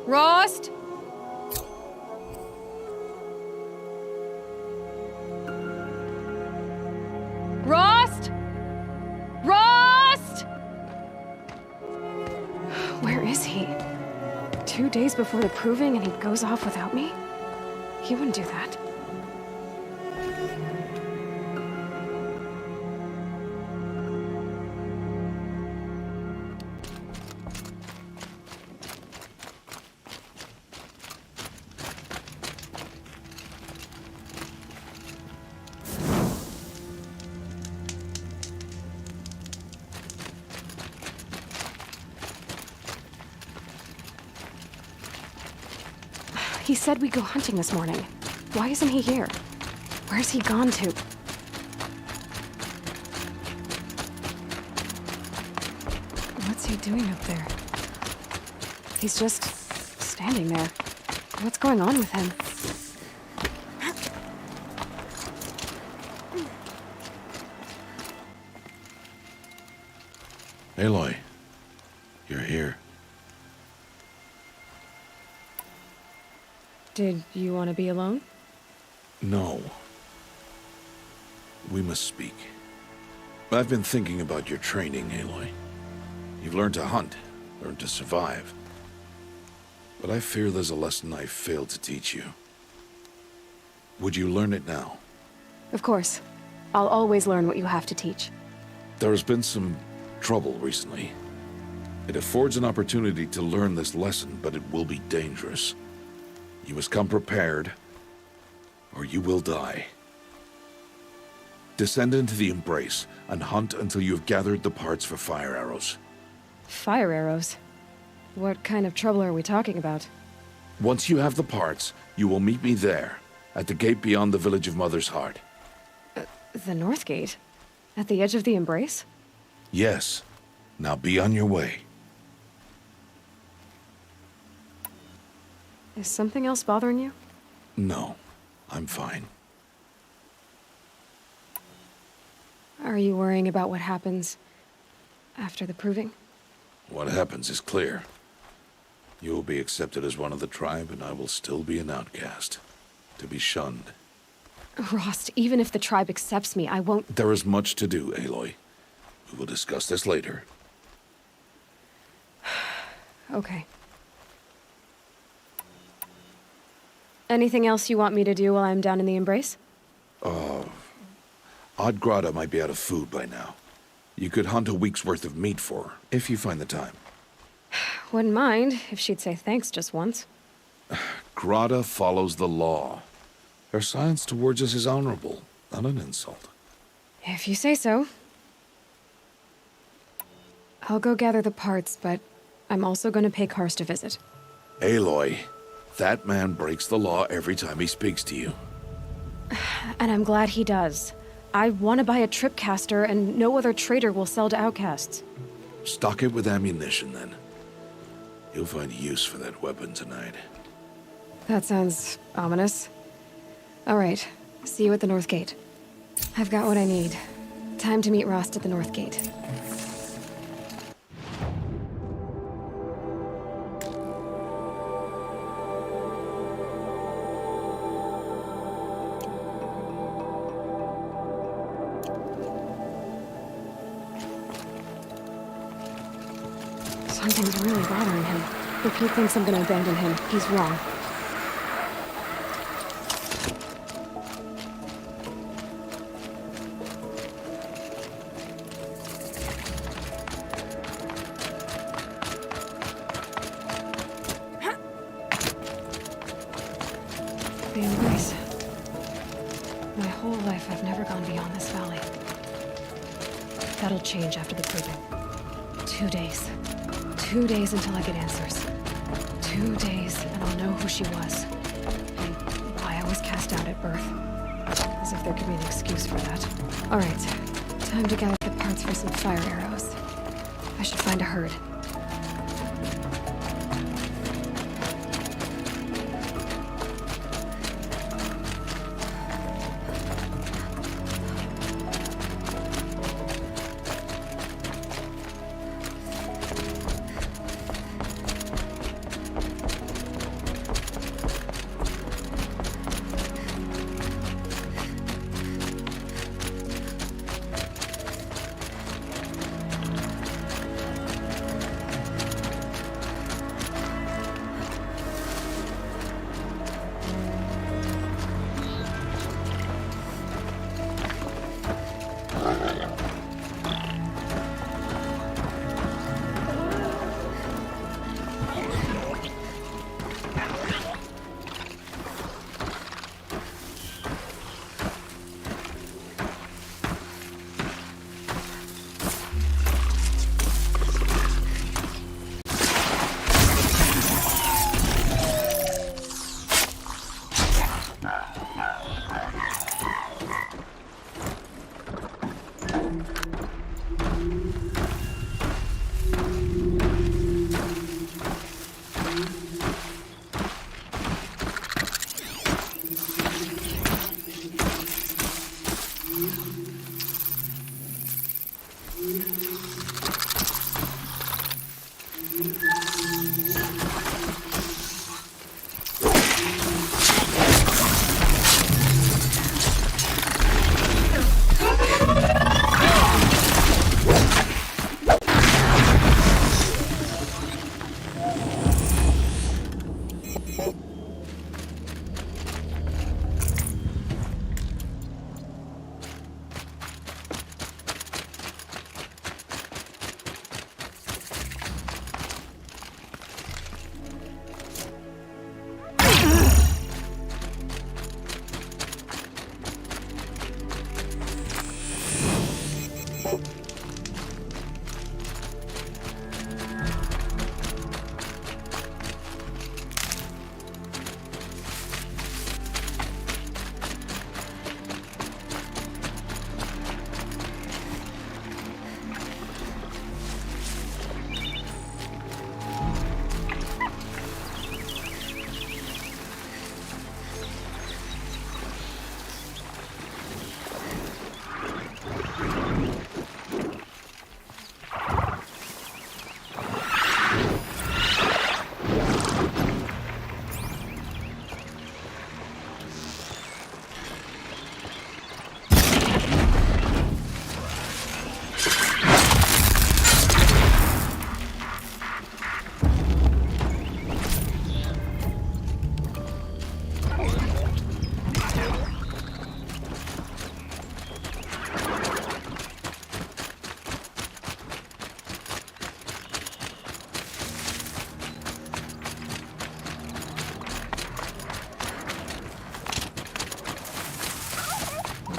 Rost? Rost? Rost? Where is he? 2 days before the proving and he goes off without me? He wouldn't do that. He said we'd go hunting this morning. Why isn't he here? Where's he gone to? What's he doing up there? He's just standing there. What's going on with him? Aloy, you're here. Did you want to be alone? No. We must speak. I've been thinking about your training, Aloy. You've learned to hunt, learned to survive. But I fear there's a lesson I failed to teach you. Would you learn it now? Of course. I'll always learn what you have to teach. There has been some trouble recently. It affords an opportunity to learn this lesson, but it will be dangerous. You must come prepared, or you will die. Descend into the Embrace, and hunt until you have gathered the parts for fire arrows. Fire arrows? What kind of trouble are we talking about? Once you have the parts, you will meet me there, at the gate beyond the village of Mother's Heart. The North Gate? At the edge of the Embrace? Yes. Now be on your way. Is something else bothering you? No, I'm fine. Are you worrying about what happens after the proving? What happens is clear. You will be accepted as one of the tribe, and I will still be an outcast. To be shunned. Rost, even if the tribe accepts me, I won't— There is much to do, Aloy. We will discuss this later. Okay. Anything else you want me to do while I'm down in the Embrace? Odd Grata might be out of food by now. You could hunt a week's worth of meat for her, if you find the time. Wouldn't mind if she'd say thanks just once. Grata follows the law. Her science towards us is honorable, not an insult. If you say so. I'll go gather the parts, but I'm also gonna pay Karst a visit. Aloy, that man breaks the law every time he speaks to you. And I'm glad he does. I want to buy a tripcaster, and no other trader will sell to outcasts. Stock it with ammunition, then. You'll find use for that weapon tonight. That sounds ominous. All right, see you at the North Gate. I've got what I need. Time to meet Rost at the North Gate. Something's really bothering him. If he thinks I'm gonna abandon him, he's wrong. The Embrace. My whole life I've never gone beyond this valley. That'll change after the proving. 2 days. 2 days until I get answers. 2 days, and I'll know who she was. And why I was cast out at birth. As if there could be an excuse for that. Alright, time to gather the parts for some fire arrows. I should find a herd.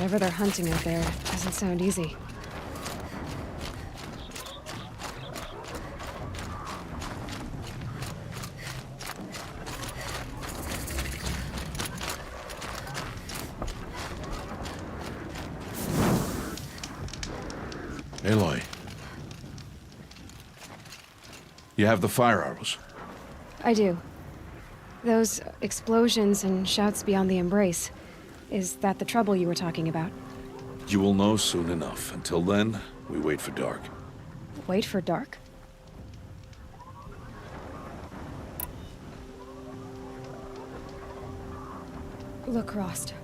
Whatever they're hunting out there doesn't sound easy. Aloy. You have the fire arrows. I do. Those explosions and shouts beyond the embrace. Is that the trouble you were talking about? You will know soon enough. Until then, we wait for dark. Wait for dark? Look, Rost.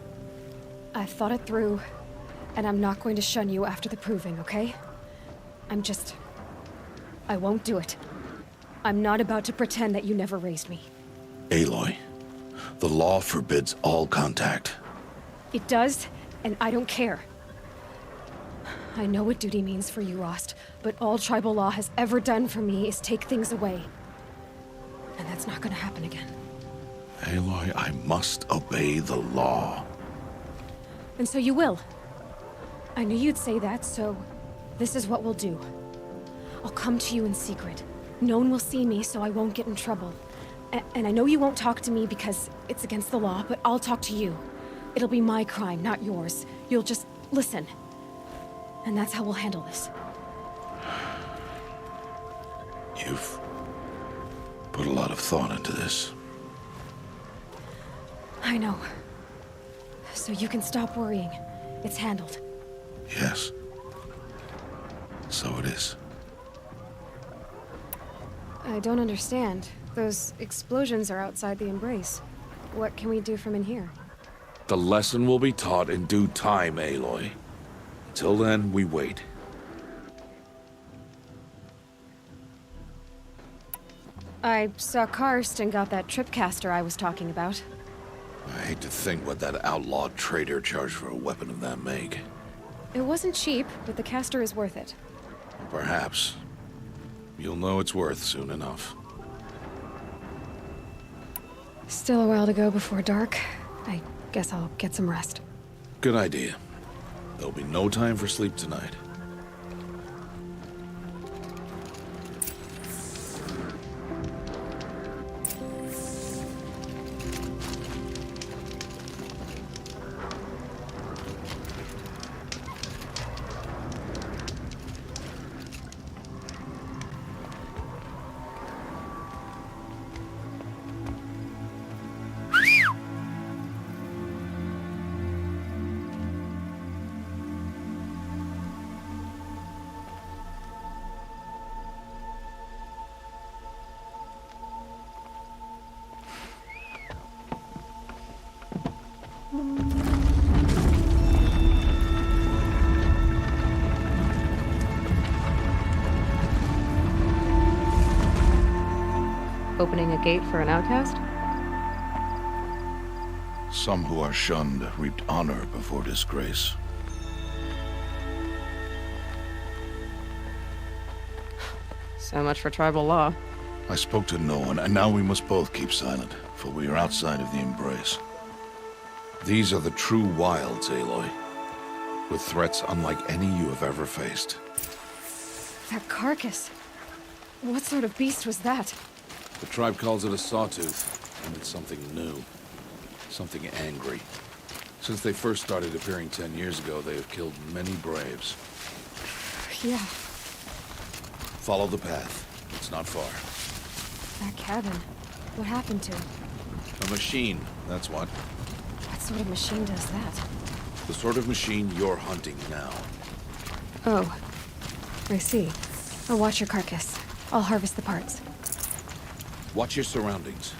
I've thought it through, and I'm not going to shun you after the proving, okay? I won't do it. I'm not about to pretend that you never raised me. Aloy, the law forbids all contact. It does, and I don't care. I know what duty means for you, Rost, but all tribal law has ever done for me is take things away. And that's not gonna happen again. Aloy, I must obey the law. And so you will. I knew you'd say that, so this is what we'll do. I'll come to you in secret. No one will see me, so I won't get in trouble. And I know you won't talk to me because it's against the law, but I'll talk to you. It'll be my crime, not yours. You'll just listen. And that's how we'll handle this. You've put a lot of thought into this. I know. So you can stop worrying. It's handled. Yes. So it is. I don't understand. Those explosions are outside the embrace. What can we do from in here? The lesson will be taught in due time, Aloy. Until then, we wait. I saw Karst and got that tripcaster I was talking about. I hate to think what that outlawed trader charged for a weapon of that make. It wasn't cheap, but the caster is worth it. Perhaps. You'll know it's worth soon enough. Still a while to go before dark. I guess I'll get some rest. Good idea. There'll be no time for sleep tonight. opening a gate for an outcast? Some who are shunned reaped honor before disgrace. So much for tribal law. I spoke to no one, and now we must both keep silent, for we are outside of the embrace. These are the true wilds, Aloy, with threats unlike any you have ever faced. That carcass. What sort of beast was that? The tribe calls it a sawtooth, and it's something new. Something angry. Since they first started appearing 10 years ago, they have killed many braves. Yeah, Follow the path. It's not far. that cabin. What happened to it? A machine, that's what. What sort of machine does that? The sort of machine you're hunting now. Oh, I see. I'll watch your carcass. I'll harvest the parts. Watch your surroundings.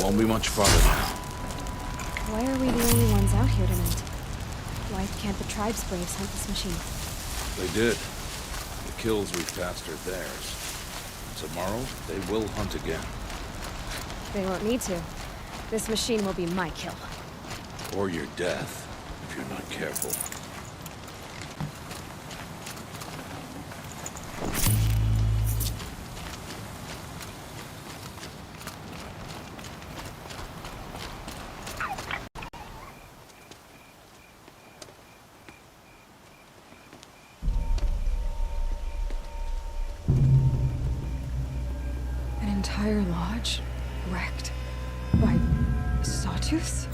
Won't be much farther now. Why are we the only ones out here tonight? Why can't the tribe's braves hunt this machine? They did. The kills we've passed are theirs. Tomorrow, they will hunt again. They won't need to. This machine will be my kill. Or your death, if you're not careful. An entire lodge? Wrecked? By sawtooths?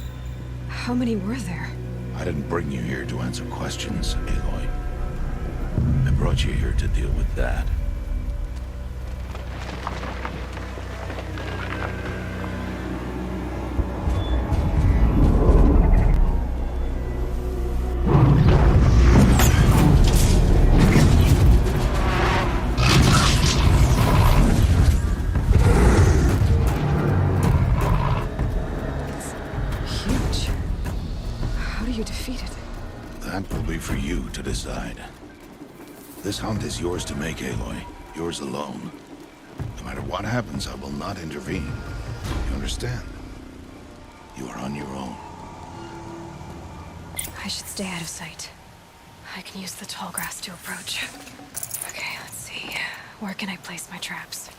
How many were there? I didn't bring you here to answer questions, Aloy. I brought you here to deal with that. Huge. How do you defeat it? That will be for you to decide. This hunt is yours to make, Aloy. Yours alone. No matter what happens, I will not intervene. You understand? You are on your own. I should stay out of sight. I can use the tall grass to approach. Okay, let's see. Where can I place my traps?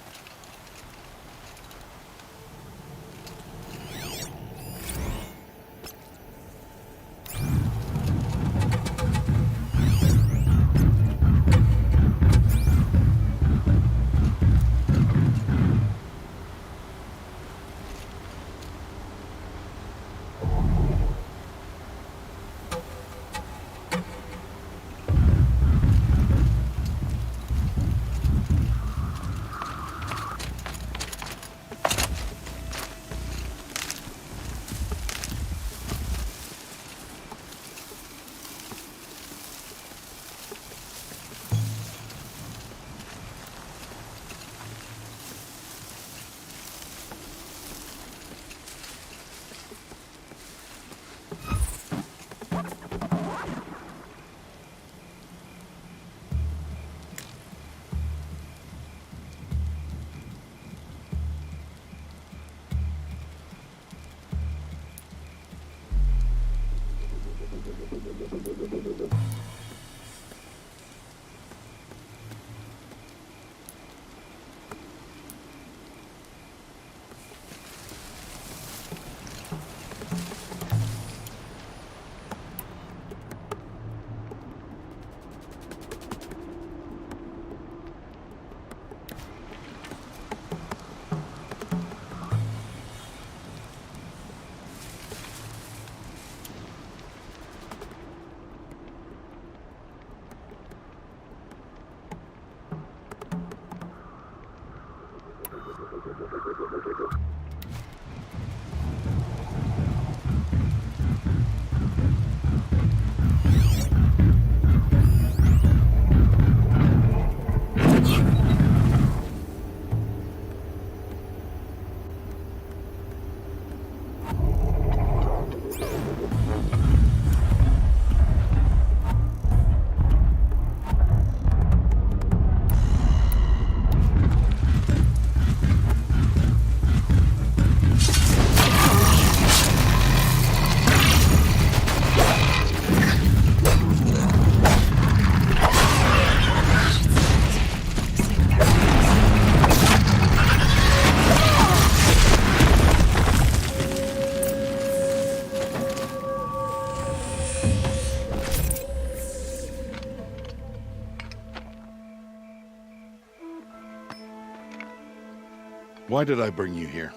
Why did I bring you here?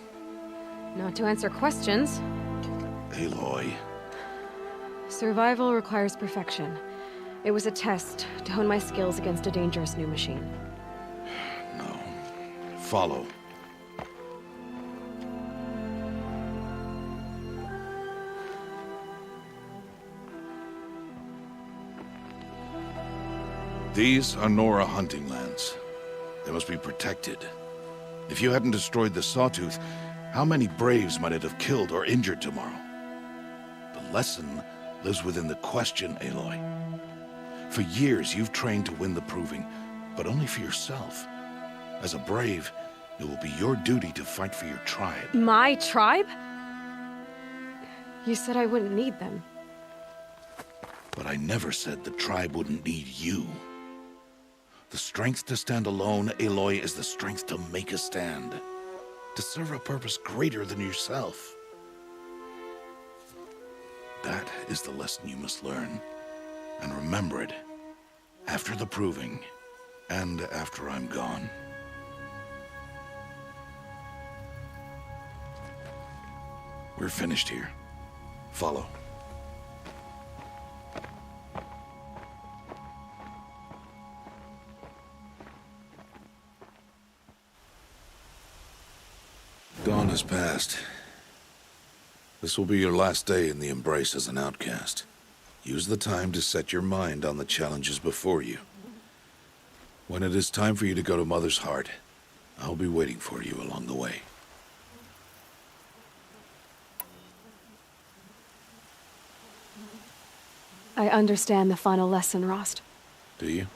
Not to answer questions. Aloy. Survival requires perfection. It was a test to hone my skills against a dangerous new machine. No. Follow. These are Nora hunting lands. They must be protected. If you hadn't destroyed the Sawtooth, how many Braves might it have killed or injured tomorrow? The lesson lives within the question, Aloy. For years, you've trained to win the Proving, but only for yourself. As a Brave, it will be your duty to fight for your tribe. My tribe? You said I wouldn't need them. But I never said the tribe wouldn't need you. The strength to stand alone, Aloy, is the strength to make a stand. To serve a purpose greater than yourself. That is the lesson you must learn. And remember it. After the Proving. And after I'm gone. We're finished here. Follow. Dawn has passed. This will be your last day in the Embrace as an outcast. Use the time to set your mind on the challenges before you. When it is time for you to go to Mother's Heart, I'll be waiting for you along the way. I understand the final lesson, Rost. Do you?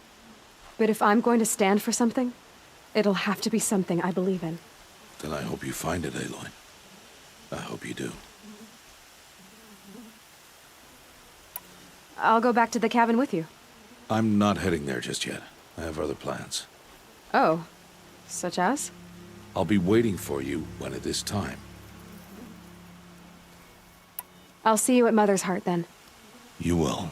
But if I'm going to stand for something, it'll have to be something I believe in. Then I hope you find it, Aloy. I hope you do. I'll go back to the cabin with you. I'm not heading there just yet. I have other plans. Oh, such as? I'll be waiting for you when it is time. I'll see you at Mother's Heart then. You will.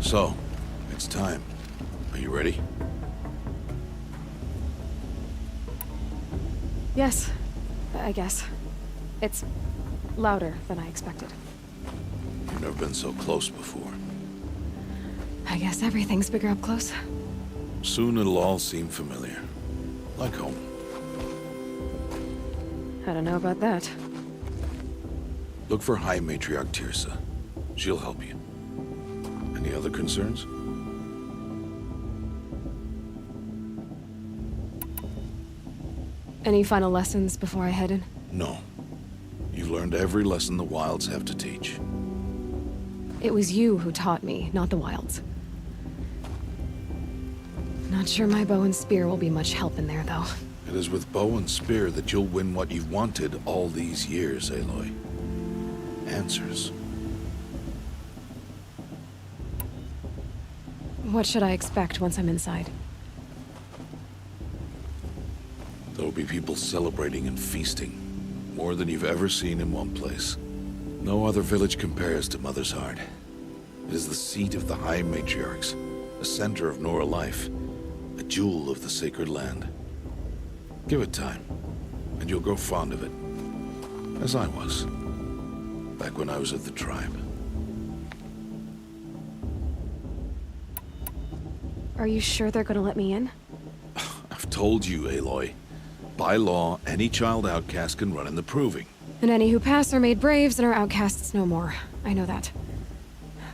So, it's time. Are you ready? Yes, I guess. It's louder than I expected. You've never been so close before. I guess everything's bigger up close. Soon it'll all seem familiar. Like home. I don't know about that. Look for High Matriarch Tirsa. She'll help you. Any other concerns? Any final lessons before I head in? No. You've learned every lesson the Wilds have to teach. It was you who taught me, not the Wilds. Not sure my bow and spear will be much help in there, though. It is with bow and spear that you'll win what you've wanted all these years, Aloy. Answers. What should I expect once I'm inside? There'll be people celebrating and feasting. More than you've ever seen in one place. No other village compares to Mother's Heart. It is the seat of the High Matriarchs, a center of Nora life, a jewel of the sacred land. Give it time, and you'll grow fond of it. As I was, back when I was at the tribe. Are you sure they're gonna let me in? I've told you, Aloy. By law, any child outcast can run in the proving. And any who pass are made braves and are outcasts no more. I know that.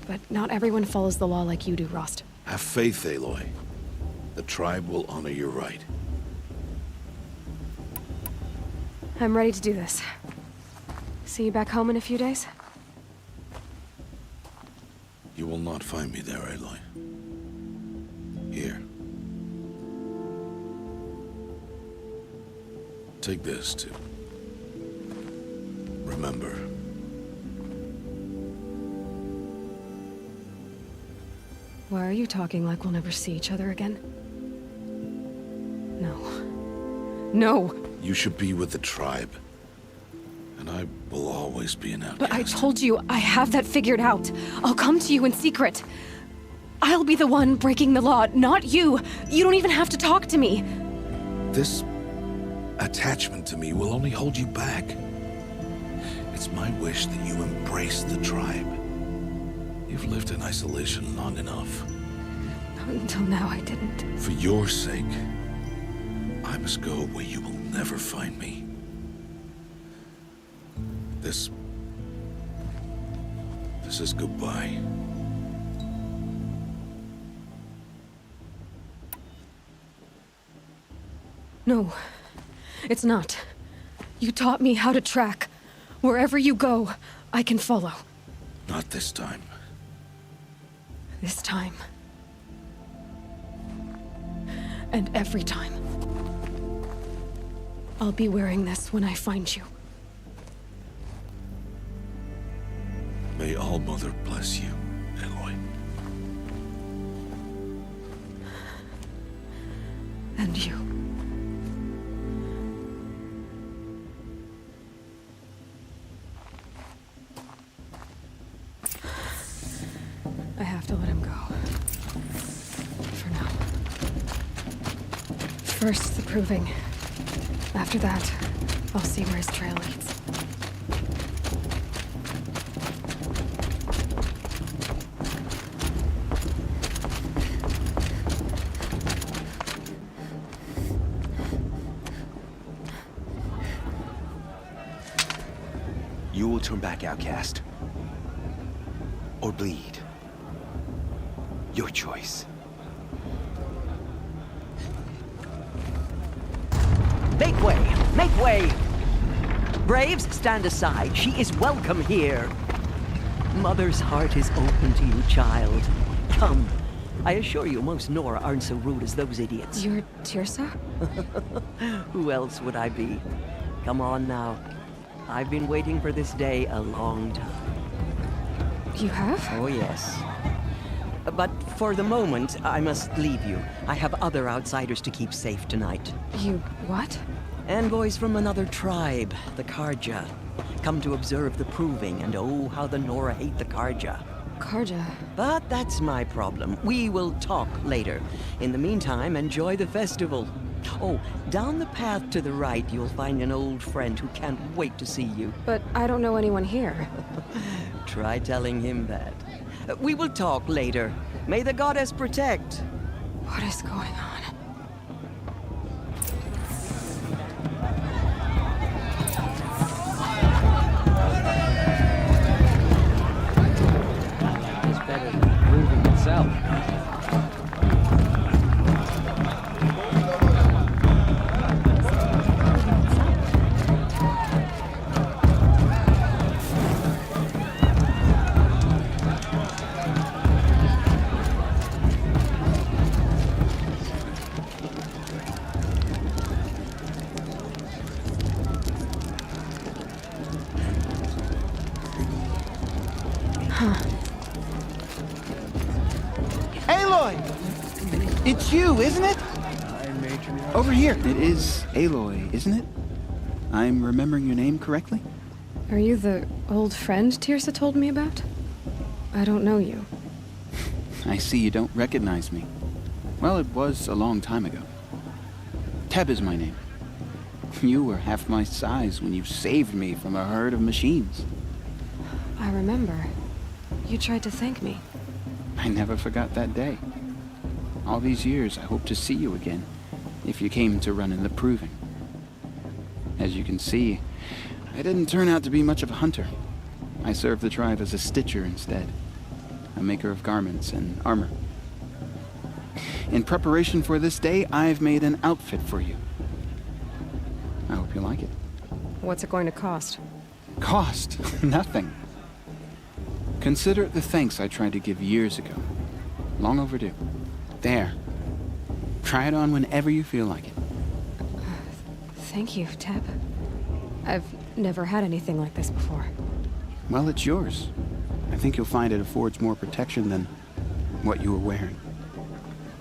But not everyone follows the law like you do, Rost. Have faith, Aloy. The tribe will honor your right. I'm ready to do this. See you back home in a few days? You will not find me there, Aloy. Here. Take this, too. Remember. Why are you talking like we'll never see each other again? No. No! You should be with the tribe. And I will always be an outcast. But I told you, I have that figured out. I'll come to you in secret. I'll be the one breaking the law, not you. You don't even have to talk to me. This attachment to me will only hold you back. It's my wish that you embrace the tribe. You've lived in isolation long enough. Until now, I didn't. For your sake, I must go where you will never find me. This is goodbye. No, it's not. You taught me how to track. Wherever you go, I can follow. Not this time. This time. And every time. I'll be wearing this when I find you. May All Mother bless you, Aloy. And you. I have to let him go. For now. First, the proving. After that, I'll see where his trail leads. You will turn back, outcast. Or bleed. Your choice. Make way! Make way! Braves, stand aside. She is welcome here. Mother's heart is open to you, child. Come. I assure you, most Nora aren't so rude as those idiots. You're Tirsa? Who else would I be? Come on now. I've been waiting for this day a long time. You have? Oh, yes. But for the moment, I must leave you. I have other outsiders to keep safe tonight. You what? Envoys from another tribe, the Karja. Come to observe the proving, and oh, how the Nora hate the Karja. Karja. But that's my problem. We will talk later. In the meantime, enjoy the festival. Oh, down the path to the right, you'll find an old friend who can't wait to see you. But I don't know anyone here. Try telling him that. We will talk later. May the goddess protect. What is going on? It's better than proving itself. Aloy! It's you, isn't it? Over here. It is Aloy, isn't it? I'm remembering your name correctly? Are you the old friend Tirsa told me about? I don't know you. I see you don't recognize me. Well, it was a long time ago. Teb is my name. You were half my size when you saved me from a herd of machines. I remember. You tried to thank me. I never forgot that day. All these years, I hope to see you again, if you came to run in the proving. As you can see, I didn't turn out to be much of a hunter. I served the tribe as a stitcher instead, a maker of garments and armor. In preparation for this day, I've made an outfit for you. I hope you like it. What's it going to cost? Cost? Nothing. Consider it the thanks I tried to give years ago. Long overdue. There. Try it on whenever you feel like it. Thank you, Teb. I've never had anything like this before. Well, it's yours. I think you'll find it affords more protection than what you were wearing.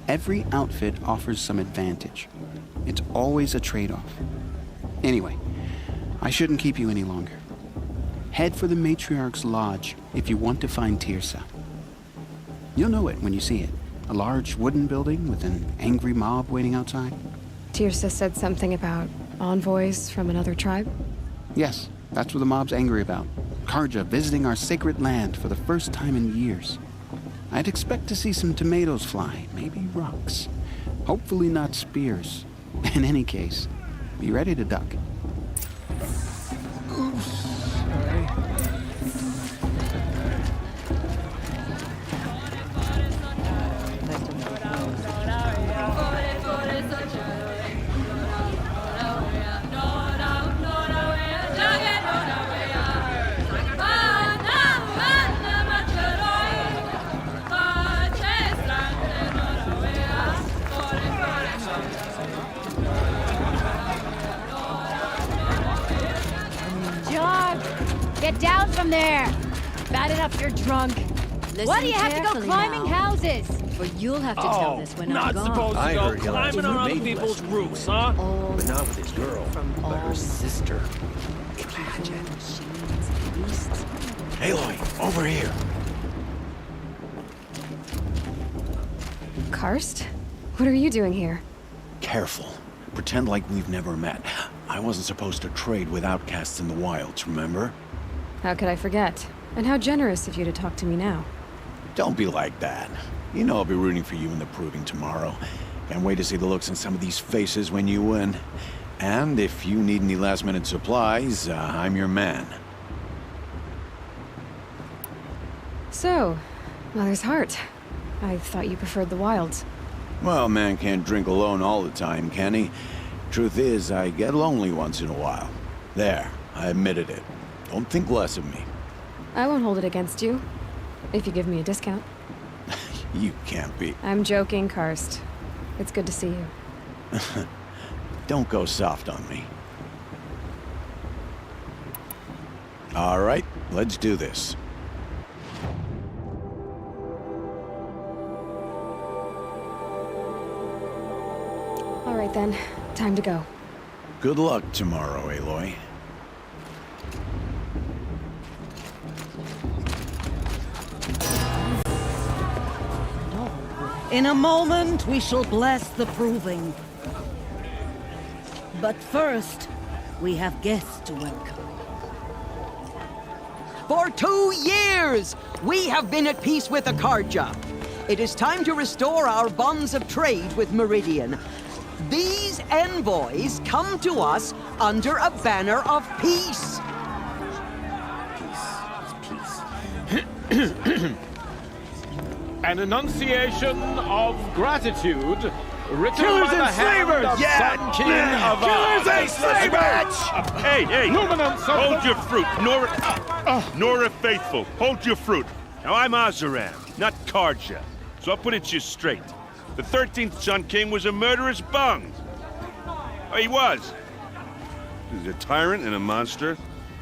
Every outfit offers some advantage. It's always a trade-off. Anyway, I shouldn't keep you any longer. Head for the Matriarch's Lodge if you want to find Tirsa. You'll know it when you see it. A large wooden building with an angry mob waiting outside. Tirsa said something about envoys from another tribe? Yes, that's what the mob's angry about. Karja visiting our sacred land for the first time in years. I'd expect to see some tomatoes fly, maybe rocks. Hopefully not spears. In any case, be ready to duck. Get down from there! Bat it up, you're drunk. Why do you have to go climbing houses? For you'll have to tell this when I'm not gone. supposed to I go heard he'll have climbing to on other remain people's less roofs, huh? All But not with his girl, but her sister. Imagine. machines, beasts. Aloy, over here. Karst? What are you doing here? Careful. Pretend like we've never met. I wasn't supposed to trade with outcasts in the wilds, remember? How could I forget? And how generous of you to talk to me now. Don't be like that. You know I'll be rooting for you in the proving tomorrow. Can't wait to see the looks in some of these faces when you win. And if you need any last-minute supplies, I'm your man. So, Mother's Heart. I thought you preferred the wilds. Well, man can't drink alone all the time, can he? Truth is, I get lonely once in a while. There, I admitted it. Don't think less of me. I won't hold it against you, if you give me a discount. You can't be. I'm joking, Karst. It's good to see you. Don't go soft on me. All right, let's do this. All right then, time to go. Good luck tomorrow, Aloy. In a moment, we shall bless the proving. But first, we have guests to welcome. For 2 years, we have been at peace with Akarja. It is time to restore our bonds of trade with Meridian. These envoys come to us under a banner of peace. An enunciation of gratitude written Killers by the and hand slavers! of Yeah! Sun King of Killers and slavers! Hey! Luminance of Hold the... your fruit, Nora Faithful. Hold your fruit. Now, I'm Azaran, not Karja. So I'll put it to you straight. The 13th Sun King was a murderous bung. Oh, he was. He was a tyrant and a monster.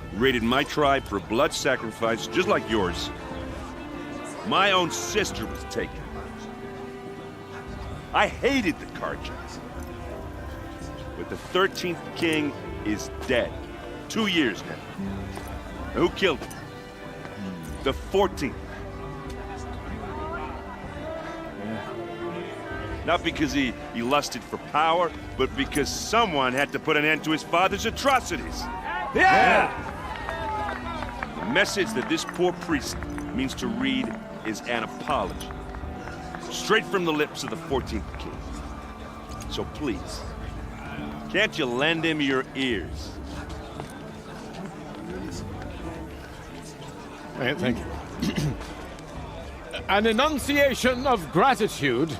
He raided my tribe for a blood sacrifice, just like yours. My own sister was taken. I hated the Karjas. But the 13th king is dead. 2 years now. Now, who killed him? The 14th. Not because he lusted for power, but because someone had to put an end to his father's atrocities. Yeah! The message that this poor priest means to read is an apology. Straight from the lips of the 14th king. So please, can't you lend him your ears? Thank you. An enunciation of gratitude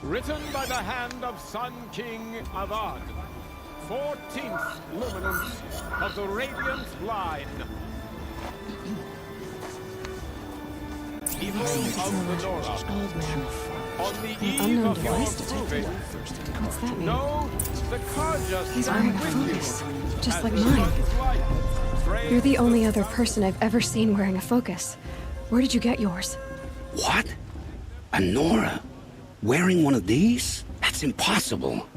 written by the hand of Sun King Avad, 14th luminance of the radiant line. Evil of the Nora. On the eve unknown of device your detected. proving, What's that mean? no, the Karjas He's stand wearing a with you. focus, just As like the mine. sun's light You're the only other person I've ever seen wearing a focus. Where did you get yours? What? A Nora? Wearing one of these? That's impossible.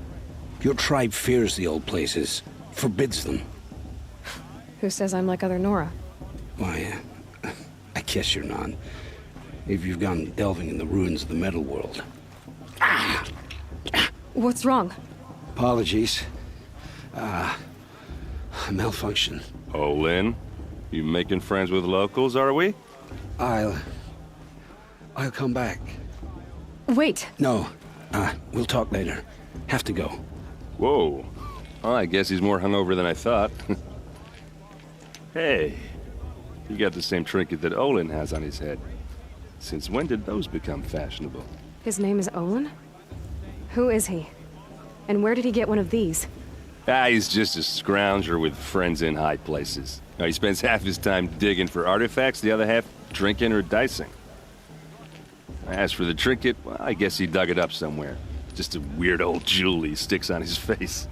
Your tribe fears the old places, forbids them. Who says I'm like other Nora? Why, I guess you're not. If you've gone delving in the ruins of the metal world. What's wrong? Apologies. Malfunction. Oh, Lynn, you making friends with locals, are we? I'll come back. Wait. No, we'll talk later. Have to go. Whoa. Well, I guess he's more hungover than I thought. Hey, you got the same trinket that Olin has on his head. Since when did those become fashionable? His name is Olin? Who is he? And where did he get one of these? He's just a scrounger with friends in high places. He spends half his time digging for artifacts, the other half drinking or dicing. As for the trinket, well, I guess he dug it up somewhere. Just a weird old jewel he sticks on his face.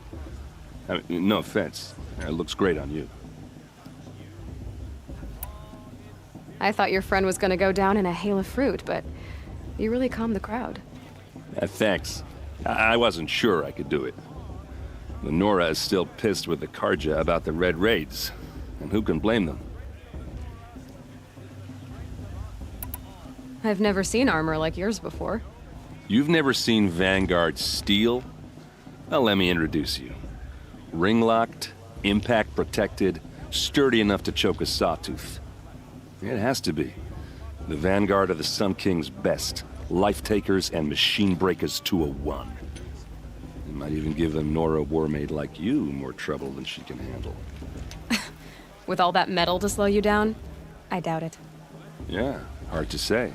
I mean, no offense. It looks great on you. I thought your friend was gonna go down in a hail of fruit, but you really calmed the crowd. Thanks. I wasn't sure I could do it. The Nora is still pissed with the Karja about the Red Raids, and who can blame them? I've never seen armor like yours before. You've never seen Vanguard steel? Well, let me introduce you. Ring-locked, impact-protected, sturdy enough to choke a sawtooth. It has to be. The Vanguard of the Sun King's best. Life-takers and machine breakers to a one. It might even give a Nora warmaid like you more trouble than she can handle. With all that metal to slow you down? I doubt it. Yeah, hard to say.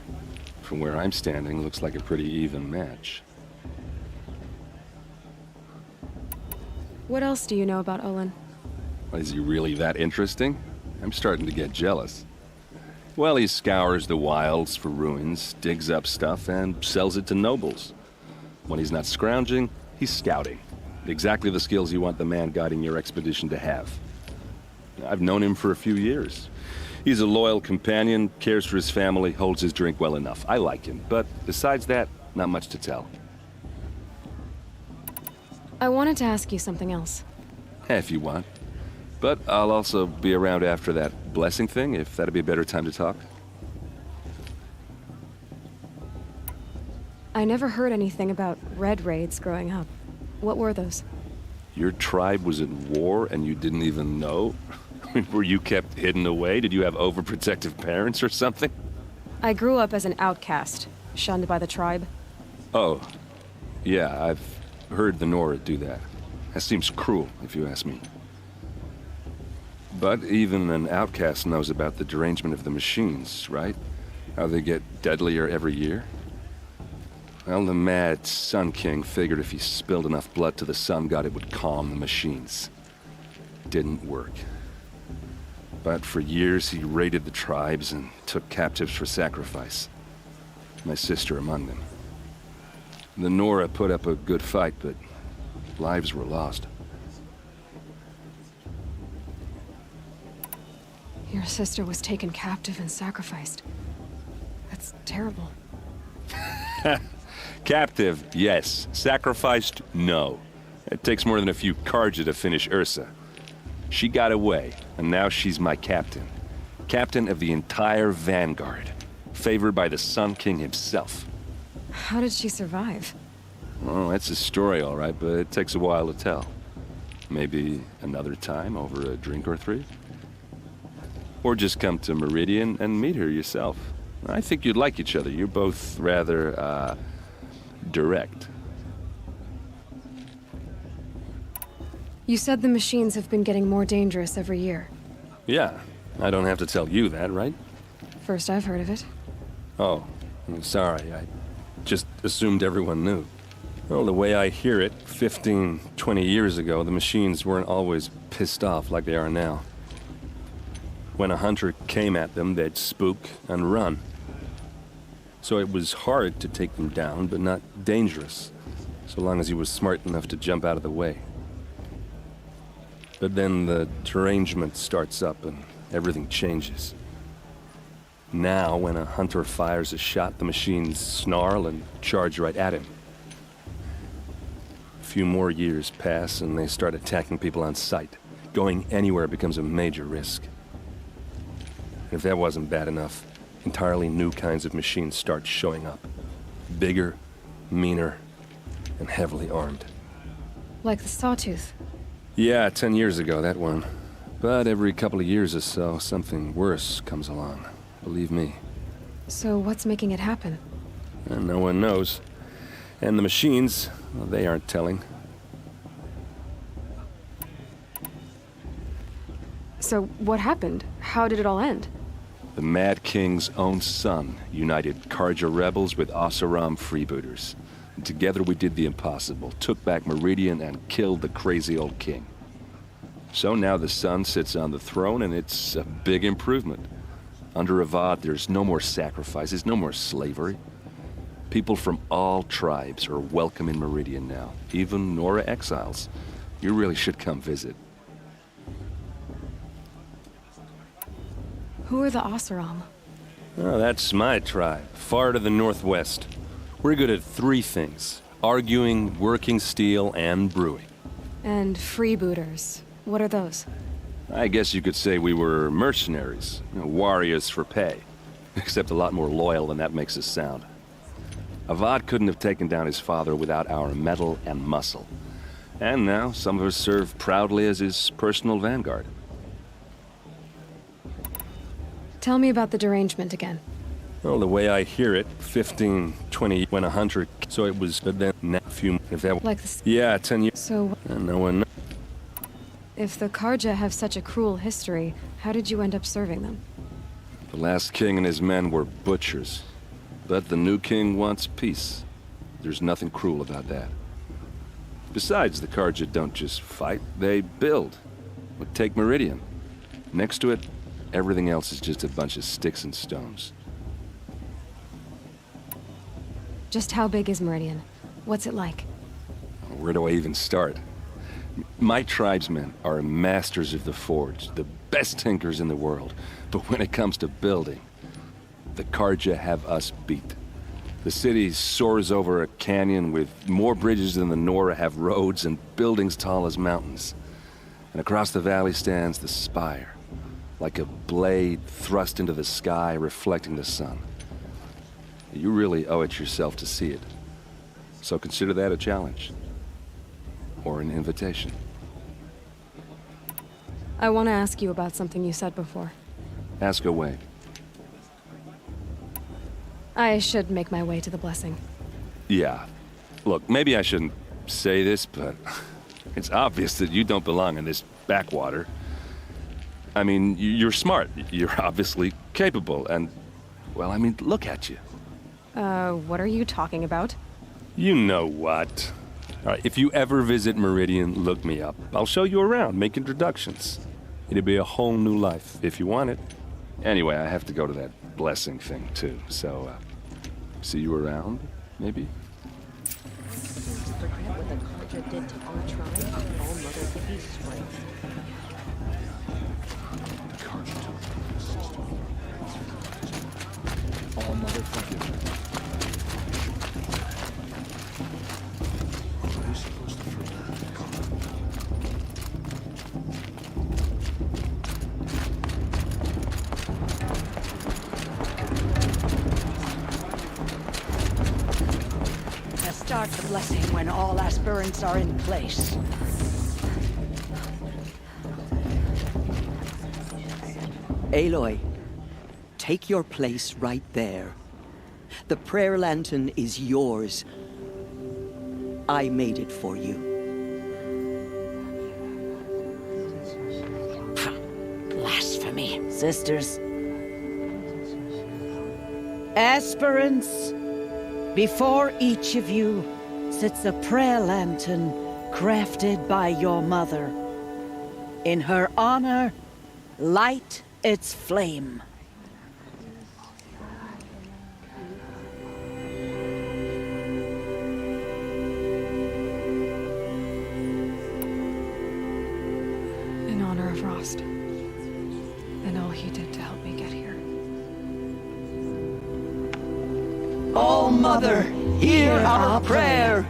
From where I'm standing, looks like a pretty even match. What else do you know about Olin? Is he really that interesting? I'm starting to get jealous. Well, he scours the wilds for ruins, digs up stuff, and sells it to nobles. When he's not scrounging, he's scouting. Exactly the skills you want the man guiding your expedition to have. I've known him for a few years. He's a loyal companion, cares for his family, holds his drink well enough. I like him, but besides that, not much to tell. I wanted to ask you something else. If you want. But I'll also be around after that blessing thing, if that'd be a better time to talk. I never heard anything about red raids growing up. What were those? Your tribe was at war and you didn't even know? Were you kept hidden away? Did you have overprotective parents or something? I grew up as an outcast, shunned by the tribe. Oh, yeah, I've heard the Nora do that. That seems cruel, if you ask me. But even an outcast knows about the derangement of the machines, right? How they get deadlier every year? Well, the mad Sun King figured if he spilled enough blood to the Sun God, it would calm the machines. Didn't work. But for years, he raided the tribes and took captives for sacrifice. My sister among them. The Nora put up a good fight, but lives were lost. Your sister was taken captive and sacrificed. That's terrible. Captive, yes. Sacrificed, no. It takes more than a few Karja to finish Ursa. She got away, and now she's my captain. Captain of the entire Vanguard. Favored by the Sun King himself. How did she survive? Well, that's a story, all right, but it takes a while to tell. Maybe another time over a drink or three? Or just come to Meridian and meet her yourself. I think you'd like each other. You're both rather, direct. You said the machines have been getting more dangerous every year. Yeah, I don't have to tell you that, right? First I've heard of it. Oh, I'm sorry. I just assumed everyone knew. Well, the way I hear it, 15, 20 years ago, the machines weren't always pissed off like they are now. When a hunter came at them, they'd spook and run. So it was hard to take them down, but not dangerous, so long as he was smart enough to jump out of the way. But then the derangement starts up and everything changes. Now, when a hunter fires a shot, the machines snarl and charge right at him. A few more years pass and they start attacking people on sight. Going anywhere becomes a major risk. If that wasn't bad enough, entirely new kinds of machines start showing up. Bigger, meaner, and heavily armed. Like the Sawtooth. Yeah, 10 years ago, that one. But every couple of years or so, something worse comes along. Believe me. So what's making it happen? And no one knows. And the machines, well, they aren't telling. So what happened? How did it all end? The Mad King's own son united Karja rebels with Oseram freebooters. And together we did the impossible, took back Meridian and killed the crazy old king. So now the son sits on the throne and it's a big improvement. Under Avad, there's no more sacrifices, no more slavery. People from all tribes are welcome in Meridian now, even Nora exiles. You really should come visit. Who are the Oseram? Oh, that's my tribe, far to the northwest. We're good at three things: arguing, working steel, and brewing. And freebooters. What are those? I guess you could say we were mercenaries, warriors for pay. Except a lot more loyal than that makes us sound. Avad couldn't have taken down his father without our metal and muscle. And now some of us serve proudly as his personal vanguard. Tell me about the derangement again. Well, the way I hear it, 15, 20, when a hunter... So it was, but then, a few... If that... Like this... Yeah, 10 years... So... And no one... If the Karja have such a cruel history, how did you end up serving them? The last king and his men were butchers. But the new king wants peace. There's nothing cruel about that. Besides, the Karja don't just fight, they build. But take Meridian. Next to it, everything else is just a bunch of sticks and stones. Just how big is Meridian? What's it like? Where do I even start? My tribesmen are masters of the forge, the best tinkers in the world. But when it comes to building, the Karja have us beat. The city soars over a canyon with more bridges than the Nora have roads and buildings tall as mountains. And across the valley stands the spire, like a blade thrust into the sky reflecting the sun. You really owe it yourself to see it. So consider that a challenge. Or an invitation. I want to ask you about something you said before. Ask away. I should make my way to the blessing. Yeah. Look, maybe I shouldn't say this, but it's obvious that you don't belong in this backwater. I mean, you're smart. You're obviously capable, and, well, I mean, look at you. What are you talking about? You know what. All right, if you ever visit Meridian, look me up. I'll show you around, make introductions. It'll be a whole new life, if you want it. Anyway, I have to go to that blessing thing, too, so, see you around, maybe? Forget what the Conjure did to our tribe. All Mother Hippie's strength. All Mother forgiven. Are we supposed to forgive God? Start the blessing when all aspirants are in place. Aloy, take your place right there. The prayer lantern is yours. I made it for you. Blasphemy, sisters. Aspirants, before each of you sits a prayer lantern crafted by your mother. In her honor, light its flame. In honor of Rost. And all he did to help me get here. Oh, Mother, hear our prayer.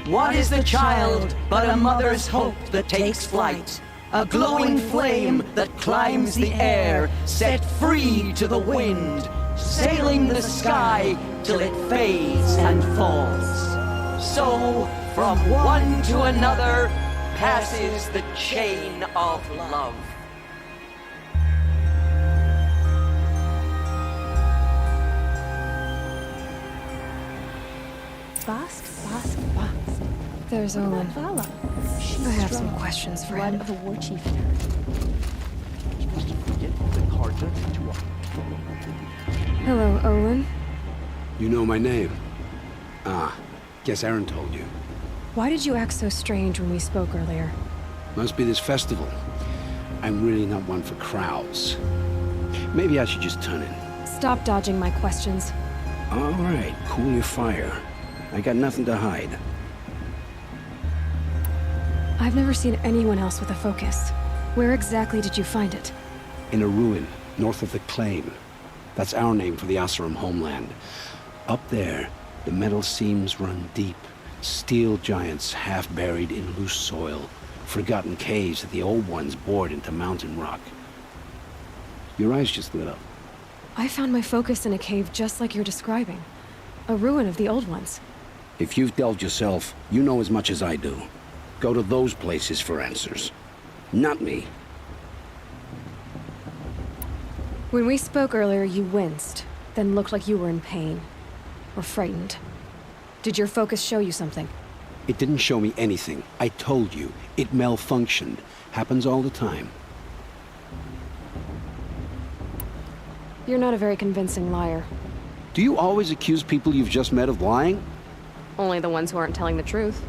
What is the child but a mother's hope that takes flight? A glowing flame that climbs the air, set free to the wind, sailing the sky till it fades and falls. So, from one to another, passes the chain of love. Bast, Bast, Bast. There's Olin. Vala. I have some questions for him. Blood of a war chief. Hello, Olin. You know my name? Ah, guess Aaron told you. Why did you act so strange when we spoke earlier? Must be this festival. I'm really not one for crowds. Maybe I should just turn in. Stop dodging my questions. All right, cool your fire. I got nothing to hide. I've never seen anyone else with a focus. Where exactly did you find it? In a ruin, north of the Claim. That's our name for the Asuram homeland. Up there, the metal seams run deep. Steel giants half buried in loose soil. Forgotten caves that the old ones bored into mountain rock. Your eyes just lit up. I found my focus in a cave just like you're describing. A ruin of the old ones. If you've delved yourself, you know as much as I do. Go to those places for answers. Not me. When we spoke earlier, you winced, then looked like you were in pain. Or frightened. Did your focus show you something? It didn't show me anything. I told you. It malfunctioned. Happens all the time. You're not a very convincing liar. Do you always accuse people you've just met of lying? Only the ones who aren't telling the truth.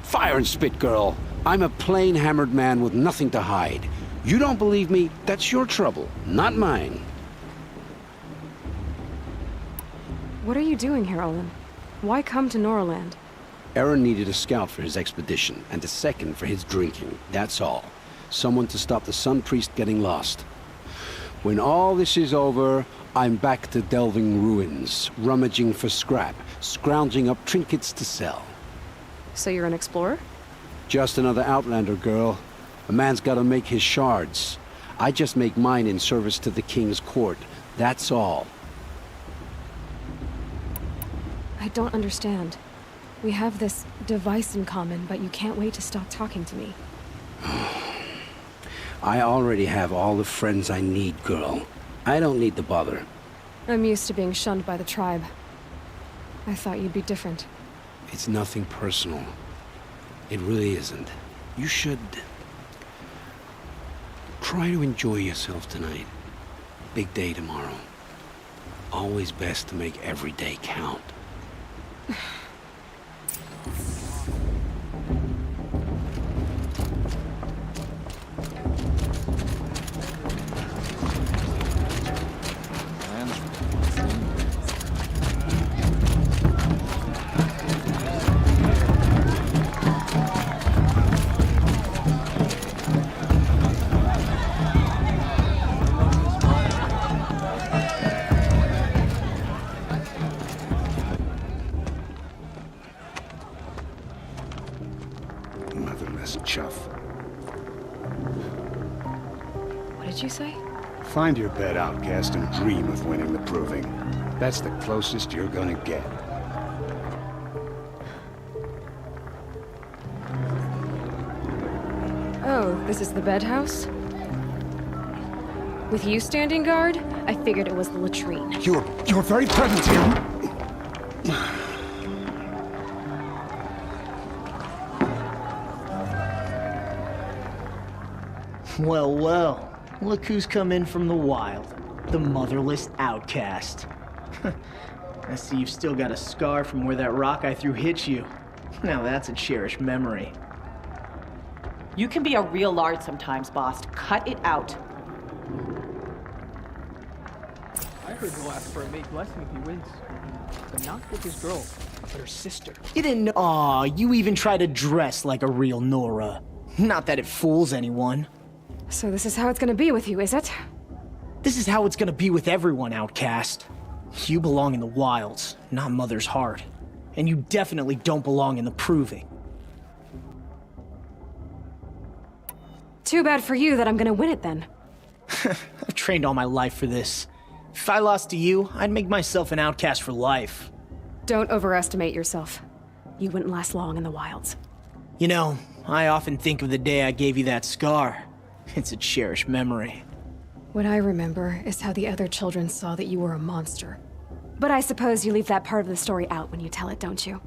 Fire and spit, girl. I'm a plain hammered man with nothing to hide. You don't believe me, that's your trouble, not mine. What are you doing here, Olin? Why come to Norland? Aaron needed a scout for his expedition, and a second for his drinking, that's all. Someone to stop the Sun Priest getting lost. When all this is over, I'm back to delving ruins, rummaging for scrap, scrounging up trinkets to sell. So you're an explorer? Just another Outlander, girl. A man's gotta make his shards. I just make mine in service to the King's court. That's all. I don't understand. We have this device in common, but you can't wait to stop talking to me. I already have all the friends I need, girl. I don't need the bother. I'm used to being shunned by the tribe. I thought you'd be different. It's nothing personal. It really isn't. You should... try to enjoy yourself tonight. Big day tomorrow. Always best to make every day count. Motherless chuff. What did you say? Find your bed, outcast, and dream of winning the proving. That's the closest you're gonna get. Oh, this is the bed house? With you standing guard, I figured it was the latrine. Your very presence here... Well, well. Look who's come in from the wild. The motherless outcast. I see you've still got a scar from where that rock I threw hit you. Now that's a cherished memory. You can be a real lard sometimes, boss. Cut it out. I heard he'll ask for a mate blessing if he wins. But not with his girl, but her sister. You didn't know. Aw, you even try to dress like a real Nora. Not that it fools anyone. So this is how it's gonna be with you, is it? This is how it's gonna be with everyone, outcast. You belong in the wilds, not Mother's heart. And you definitely don't belong in the proving. Too bad for you that I'm gonna win it then. I've trained all my life for this. If I lost to you, I'd make myself an outcast for life. Don't overestimate yourself. You wouldn't last long in the wilds. You know, I often think of the day I gave you that scar. It's a cherished memory. What I remember is how the other children saw that you were a monster. But I suppose you leave that part of the story out when you tell it, don't you?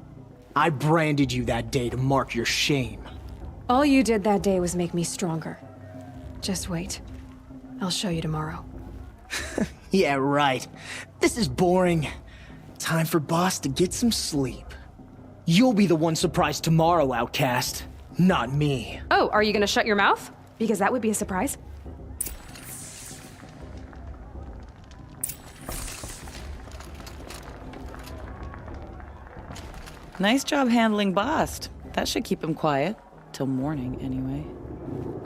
I branded you that day to mark your shame. All you did that day was make me stronger. Just wait. I'll show you tomorrow. Yeah, right. This is boring. Time for Boss to get some sleep. You'll be the one surprised tomorrow, outcast. Not me. Oh, are you gonna shut your mouth? Because that would be a surprise. Nice job handling Bast. That should keep him quiet. Till morning, anyway.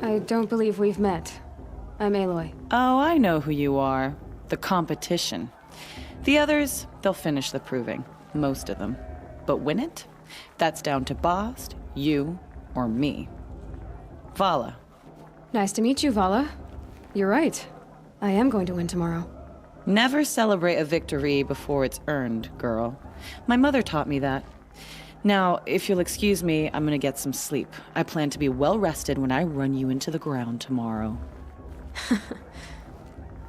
I don't believe we've met. I'm Aloy. Oh, I know who you are. The competition. The others, they'll finish the proving. Most of them. But win it? That's down to Bast, you, or me. Vala. Nice to meet you, Vala. You're right. I am going to win tomorrow. Never celebrate a victory before it's earned, girl. My mother taught me that. Now, if you'll excuse me, I'm gonna get some sleep. I plan to be well rested when I run you into the ground tomorrow.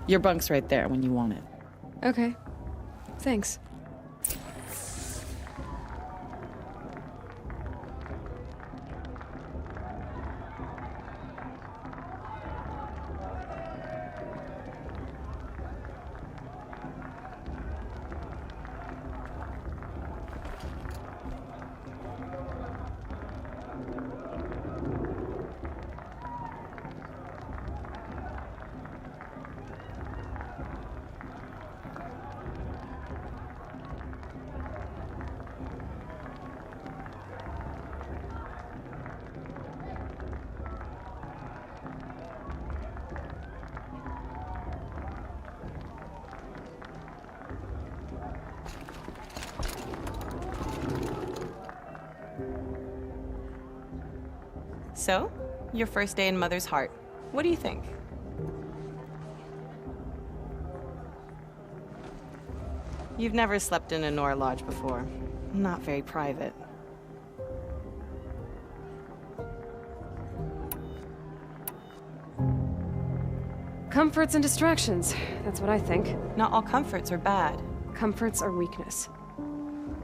Your bunk's right there when you want it. Okay. Thanks. So, your first day in Mother's heart. What do you think? You've never slept in a Nora lodge before. Not very private. Comforts and distractions. That's what I think. Not all comforts are bad. Comforts are weakness.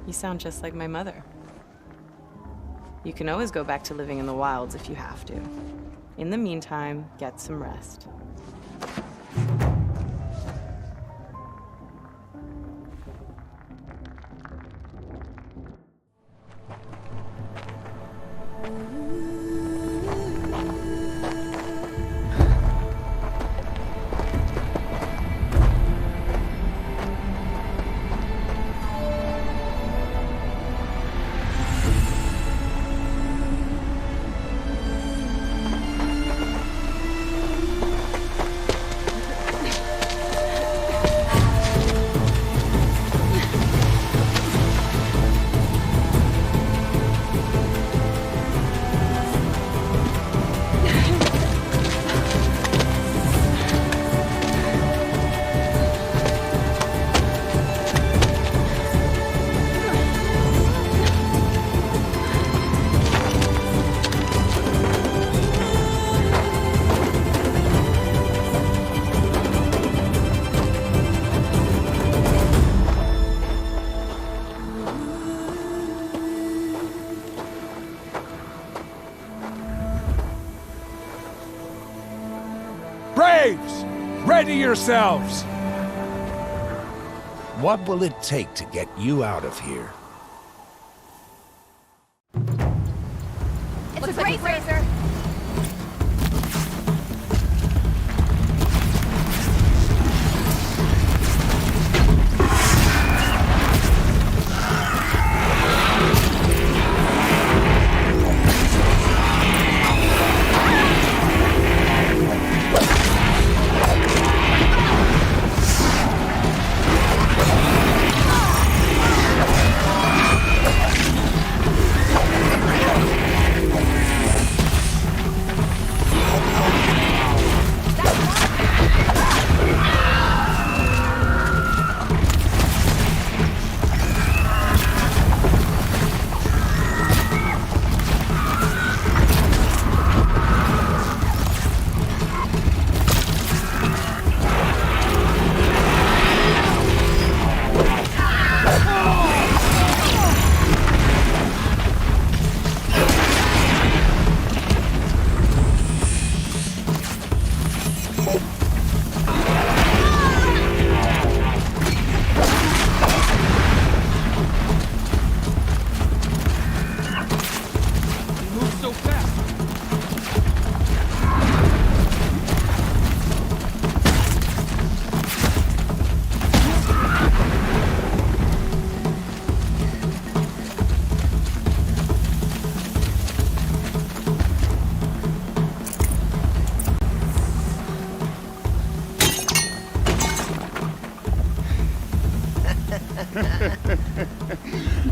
You sound just like my mother. You can always go back to living in the wilds if you have to. In the meantime, get some rest. Braves! Ready yourselves! What will it take to get you out of here? It's a great razor.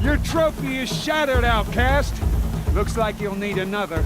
Your trophy is shattered, outcast. Looks like you'll need another.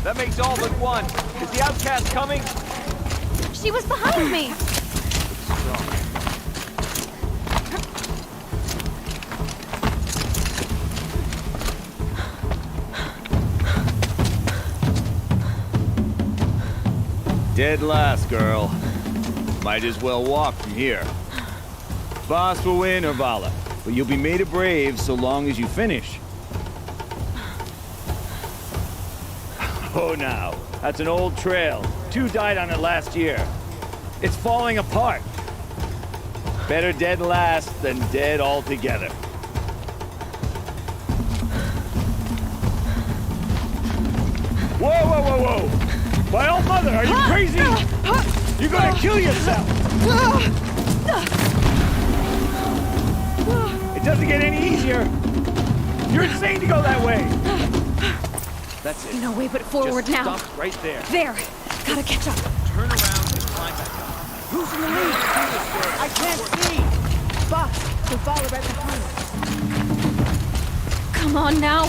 That makes all but one. Is the outcast coming? She was behind me. Dead last, girl. Might as well walk from here. Boss will win, Orvala, but you'll be made a brave so long as you finish. Oh, now, that's an old trail. 2 died on it last year. It's falling apart. Better dead last than dead altogether. Whoa, whoa, whoa, whoa! My old mother, are you crazy? You're gonna kill yourself! It doesn't get any easier. You're insane to go that way. That's it. No way but forward Just now. stop right there. There. Gotta catch up. Turn around and climb back up. Who's in the lead? I can't see! Boss, the follow right behind us. Come on now.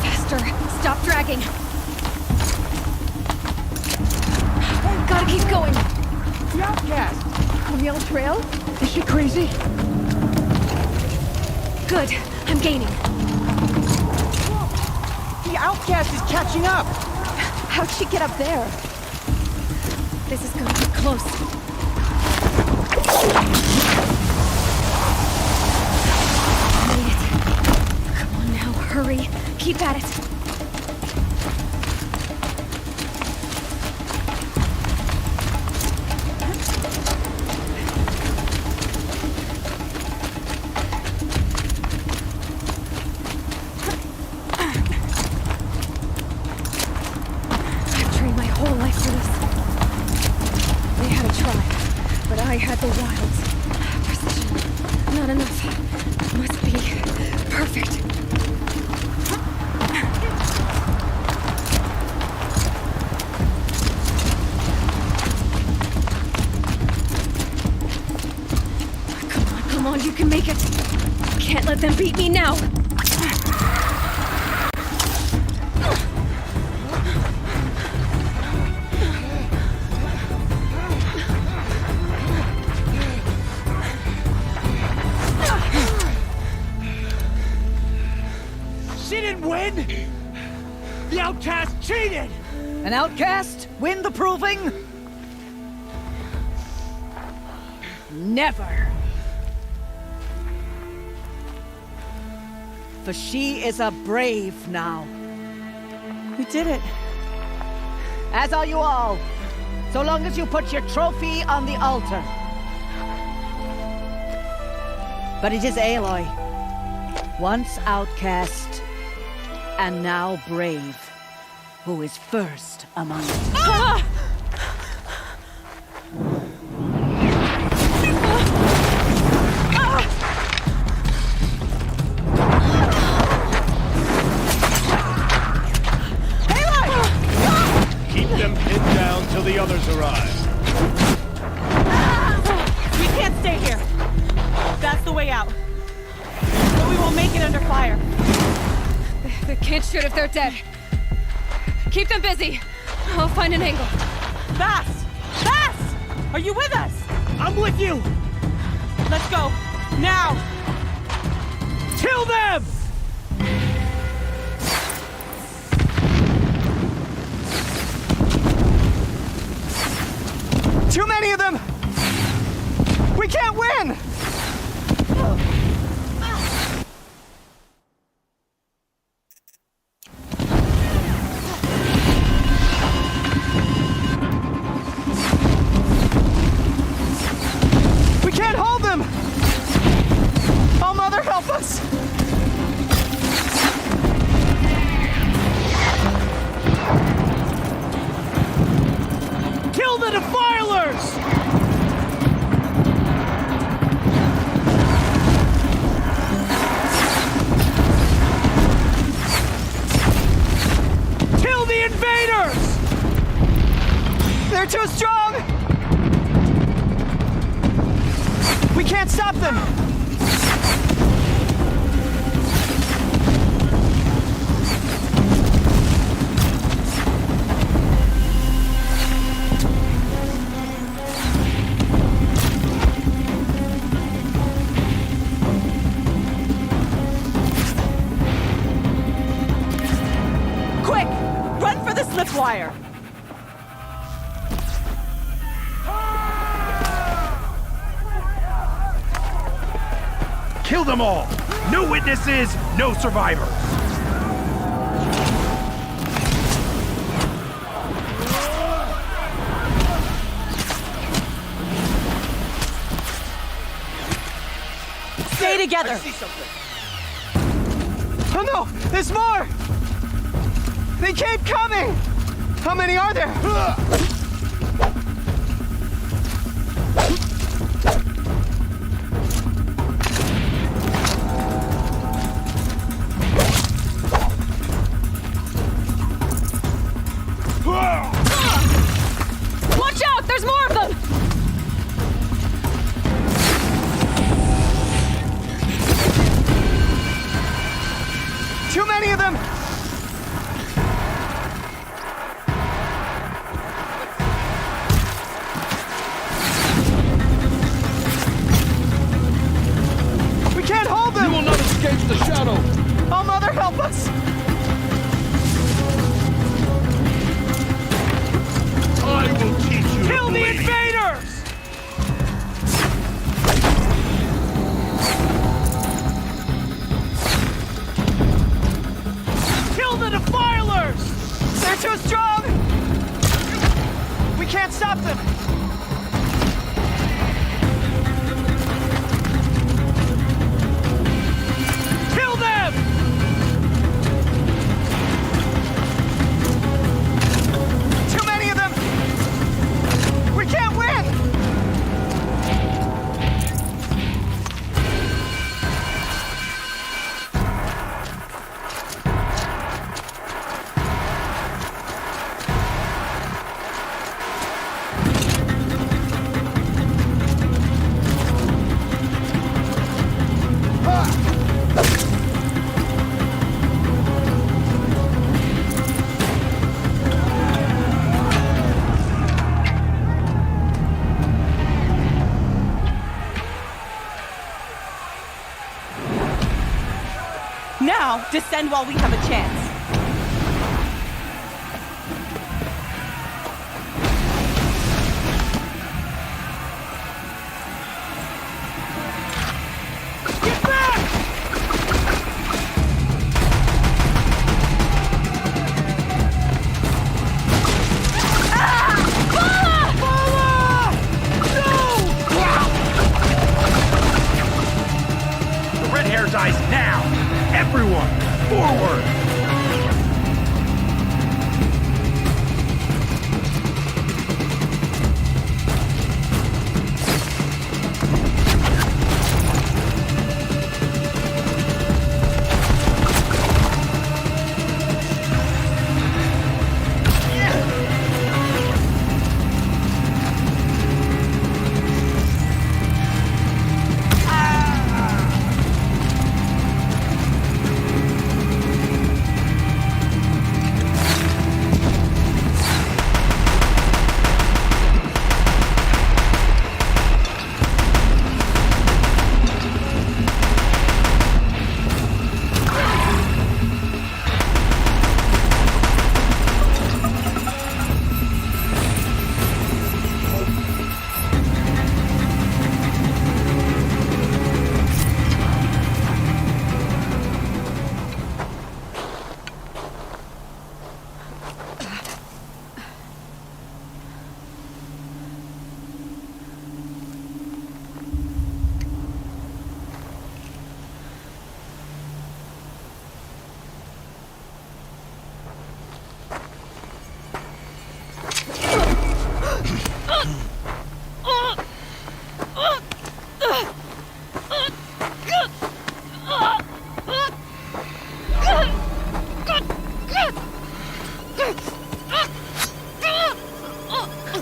Faster. Stop dragging. Gotta keep going. The outcast! On the old trail? Is she crazy? Good. I'm gaining. The outcast is catching up! How'd she get up there? This is gonna be close. Made it. Come on now, hurry. Keep at it. I've trained my whole life for this. They had a tribe, but I had the wilds. Precision. Not enough. Must be perfect. Come on, you can make it. Can't let them beat me now. She didn't win! The outcast cheated! An outcast win the proving? Never! For she is a brave now. We did it. As are you all. So long as you put your trophy on the altar. But it is Aloy, once outcast, and now brave, who is first among us. Ah! Keep them pinned down till the others arrive. We can't stay here. That's the way out. But we won't make it under fire. They can't shoot if they're dead. Keep them busy. I'll find an angle. Bass! Bass! Are you with us? I'm with you! Let's go. Now! Kill them! Too many of them! We can't win! We can't hold them! Oh, Mother, help us! Kill the defilers! Kill the invaders! They're too strong! We can't stop them! Quick! Run for the slip wire! them all! No witnesses, no survivors! Stay together! I see something. Oh no! There's more! They keep coming! How many are there? Watch out! There's more of them! Too many of them! We can't hold them! You will not escape the shadow! Oh, Mother, help us! I will teach you Kill to the bleed. invaders! Kill the defilers! They're too strong! We can't stop them! Kill them! Too many of them! We can't win! Now, descend while we have a chance. Get back! The red hair dies now! Everyone, forward!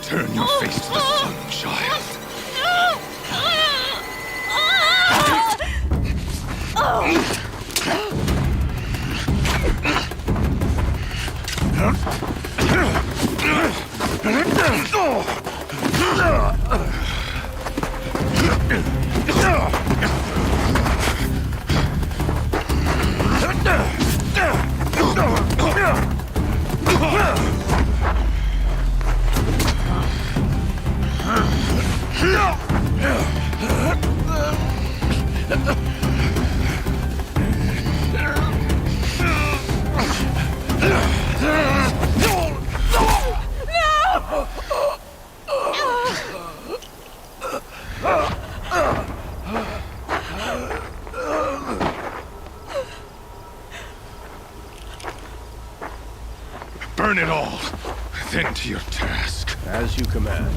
Turn your face to the sun, child. Burn it all. Then to your task. As you command.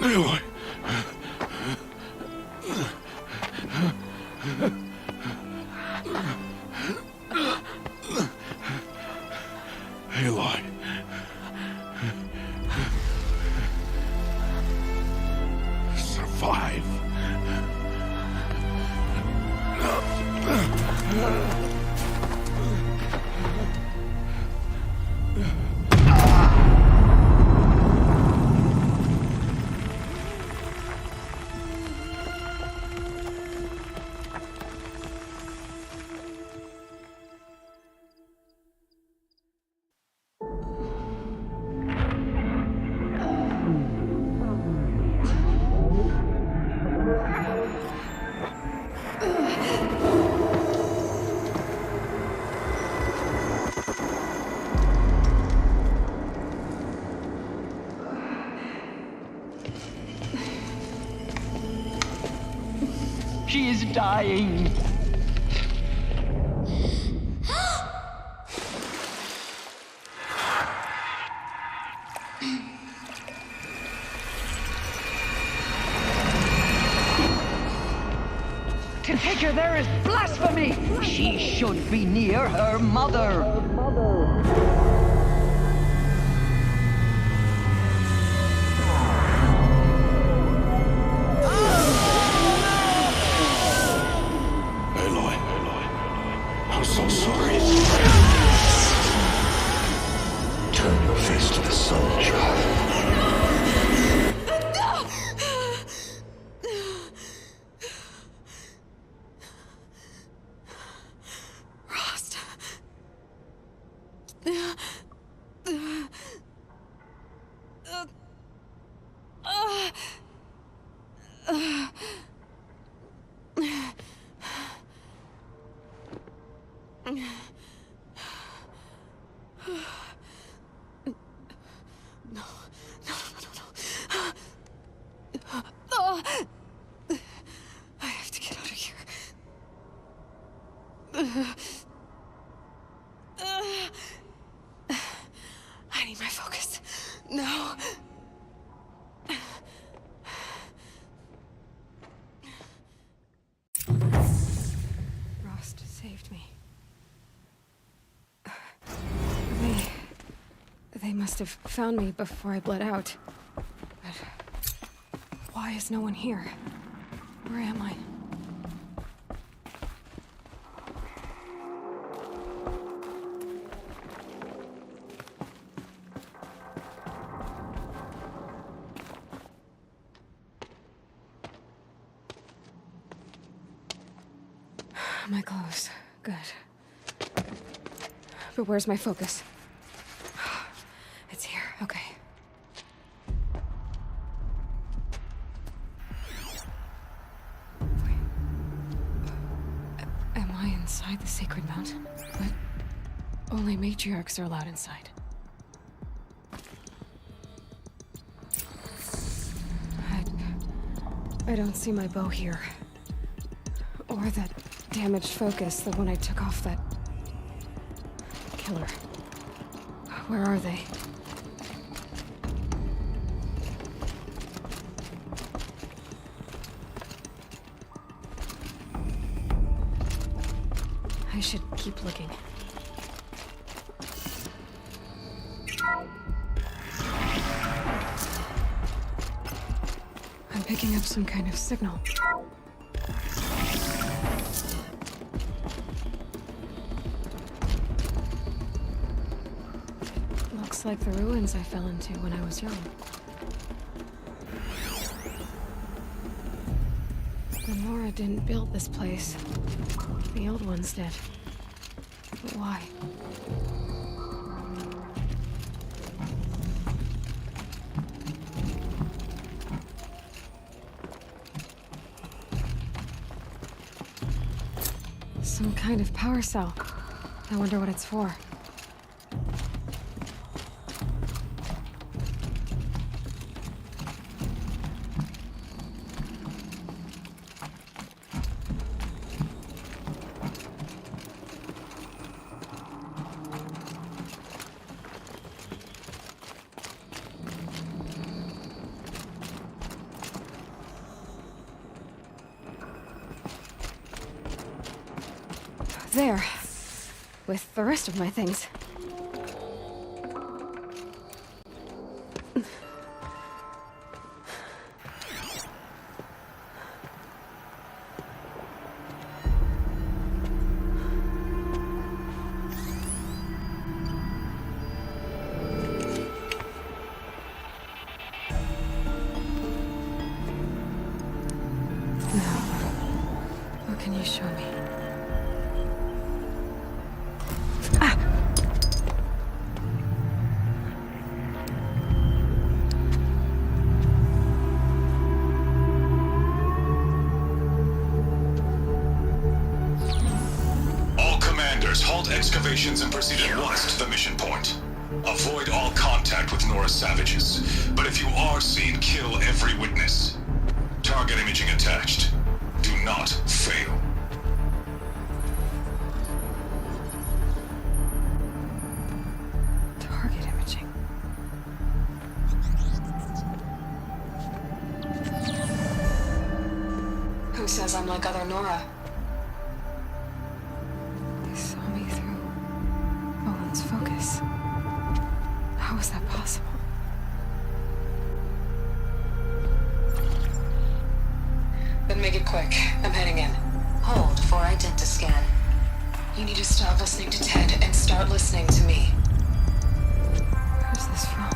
Aloy! Aloy. Survive. She is dying. To take her there is blasphemy! She should be near her mother. I'm so sorry. Turn your face to the sun, child. Rost. I have to get out of here. I need my focus. No. Rost saved me. They must have found me before I bled out. But why is no one here? Where am I? My clothes. Good. But where's my focus? It's here. Okay. Wait. Am I inside the sacred mountain? But only matriarchs are allowed inside. I don't see my bow here. Or that damaged focus, the one I took off that killer. Where are they? I should keep looking. I'm picking up some kind of signal. Looks like the ruins I fell into when I was young. The Nora didn't build this place. The old ones did. But why? Some kind of power cell. I wonder what it's for. There. With the rest of my things. What can you show me? Excavations and proceed at once to the mission point. Avoid all contact with Nora savages, but if you are seen, kill every witness. Target imaging attached. Do not fail. Target imaging. Who says I'm like other Nora? Focus. How is that possible? Then make it quick. I'm heading in. Hold for identiscan. You need to stop listening to Ted and start listening to me. Where's this from?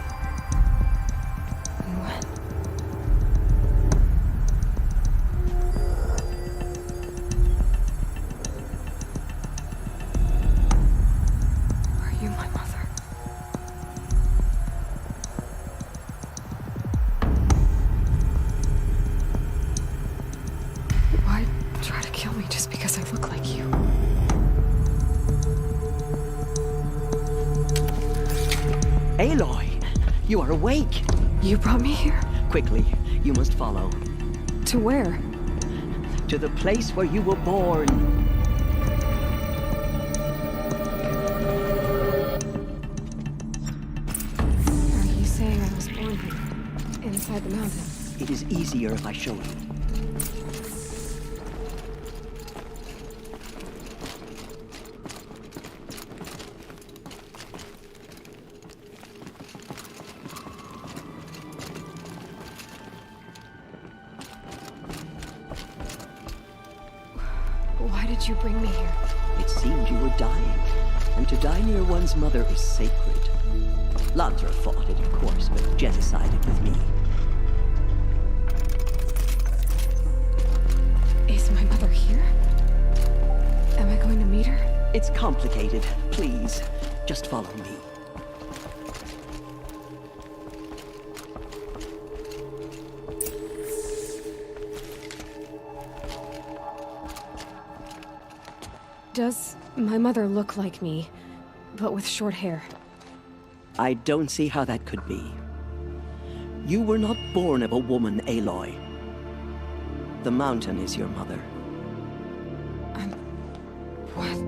And when? Aloy, you are awake. You brought me here? Quickly, you must follow. To where? To the place where you were born. Are you saying I was born here, inside the mountain? It is easier if I show you. Why did you bring me here? It seemed you were dying, and to die near one's mother is sacred. Lansra fought it, of course, but genocided with me. Is my mother here? Am I going to meet her? It's complicated. Please, just follow me. Does my mother look like me, but with short hair? I don't see how that could be. You were not born of a woman, Aloy. The mountain is your mother. What?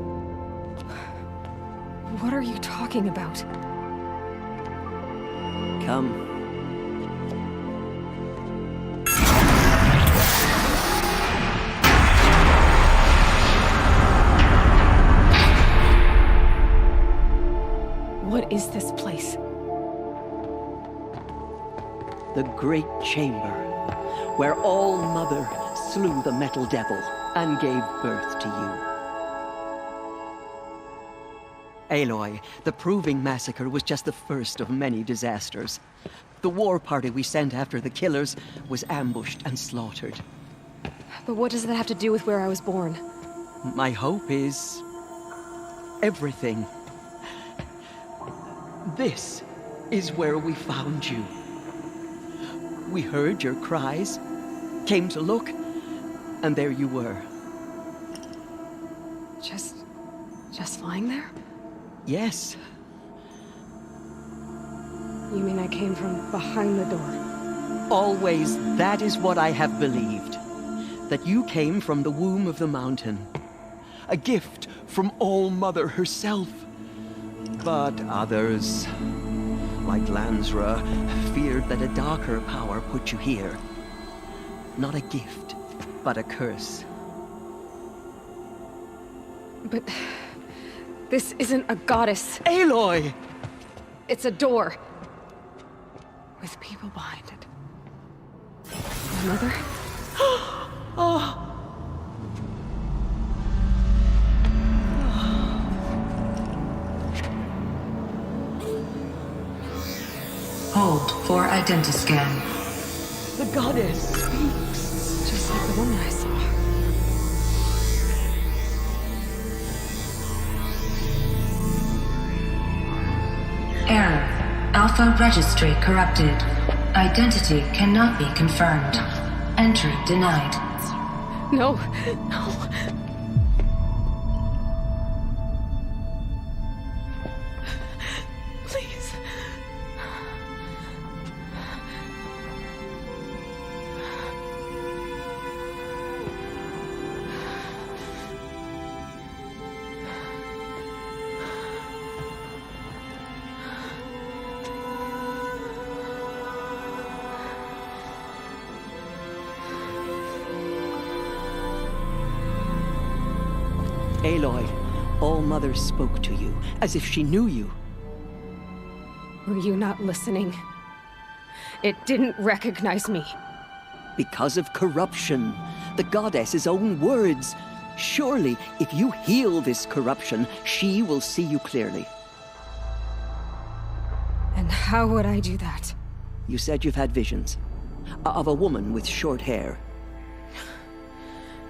What are you talking about? Come. What is this place? The Great Chamber, where All-Mother slew the Metal Devil and gave birth to you. Aloy, the Proving Massacre was just the first of many disasters. The war party we sent after the killers was ambushed and slaughtered. But what does that have to do with where I was born? My hope is everything. This is where we found you. We heard your cries, came to look, and there you were. Just lying there? Yes. You mean I came from behind the door? Always, that is what I have believed. That you came from the womb of the mountain. A gift from All-Mother herself. But others, like Lansra, feared that a darker power put you here. Not a gift, but a curse. But this isn't a goddess. Aloy! It's a door. With people behind it. My mother? Oh. Hold for identiscan. The goddess speaks. Just like the woman I saw. Error. Alpha registry corrupted. Identity cannot be confirmed. Entry denied. No, no. Please. Aloy, All-Mother spoke to you, as if she knew you. Were you not listening? It didn't recognize me. Because of corruption. The goddess's own words. Surely, if you heal this corruption, she will see you clearly. And how would I do that? You said you've had visions. Of a woman with short hair.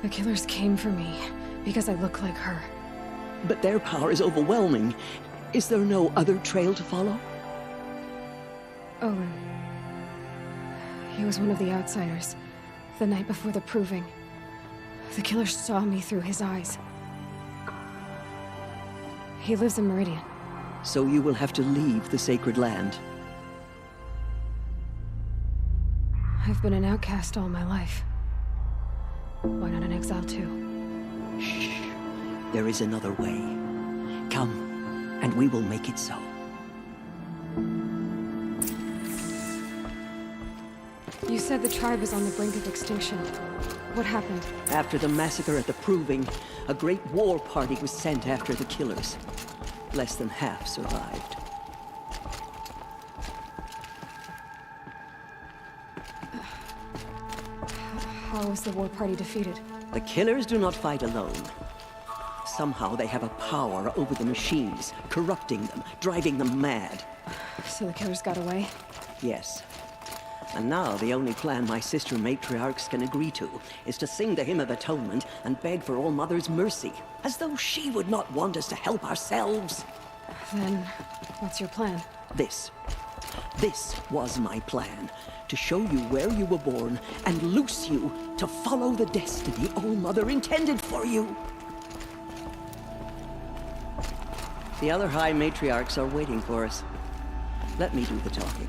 The killers came for me because I look like her. But their power is overwhelming. Is there no other trail to follow? Oh, he was one of the outsiders. The night before the proving. The killer saw me through his eyes. He lives in Meridian. So you will have to leave the sacred land. I've been an outcast all my life. Why not an exile too? Shh. There is another way. Come, and we will make it so. You said the tribe is on the brink of extinction. What happened? After the massacre at the Proving, a great war party was sent after the killers. Less than half survived. How was the war party defeated? The killers do not fight alone. Somehow they have a power over the machines, corrupting them, driving them mad. So the killers got away? Yes. And now the only plan my sister matriarchs can agree to is to sing the Hymn of Atonement and beg for All-Mother's mercy, as though she would not want us to help ourselves. Then, what's your plan? This was my plan. To show you where you were born and loose you to follow the destiny All-Mother intended for you. The other High Matriarchs are waiting for us. Let me do the talking.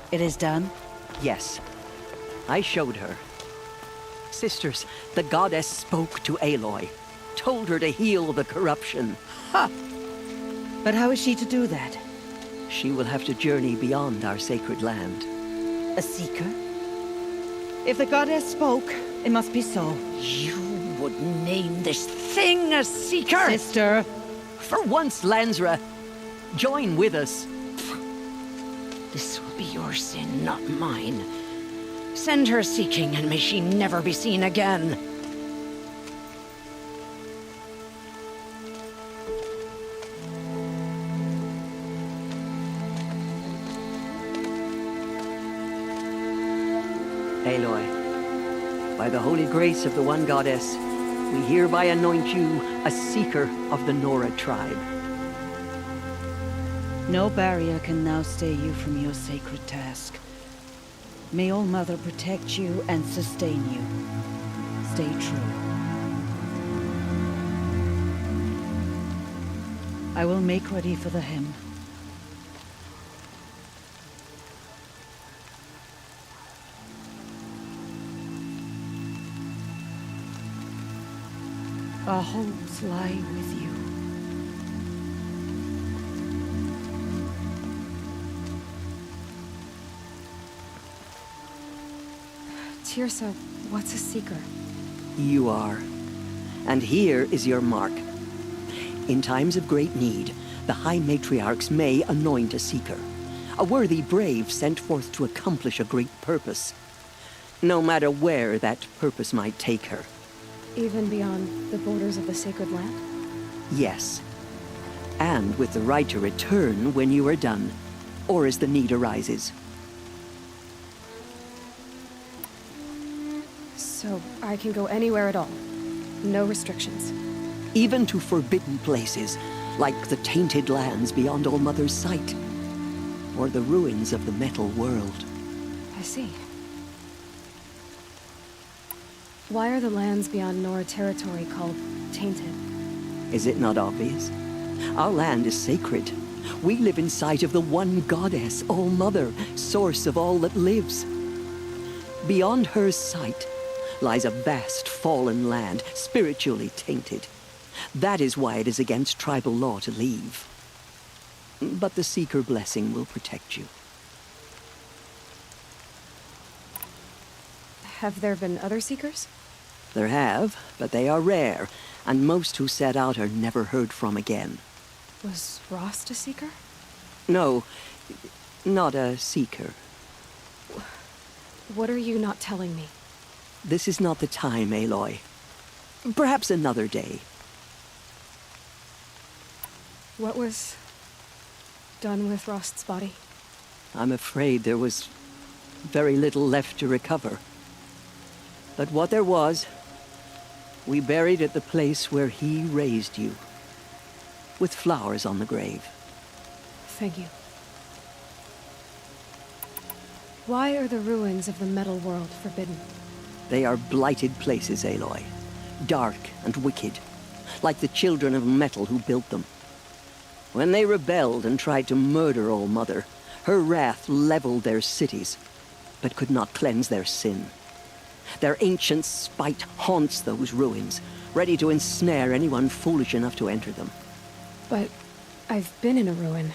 It is done? Yes. I showed her. Sisters, the goddess spoke to Aloy. Told her to heal the corruption. Ha! But how is she to do that? She will have to journey beyond our sacred land. A seeker? If the goddess spoke, it must be so. You would name this thing a seeker? Sister! For once, Lansra, join with us. This will be your sin, not mine. Send her seeking, and may she never be seen again. Aloy, by the holy grace of the one goddess, we hereby anoint you a seeker of the Nora tribe. No barrier can now stay you from your sacred task. May All Mother protect you and sustain you. Stay true. I will make ready for the hymn. Our hopes lie with you. Tirsa, what's a seeker? You are. And here is your mark. In times of great need, the High Matriarchs may anoint a seeker. A worthy brave sent forth to accomplish a great purpose. No matter where that purpose might take her. Even beyond the borders of the sacred land? Yes. And with the right to return when you are done, or as the need arises. So I can go anywhere at all? No restrictions? Even to forbidden places, like the tainted lands beyond All Mother's sight. Or the ruins of the metal world. I see. Why are the lands beyond Nora territory called tainted? Is it not obvious? Our land is sacred. We live in sight of the one goddess, All Mother, source of all that lives. Beyond her sight lies a vast fallen land, spiritually tainted. That is why it is against tribal law to leave. But the Seeker blessing will protect you. Have there been other Seekers? There have, but they are rare, and most who set out are never heard from again. Was Rost a Seeker? No, not a Seeker. What are you not telling me? This is not the time, Aloy. Perhaps another day. What was done with Rost's body? I'm afraid there was very little left to recover. But what there was, we buried at the place where he raised you, with flowers on the grave. Thank you. Why are the ruins of the metal world forbidden? They are blighted places, Aloy. Dark and wicked, like the children of metal who built them. When they rebelled and tried to murder All Mother, her wrath leveled their cities, but could not cleanse their sin. Their ancient spite haunts those ruins, ready to ensnare anyone foolish enough to enter them. But I've been in a ruin.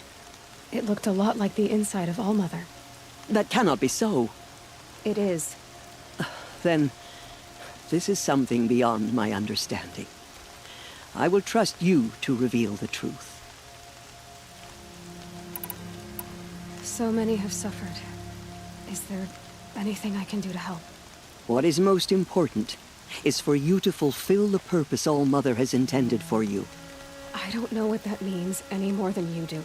It looked a lot like the inside of All Mother. That cannot be so. It is. Then, this is something beyond my understanding. I will trust you to reveal the truth. So many have suffered. Is there anything I can do to help? What is most important is for you to fulfill the purpose All Mother has intended for you. I don't know what that means any more than you do.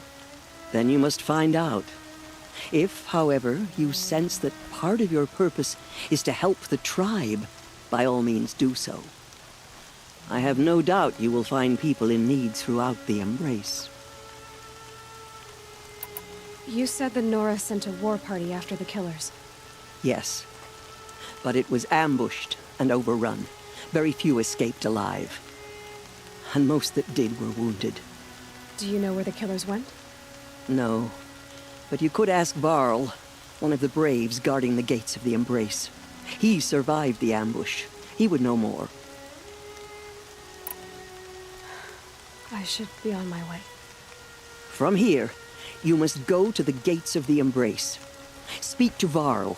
Then you must find out. If, however, you sense that part of your purpose is to help the tribe, by all means do so. I have no doubt you will find people in need throughout the Embrace. You said the Nora sent a war party after the killers. Yes. But it was ambushed and overrun. Very few escaped alive. And most that did were wounded. Do you know where the killers went? No. But you could ask Varl, one of the braves guarding the gates of the Embrace. He survived the ambush. He would know more. I should be on my way. From here, you must go to the gates of the Embrace. Speak to Varl,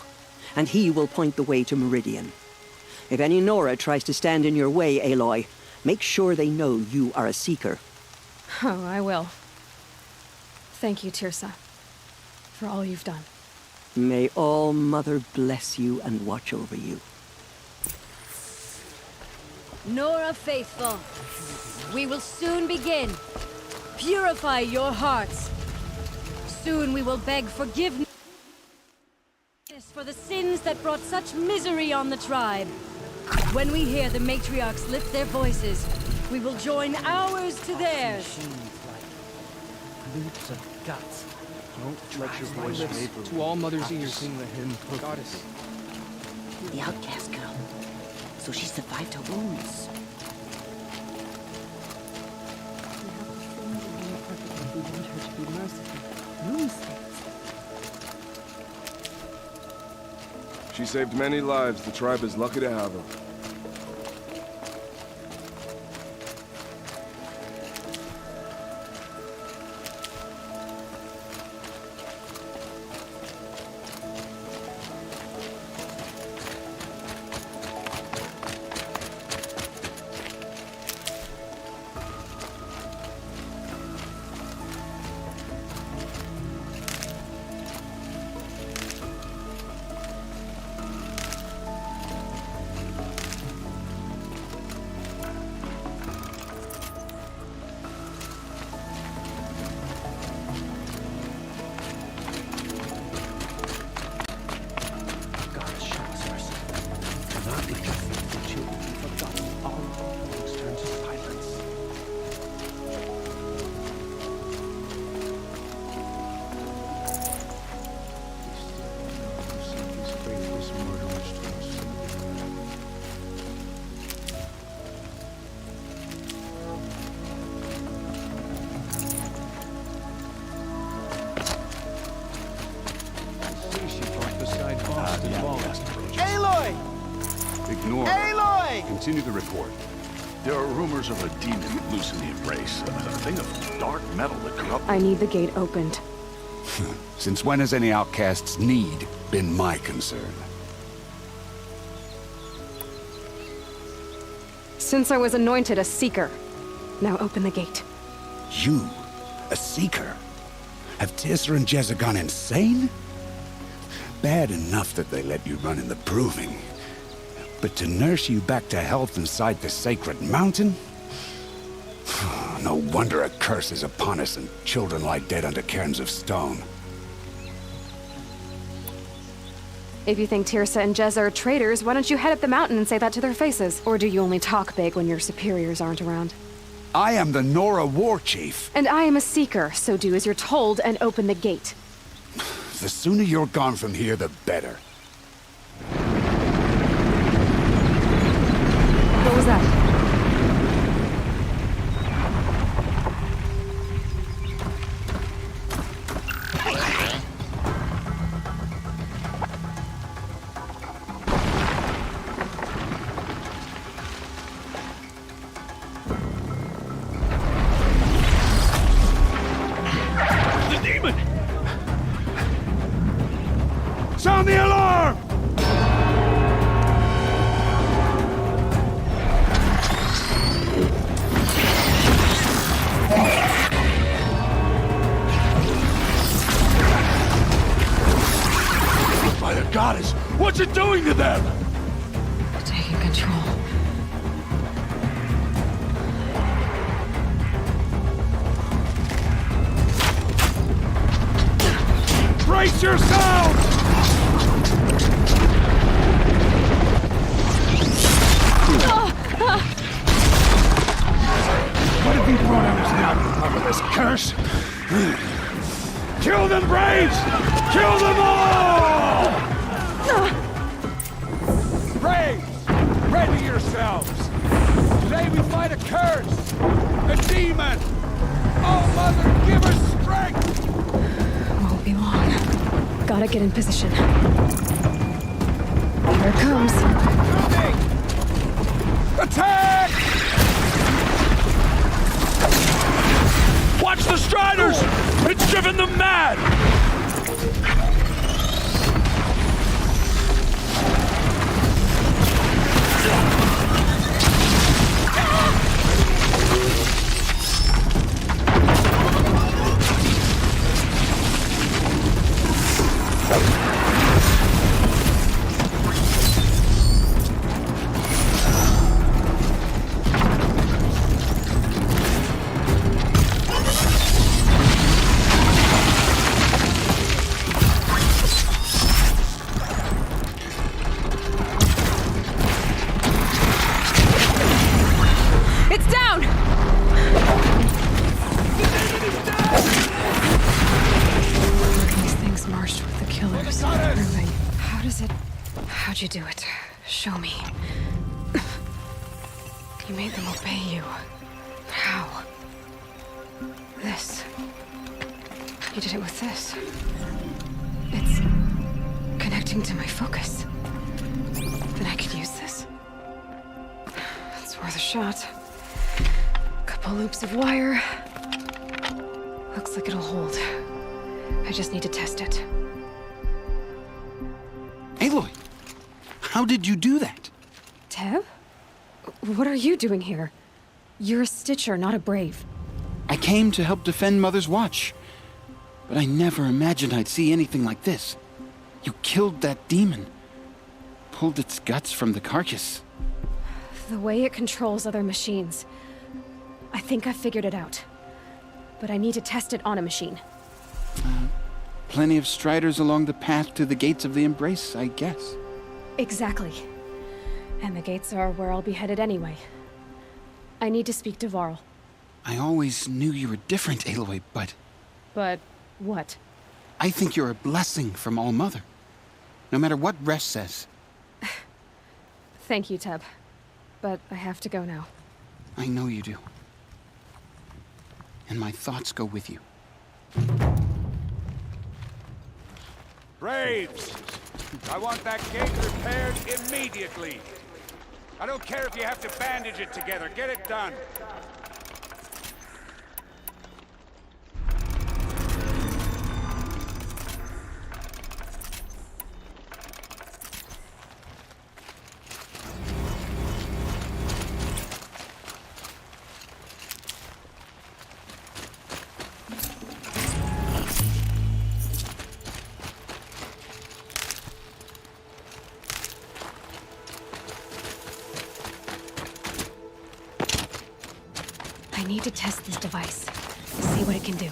and he will point the way to Meridian. If any Nora tries to stand in your way, Aloy, make sure they know you are a Seeker. Oh, I will. Thank you, Tirsa, for all you've done. May All Mother bless you and watch over you. Nora faithful, we will soon begin. Purify your hearts. Soon we will beg forgiveness for the sins that brought such misery on the tribe. When we hear the matriarchs lift their voices, we will join ours to theirs. loops of guts. Don't let your voice waver. To all mothers' Have to ears. sing the hymn perfectly. Goddess. The outcast girl. So she survived her wounds. We want her to be merciful. No mistakes. She saved many lives. The tribe is lucky to have her. Aloy! Ignore. Aloy! Continue the report. There are rumors of a demon loose in the Embrace. A thing of dark metal that corrupts... I need the gate opened. Since when has any outcast's need been my concern? Since I was anointed a seeker. Now open the gate. You? A seeker? Have Tirsa and Jezza gone insane? Bad enough that they let you run in the proving. But to nurse you back to health inside the sacred mountain? No wonder a curse is upon us and children lie dead under cairns of stone. If you think Tirsa and Jezza are traitors, why don't you head up the mountain and say that to their faces? Or do you only talk big when your superiors aren't around? I am the Nora war chief. And I am a seeker, so do as you're told and open the gate. The sooner you're gone from here, the better. What was that? The demon! Sound the alarm! By the goddess, what's it doing to them? Taking control. Brace yourselves! What have you brought on us now, you motherless curse? Kill them, Braves! Kill them all! Braves, ready yourselves! Today we fight a curse, a demon! Oh, Mother, give us strength! Won't be long. Gotta get in position. Here it comes. Attack! Watch the Striders! It's driven them mad! How'd you do it? Show me. You made them obey you. How? This. You did it with this. It's connecting to my focus. Then I could use this. It's worth a shot. Couple loops of wire. Looks like it'll hold. I just need to test it. Aloy! How did you do that? Teb? What are you doing here? You're a Stitcher, not a Brave. I came to help defend Mother's Watch. But I never imagined I'd see anything like this. You killed that demon. Pulled its guts from the carcass. The way it controls other machines. I think I figured it out. But I need to test it on a machine. Plenty of striders along the path to the gates of the Embrace, I guess. Exactly. And the gates are where I'll be headed anyway. I need to speak to Varl. I always knew you were different, Aloy, but... But what? I think you're a blessing from All-Mother. No matter what Resh says. Thank you, Teb. But I have to go now. I know you do. And my thoughts go with you. Braves! I want that gate repaired immediately. I don't care if you have to bandage it together. Get it done. I need to test this device. See what it can do.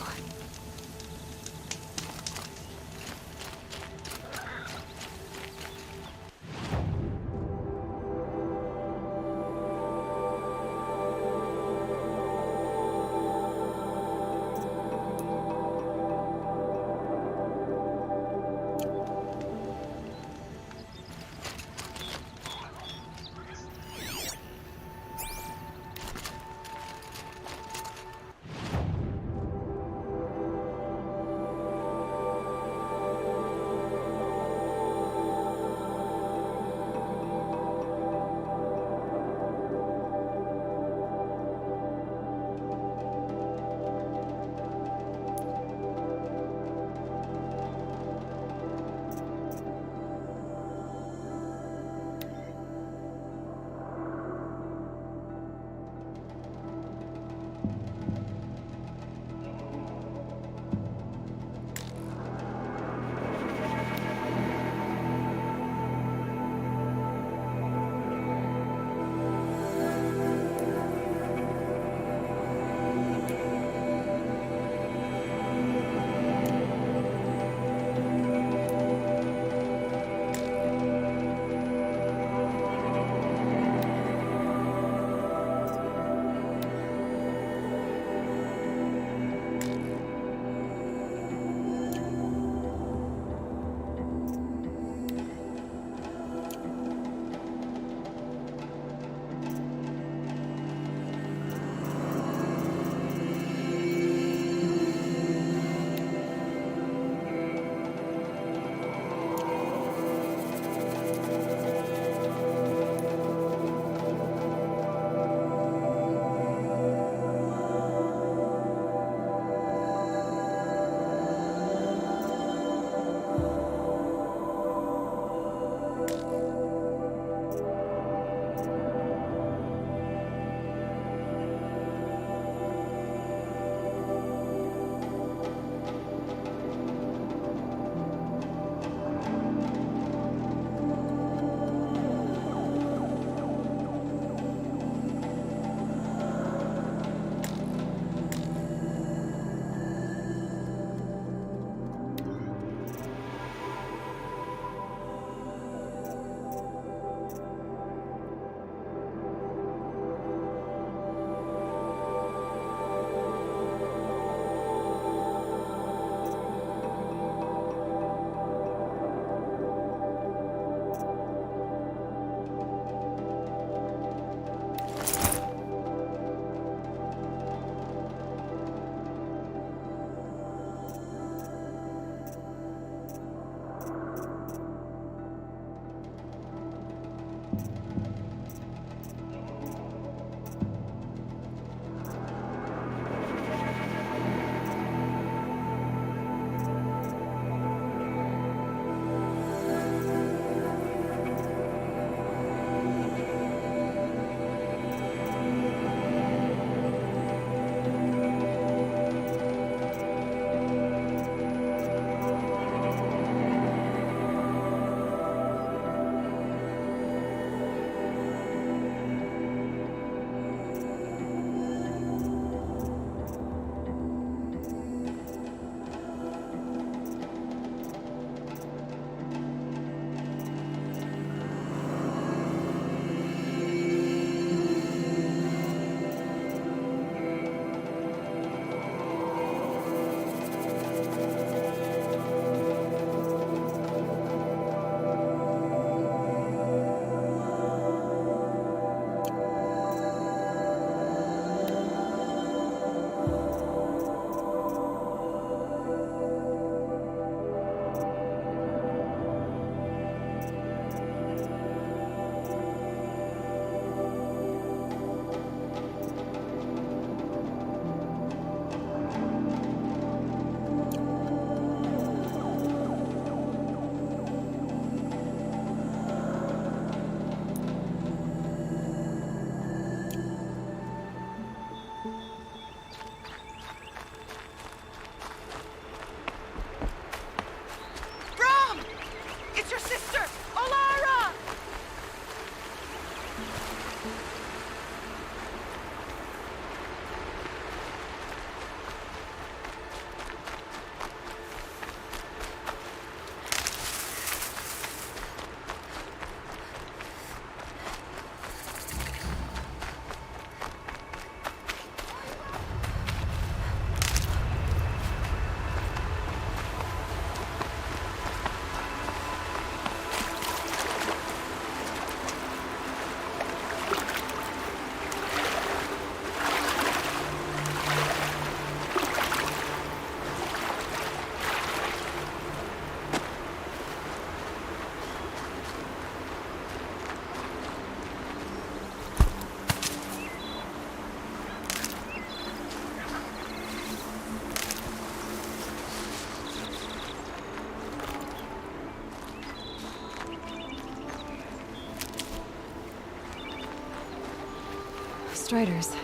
Striders.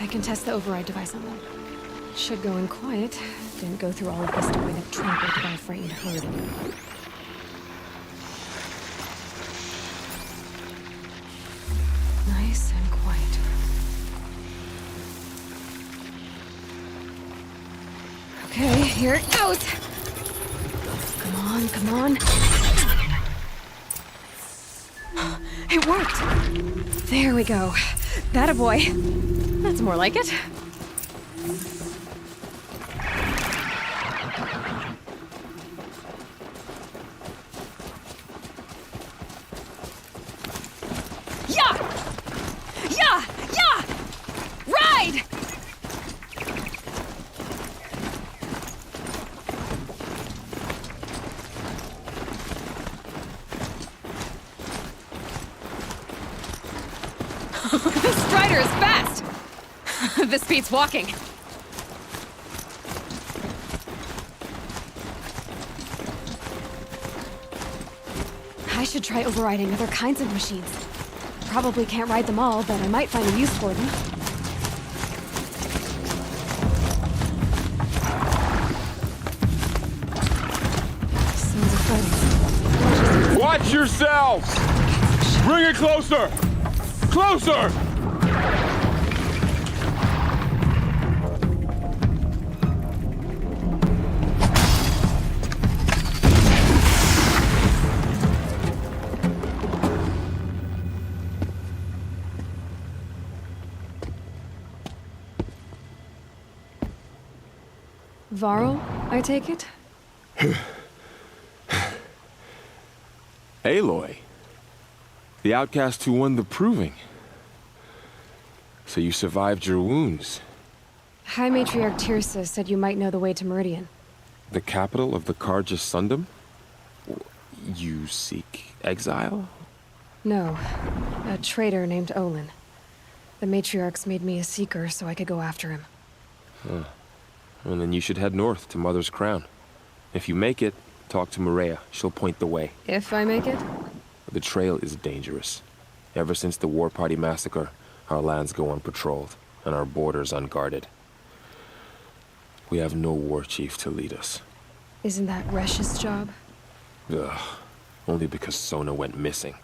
I can test the override device on them. Should go in quiet. Didn't go through all of this to wind up trampled by a frightened herd. Nice and quiet. Okay, here it goes! Come on, come on. It worked! There we go. That a boy. That's more like it. Yeah! Yeah! Yeah! Ride! This Strider is fast! This beats walking. I should try overriding other kinds of machines. Probably can't ride them all, but I might find a use for them. Sounds exciting. Watch yourselves! Bring it closer! Closer! Varl, I take it? Aloy. The outcast who won the proving. So you survived your wounds. High Matriarch Tirsa said you might know the way to Meridian. The capital of the Karja Sundom? You seek exile? No. A traitor named Olin. The Matriarchs made me a seeker so I could go after him. Huh. And then you should head north to Mother's Crown. If you make it, talk to Maria. She'll point the way. If I make it? The trail is dangerous. Ever since the War Party massacre, our lands go unpatrolled, and our borders unguarded. We have no war chief to lead us. Isn't that Resh's job? Ugh. Only because Sona went missing.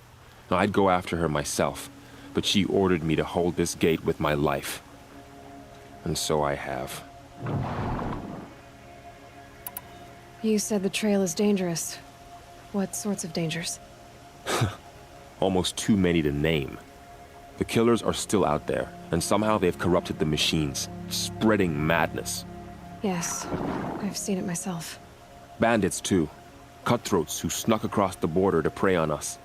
Now, I'd go after her myself, but she ordered me to hold this gate with my life. And so I have. You said the trail is dangerous. What sorts of dangers? Almost too many to name. The killers are still out there, and somehow they've corrupted the machines, spreading madness. Yes, I've seen it myself. Bandits, too. Cutthroats who snuck across the border to prey on us.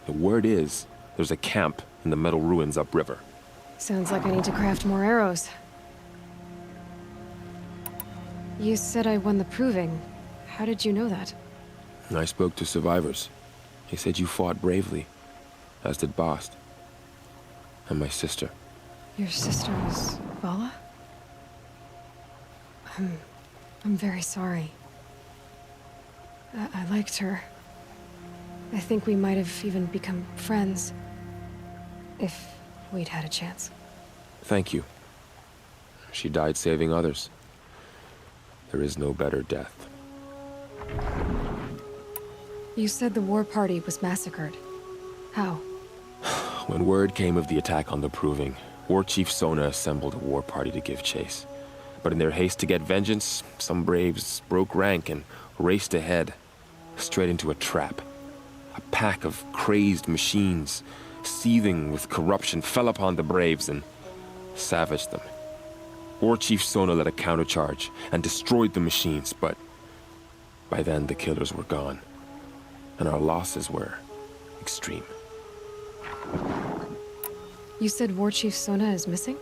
The word is, there's a camp in the metal ruins upriver. Sounds like I need to craft more arrows. You said I won the proving. How did you know that? I spoke to survivors. They said you fought bravely, as did Bast. And my sister. Your sister was Vala? I'm very sorry. I liked her. I think we might have even become friends. If we'd had a chance. Thank you. She died saving others. There is no better death. You said the war party was massacred. How? When word came of the attack on the Proving, War Chief Sona assembled a war party to give chase. But in their haste to get vengeance, some braves broke rank and raced ahead, straight into a trap. A pack of crazed machines, seething with corruption, fell upon the braves and savaged them. War Chief Sona led a countercharge and destroyed the machines, but by then the killers were gone, and our losses were extreme. You said War Chief Sona is missing?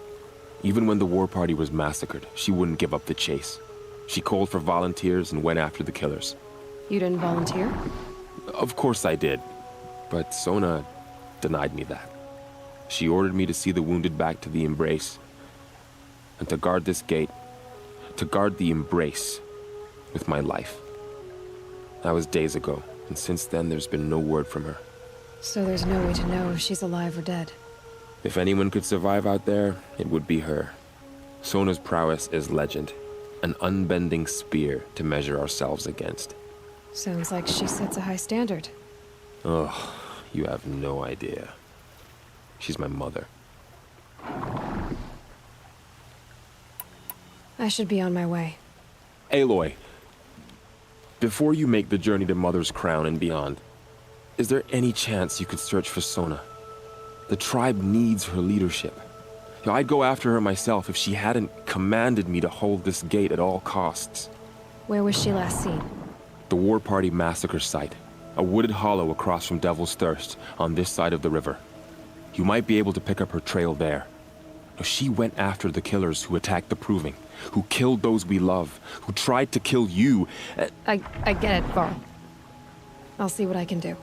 Even when the war party was massacred, she wouldn't give up the chase. She called for volunteers and went after the killers. You didn't volunteer? Of course I did, but Sona denied me that. She ordered me to see the wounded back to the Embrace, and to guard this gate, to guard the Embrace with my life. That was days ago, and since then there's been no word from her. So there's no way to know if she's alive or dead? If anyone could survive out there, it would be her. Sona's prowess is legend. An unbending spear to measure ourselves against. Sounds like she sets a high standard. Oh, you have no idea. She's my mother. I should be on my way. Aloy, before you make the journey to Mother's Crown and beyond, is there any chance you could search for Sona? The tribe needs her leadership. I'd go after her myself if she hadn't commanded me to hold this gate at all costs. Where was she last seen? The War Party massacre site. A wooded hollow across from Devil's Thirst, on this side of the river. You might be able to pick up her trail there. She went after the killers who attacked the Proving, who killed those we love, who tried to kill you. I get it, Varl. I'll see what I can do.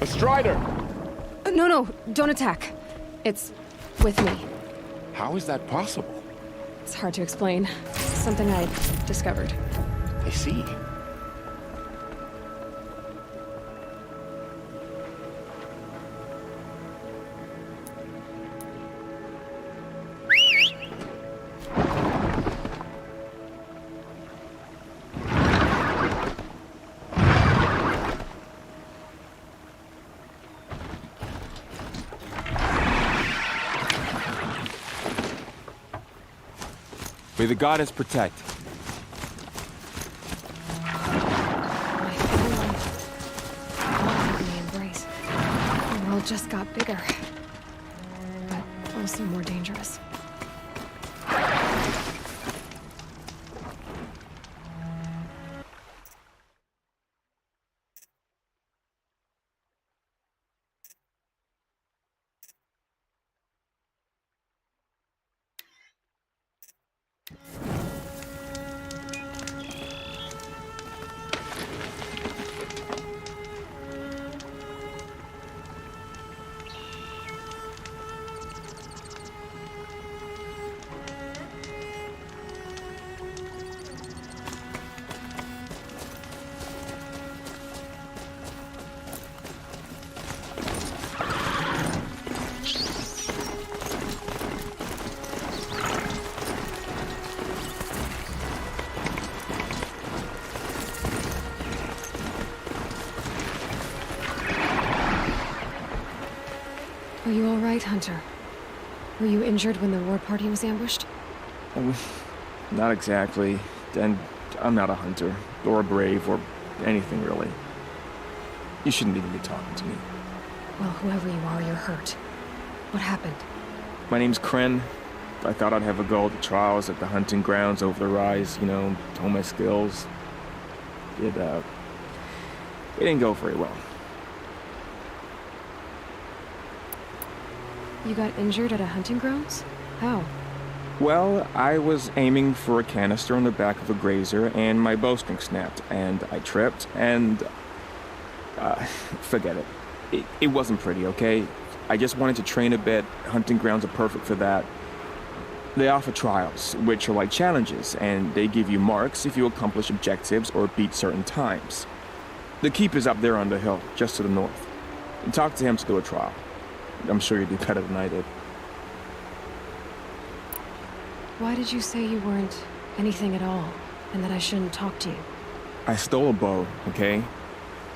A Strider! No, don't attack. It's with me. How is that possible? It's hard to explain. Something I discovered. I see. May the goddess protect. My family. Me embrace. The world just got bigger. But also more dangerous. Are you all right, Hunter? Were you injured when the war party was ambushed? Not exactly. And I'm not a hunter, or a brave, or anything really. You shouldn't even be talking to me. Well, whoever you are, you're hurt. What happened? My name's Kren. I thought I'd have a go at the trials at the hunting grounds over the rise, you know, hone my skills. It didn't go very well. You got injured at a hunting grounds? How? Well, I was aiming for a canister on the back of a grazer, and my bowstring snapped, and I tripped, and... forget it. It wasn't pretty, okay? I just wanted to train a bit. Hunting grounds are perfect for that. They offer trials, which are like challenges, and they give you marks if you accomplish objectives or beat certain times. The keep is up there on the hill, just to the north. Talk to him to do a trial. I'm sure you'd do better than I did. Why did you say you weren't anything at all, and that I shouldn't talk to you? I stole a bow, okay?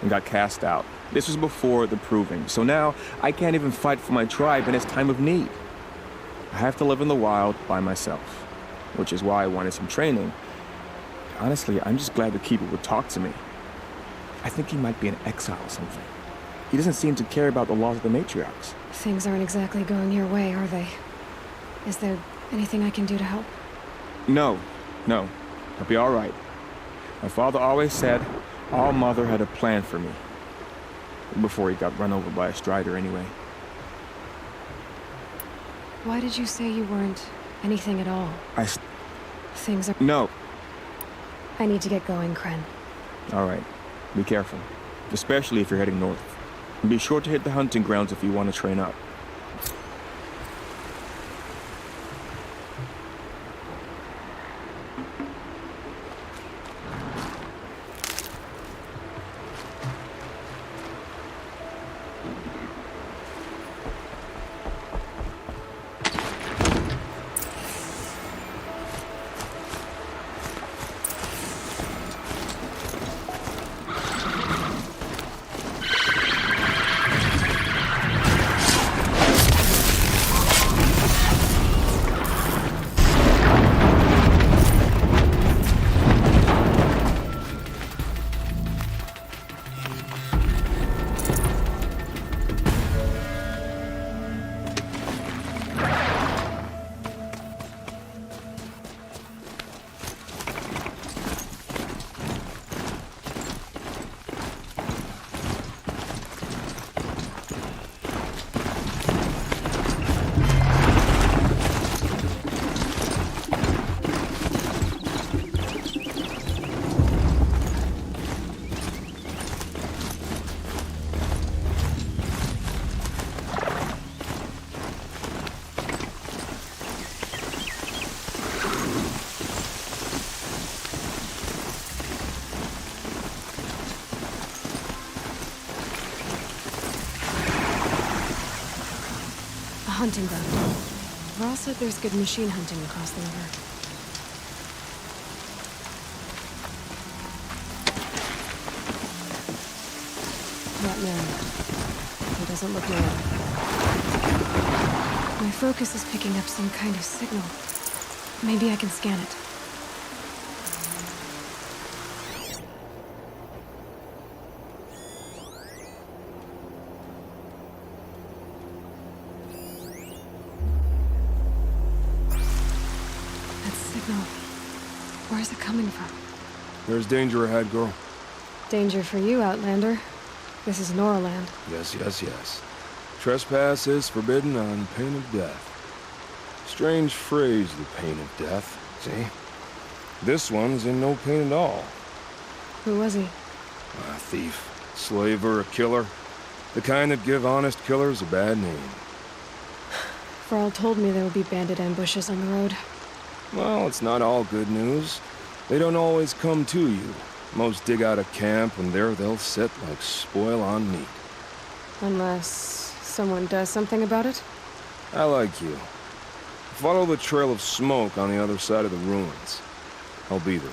And got cast out. This was before the proving, so now I can't even fight for my tribe in its time of need. I have to live in the wild by myself, which is why I wanted some training. Honestly, I'm just glad the Keeper would talk to me. I think he might be in exile or something. He doesn't seem to care about the laws of the matriarchs. Things aren't exactly going your way, are they? Is there anything I can do to help? No. I'll be all right. My father always said All Mother had a plan for me. Before he got run over by a Strider, anyway. Why did you say you weren't anything at all? Things are... No. I need to get going, Kren. All right. Be careful. Especially if you're heading north. And be sure to hit the hunting grounds if you want to train up. hunting ground. Varl said there's good machine hunting across the river. That man. He doesn't look normal. My focus is picking up some kind of signal. Maybe I can scan it. That signal. Where is it coming from? There's danger ahead, girl. Danger for you, Outlander. This is Noraland. Yes, yes, yes. Trespass is forbidden on pain of death. Strange phrase, the pain of death, see? This one's in no pain at all. Who was he? A thief, slaver, a killer. The kind that give honest killers a bad name. Varl told me there would be bandit ambushes on the road. Well, it's not all good news. They don't always come to you. Most dig out a camp, and there they'll sit like spoil on meat. Unless someone does something about it? I like you. Follow the trail of smoke on the other side of the ruins. I'll be there.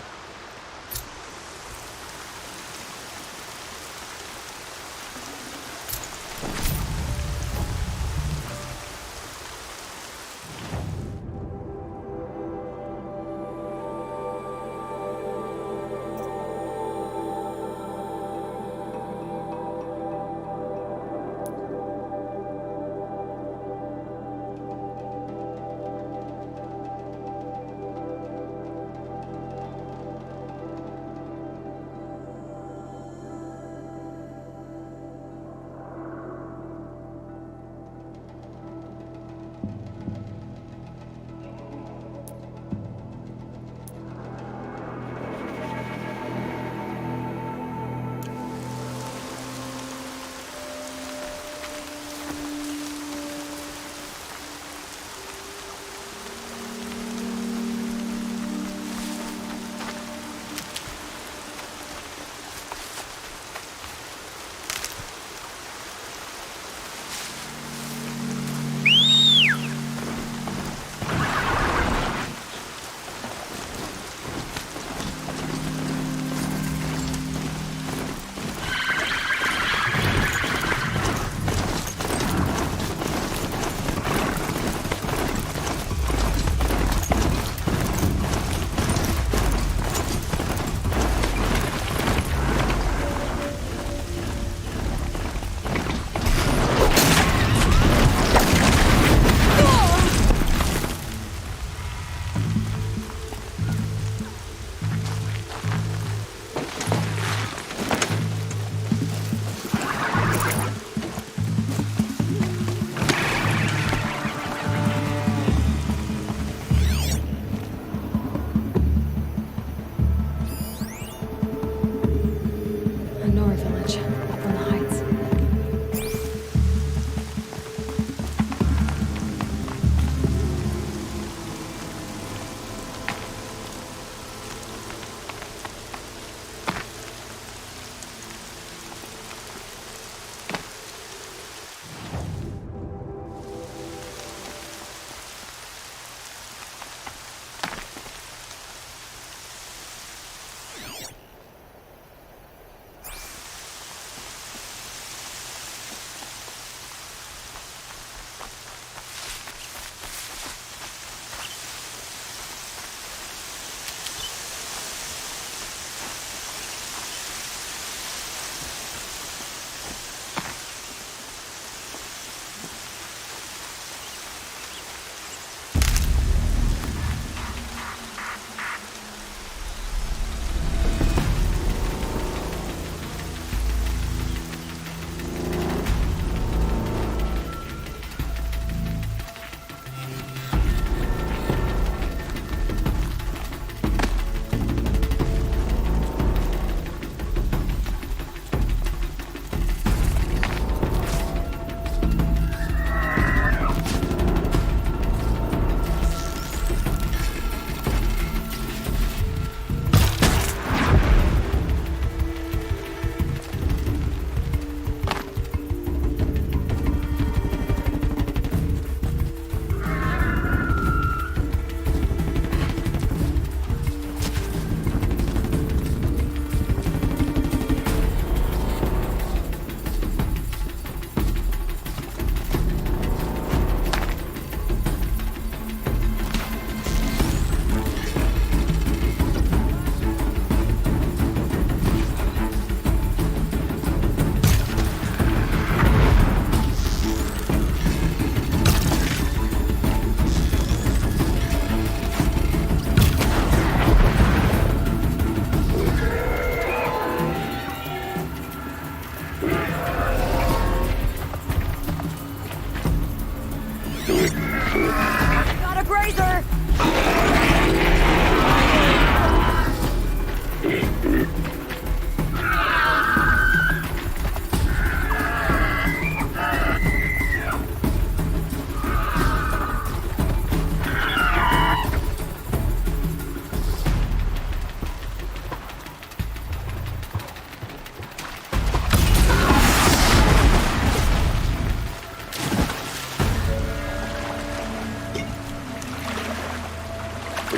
I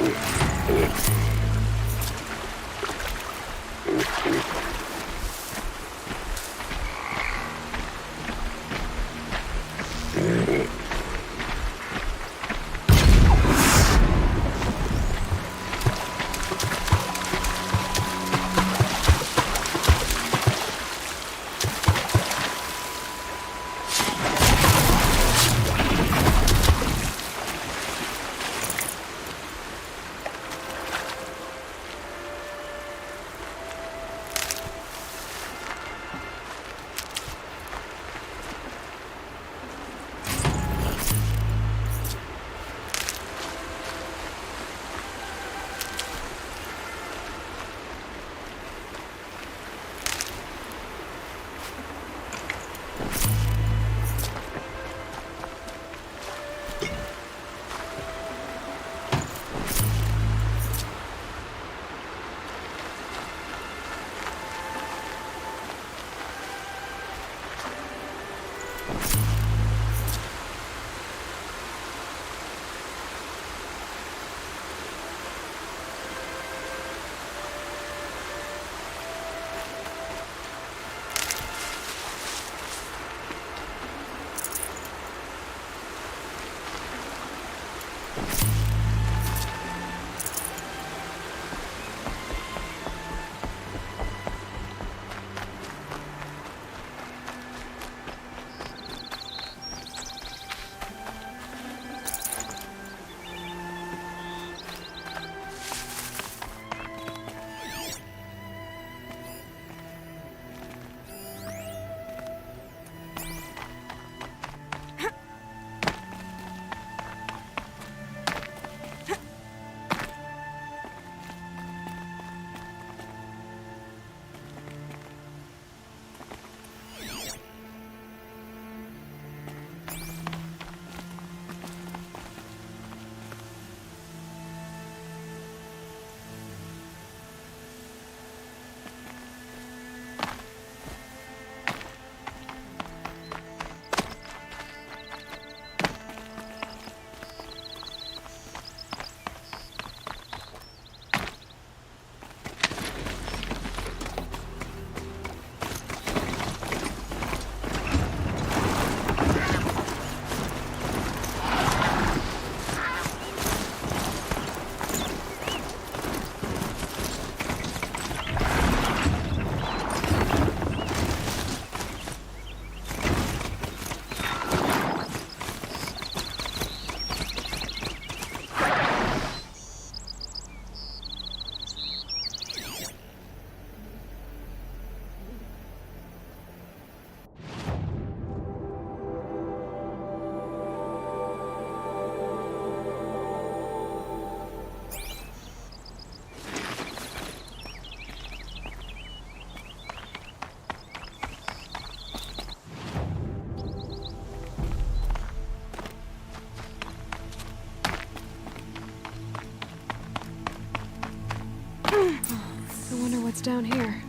wonder what's down here.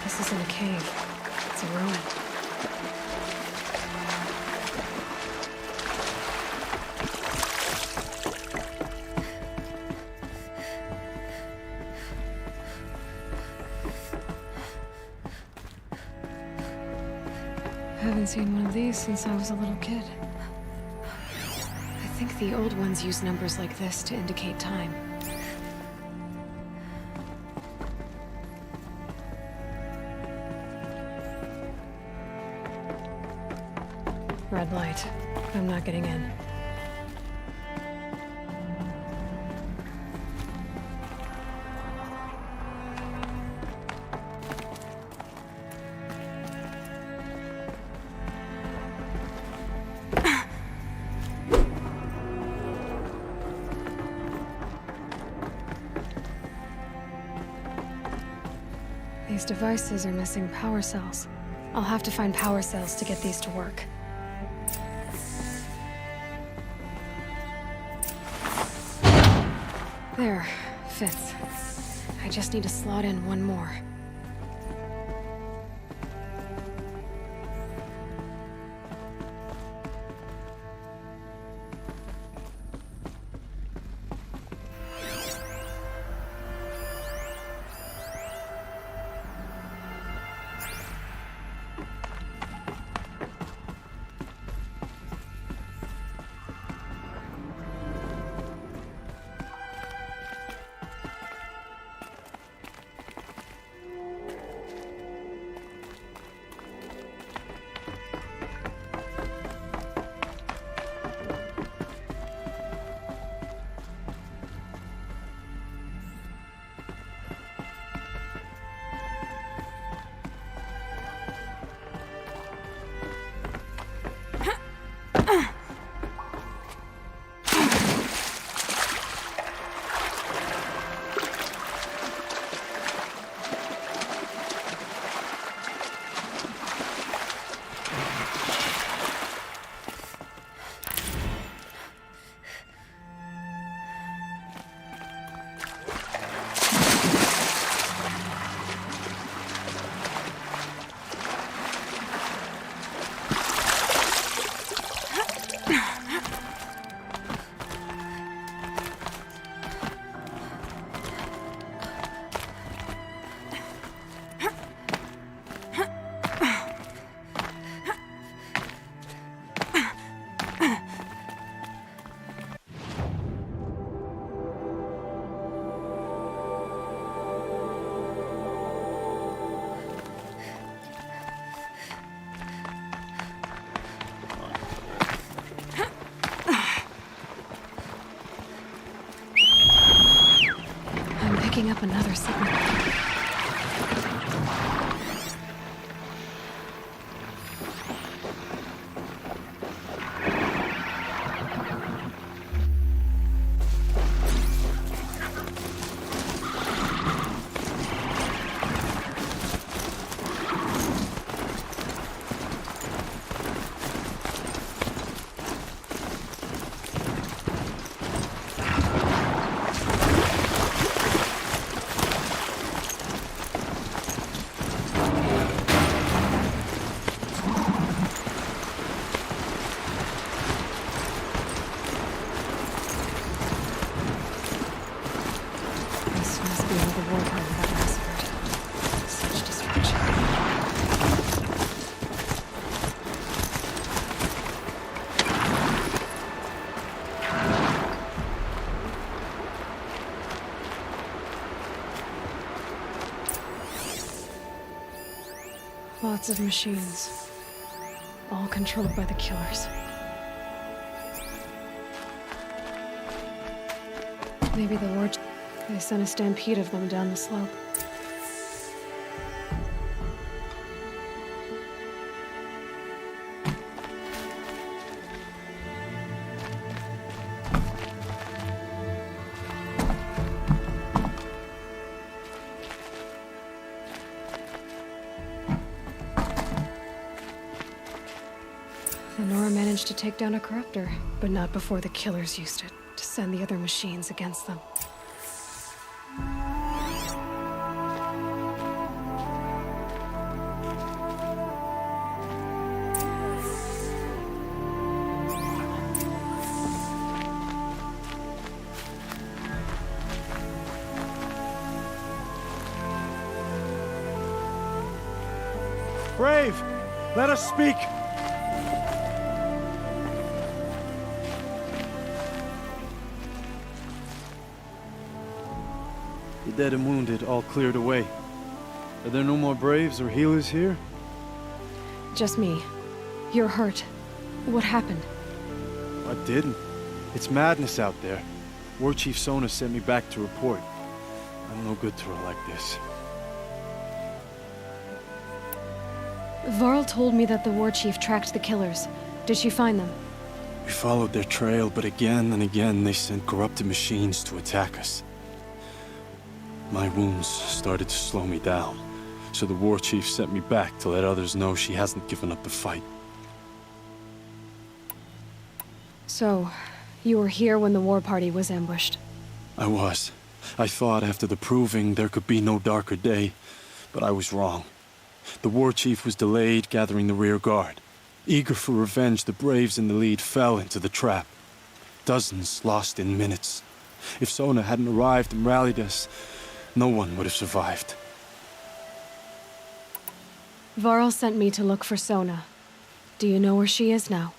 This isn't a cave. It's a ruin. Haven't seen one of these since I was a little kid. I think the old ones use numbers like this to indicate time. Red light. I'm not getting in. These devices are missing power cells. I'll have to find power cells to get these to work. There, fits. I just need to slot in one more. Picking up another signal. Lots of machines, all controlled by the killers. Maybe the war... They sent a stampede of them down the slope. Nora managed to take down a corruptor, but not before the killers used it to send the other machines against them. Brave! Let us speak! The dead and wounded all cleared away. Are there no more Braves or healers here? Just me. You're hurt. What happened? I didn't. It's madness out there. War Chief Sona sent me back to report. I'm no good to her like this. Varl told me that the war chief tracked the killers. Did she find them? We followed their trail, but again and again they sent corrupted machines to attack us. My wounds started to slow me down, So the war chief sent me back to let others know she hasn't given up the fight. So, you were here when the war party was ambushed? I was. I thought after the proving there could be no darker day, but I was wrong. The war chief was delayed gathering the rear guard. Eager for revenge, the braves in the lead fell into the trap. Dozens lost in minutes. If Sona hadn't arrived and rallied us, no one would have survived. Varl sent me to look for Sona. Do you know where she is now?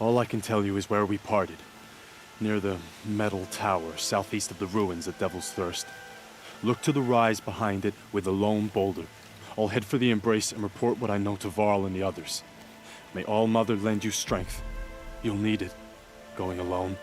All I can tell you is where we parted. Near the metal tower, southeast of the ruins at Devil's Thirst. Look to the rise behind it with a lone boulder. I'll head for the embrace and report what I know to Varl and the others. May All Mother lend you strength. You'll need it, going alone.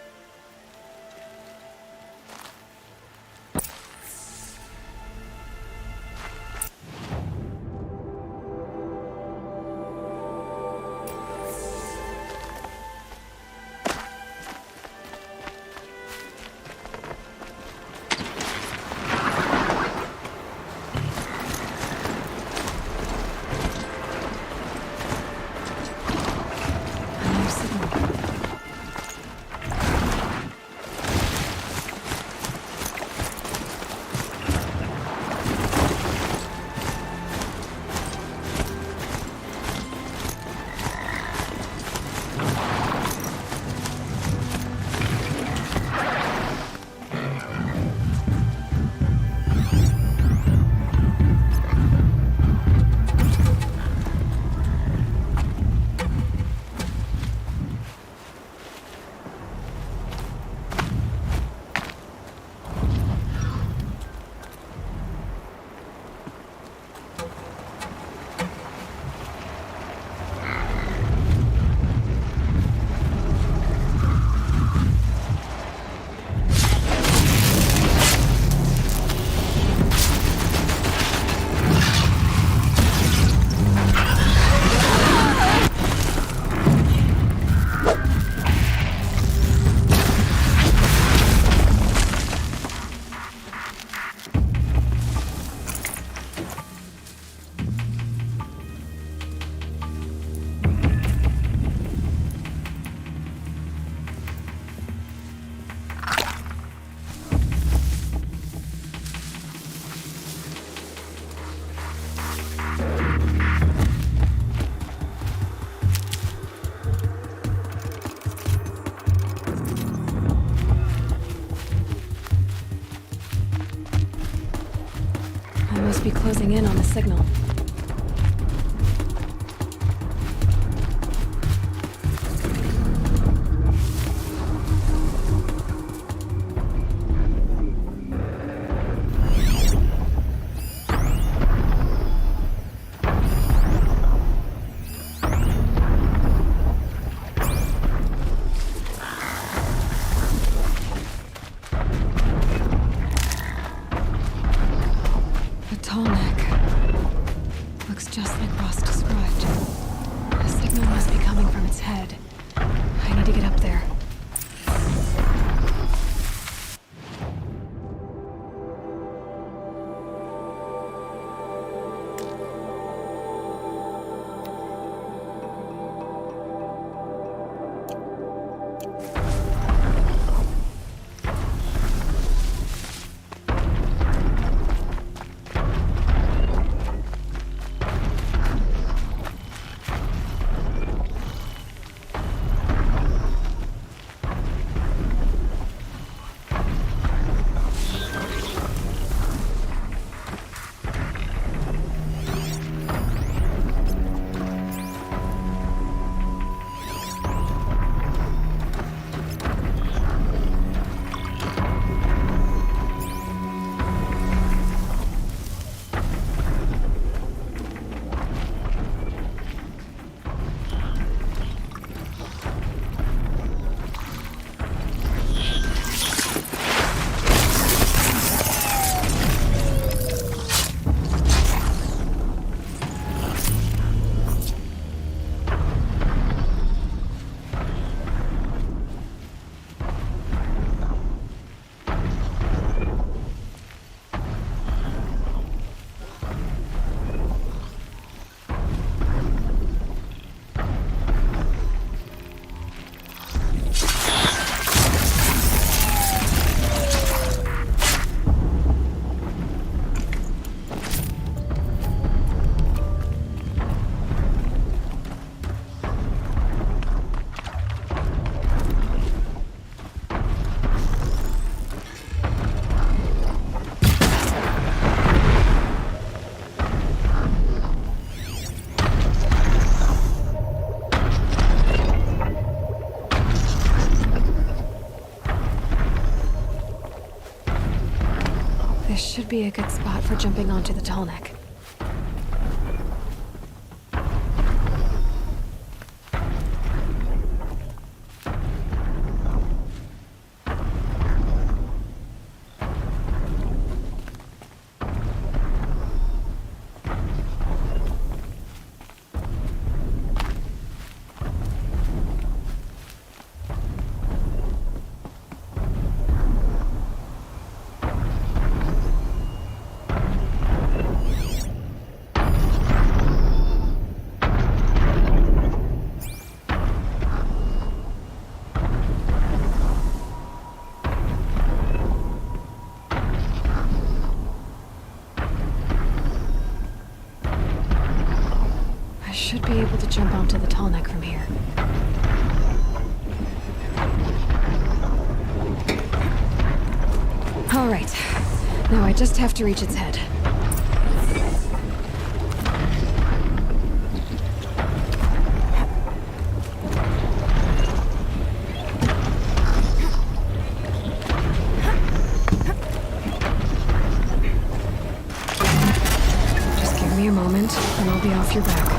Be closing in on the signal. should be a good spot for jumping onto the tall neck. I should be able to jump onto the tall neck from here. All right. Now I just have to reach its head. Just give me a moment, and I'll be off your back.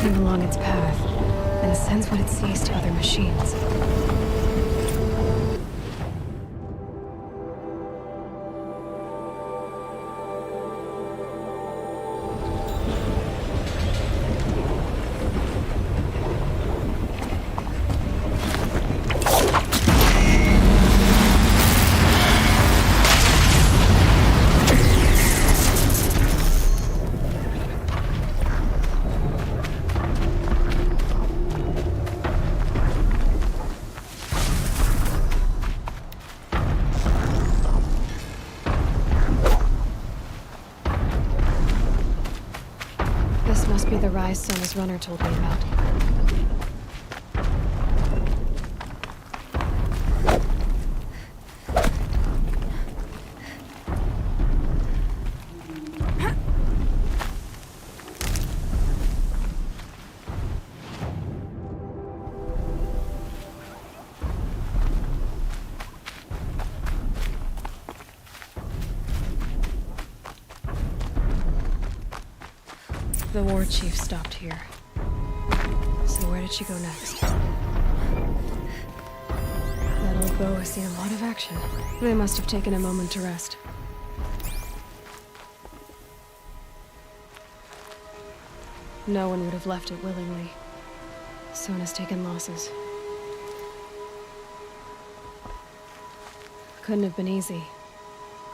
Along its path, and sends what it sees to other machines. This must be the rise Sona's runner told me about. The war chief stopped here. So where did she go next? That old bow has seen a lot of action. They must have taken a moment to rest. No one would have left it willingly. Sona's taken losses. Couldn't have been easy,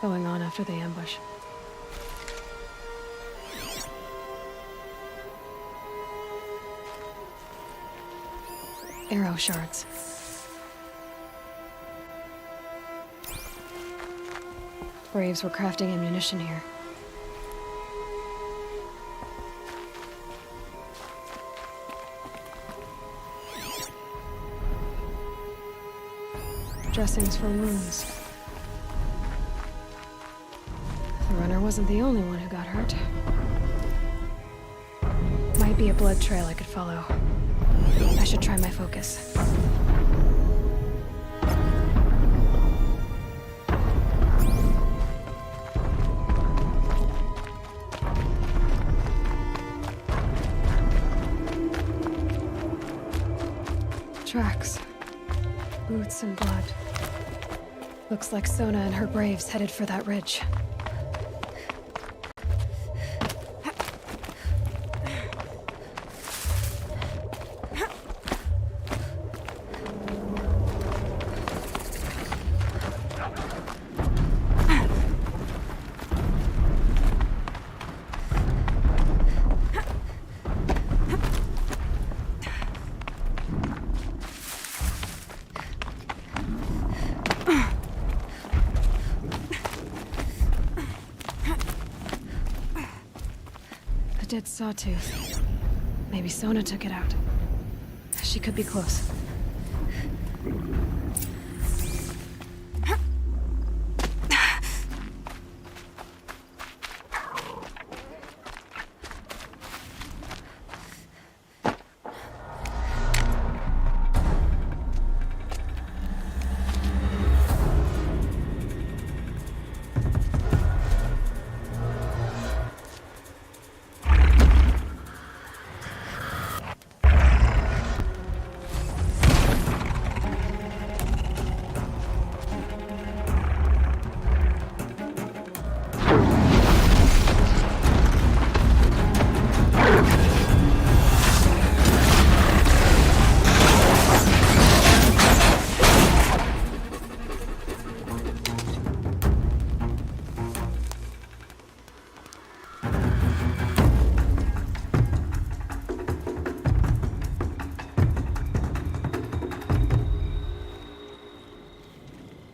going on after the ambush. Arrow shards. Braves were crafting ammunition here. Dressings for wounds. The runner wasn't the only one who got hurt. Might be a blood trail I could follow. I should try my focus. Tracks. Boots and blood. Looks like Sona and her braves headed for that ridge. A dead sawtooth. Maybe Sona took it out. She could be close.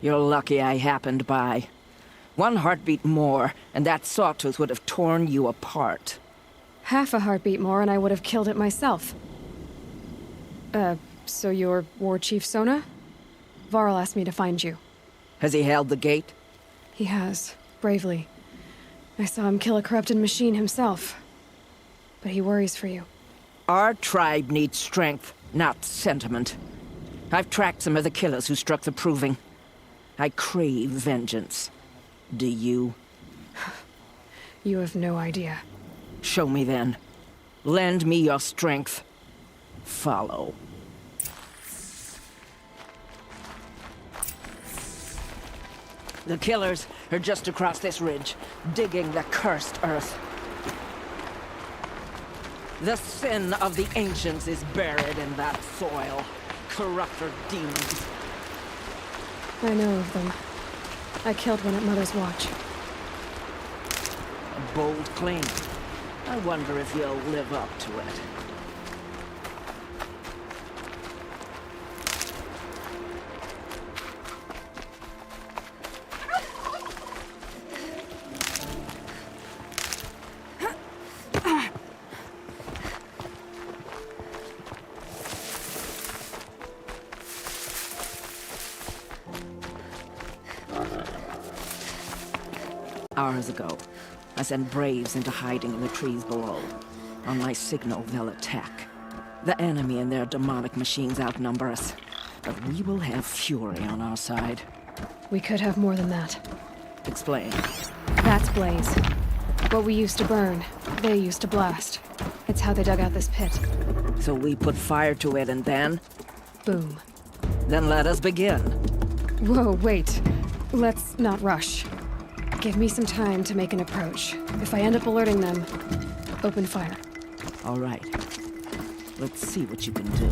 You're lucky I happened by. One heartbeat more, and that sawtooth would have torn you apart. Half a heartbeat more and I would have killed it myself. So you're War Chief Sona? Varl asked me to find you. Has he held the gate? He has, bravely. I saw him kill a corrupted machine himself. But he worries for you. Our tribe needs strength, not sentiment. I've tracked some of the killers who struck the Proving. I crave vengeance. Do you? You have no idea. Show me then. Lend me your strength. Follow. The killers are just across this ridge, digging the cursed earth. The sin of the ancients is buried in that soil. Corrupter demons. I know of them. I killed one at Mother's Watch. A bold claim. I wonder if you'll live up to it. Hours ago, I sent Braves into hiding in the trees below. On my signal, they'll attack. The enemy and their demonic machines outnumber us, but we will have fury on our side. We could have more than that. Explain. That's Blaze. What we used to burn, they used to blast. It's how they dug out this pit. So we put fire to it and then? Boom. Then let us begin. Whoa, wait. Let's not rush. Give me some time to make an approach. If I end up alerting them, open fire. All right. Let's see what you can do.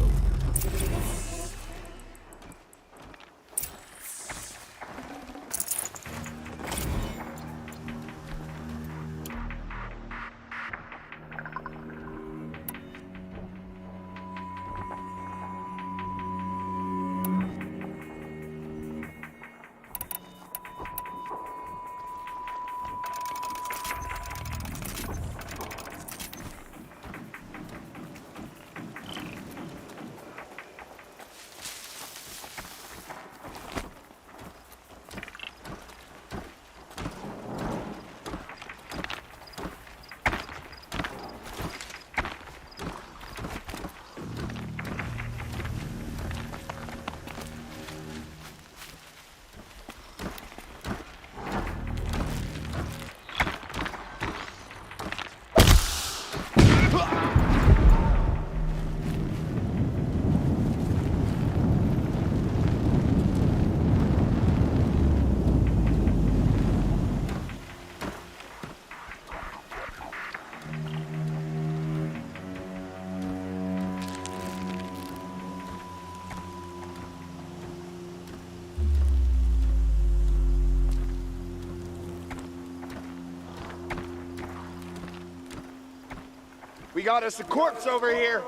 We got us a corpse over here.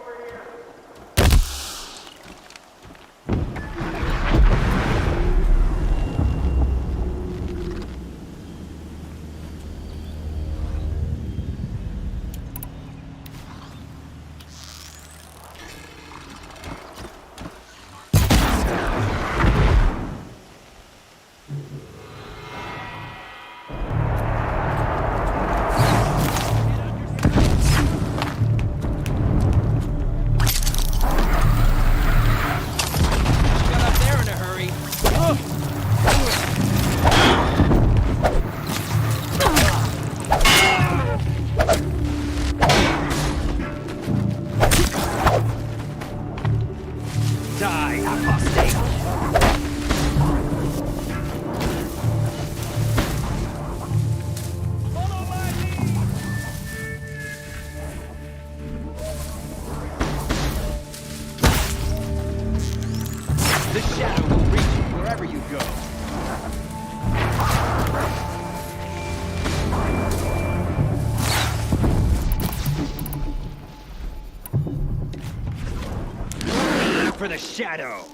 For the shadow.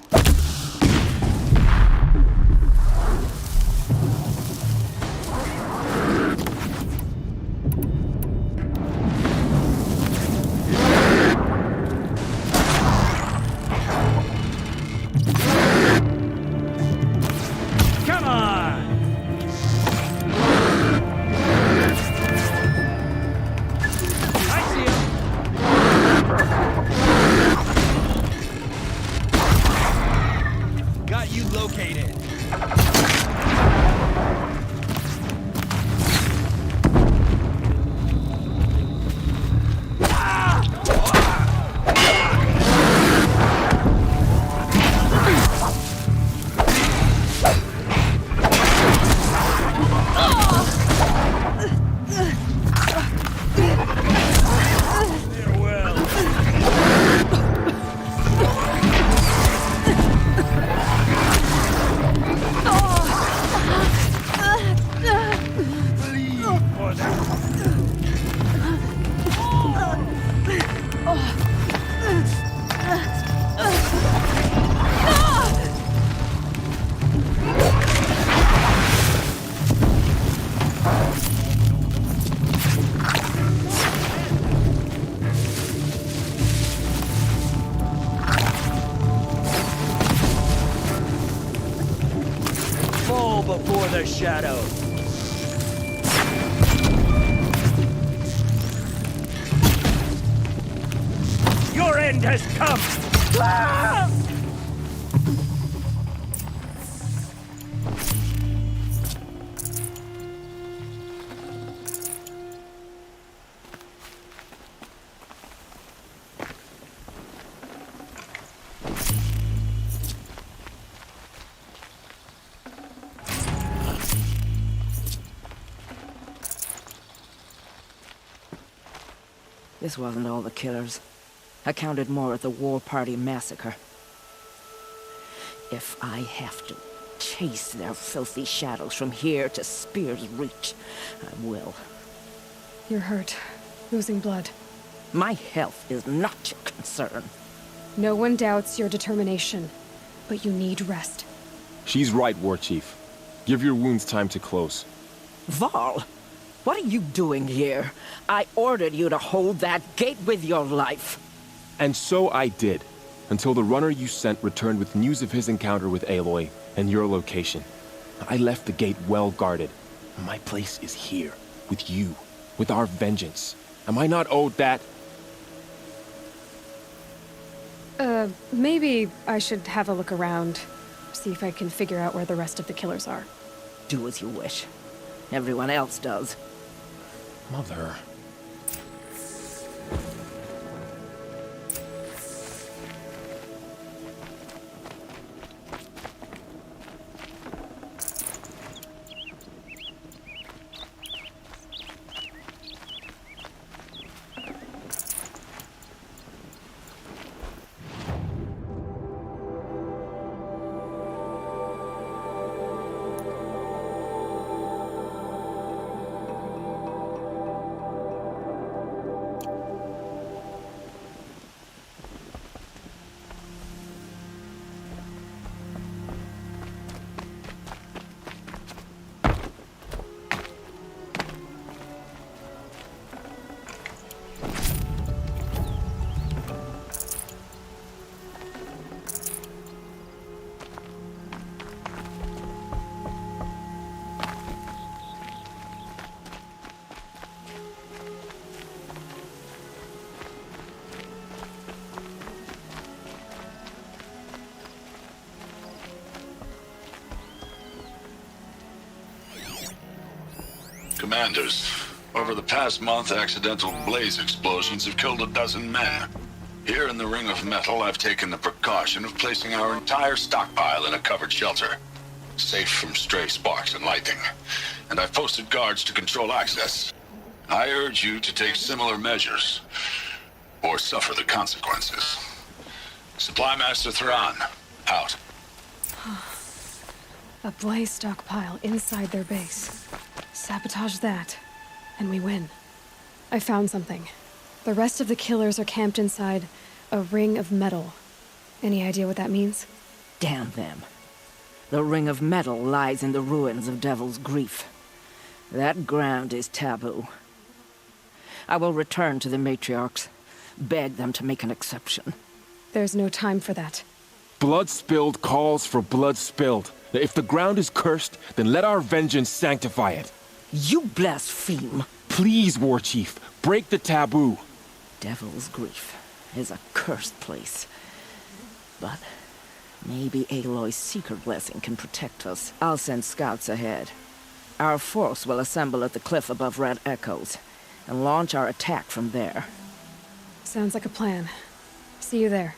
another shadow. Your end has come! Ah! This wasn't all the killers. I counted more at the War Party massacre. If I have to chase their filthy shadows from here to Spear's Reach, I will. You're hurt. Losing blood. My health is not your concern. No one doubts your determination, but you need rest. She's right, War Chief. Give your wounds time to close. Varl, what are you doing here? I ordered you to hold that gate with your life. And so I did, until the runner you sent returned with news of his encounter with Aloy and your location. I left the gate well guarded. My place is here, with you, with our vengeance. Am I not owed that? Maybe I should have a look around. See if I can figure out where the rest of the killers are. Do as you wish. Everyone else does. Mother... Commanders, over the past month, accidental blaze explosions have killed 12 men. Here in the Ring of Metal, I've taken the precaution of placing our entire stockpile in a covered shelter, safe from stray sparks and lightning. And I've posted guards to control access. I urge you to take similar measures, or suffer the consequences. Supply Master Thran, out. A blaze stockpile inside their base. Sabotage that, and we win. I found something. The rest of the killers are camped inside a ring of metal. Any idea what that means? Damn them. The Ring of Metal lies in the ruins of Devil's Grief. That ground is taboo. I will return to the matriarchs, beg them to make an exception. There's no time for that. Blood spilled calls for blood spilled. If the ground is cursed, then let our vengeance sanctify it. You blaspheme. Please, War Chief, break the taboo. Devil's Grief is a cursed place. But maybe Aloy's secret blessing can protect us. I'll send scouts ahead. Our force will assemble at the cliff above Red Echoes and launch our attack from there. Sounds like a plan. See you there.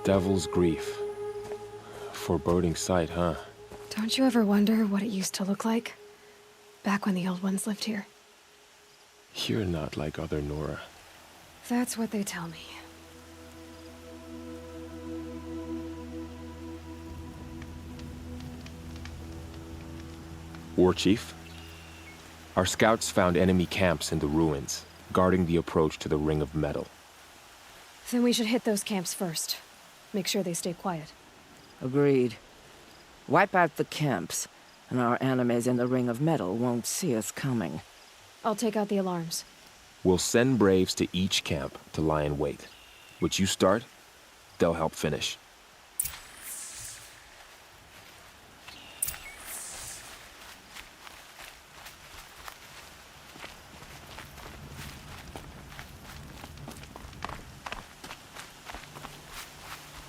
Devil's Grief. Foreboding sight, huh? Don't you ever wonder what it used to look like? Back when the old ones lived here. You're not like other Nora. That's what they tell me. War Chief? Our scouts found enemy camps in the ruins, guarding the approach to the Ring of Metal. Then we should hit those camps first. Make sure they stay quiet. Agreed. Wipe out the camps, and our enemies in the Ring of Metal won't see us coming. I'll take out the alarms. We'll send Braves to each camp to lie in wait. What you start, they'll help finish.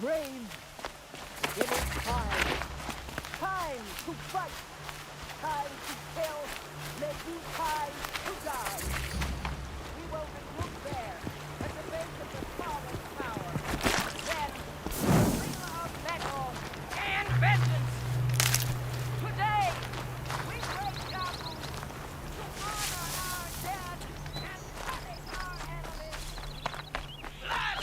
Brave, it is time. Time to fight. Time to kill. Maybe time to die. We will regroup there, at the base of the fallen tower. Then, the Ring of Metal and vengeance. Today, we break taboos to honor our dead and punish our enemies. Blood!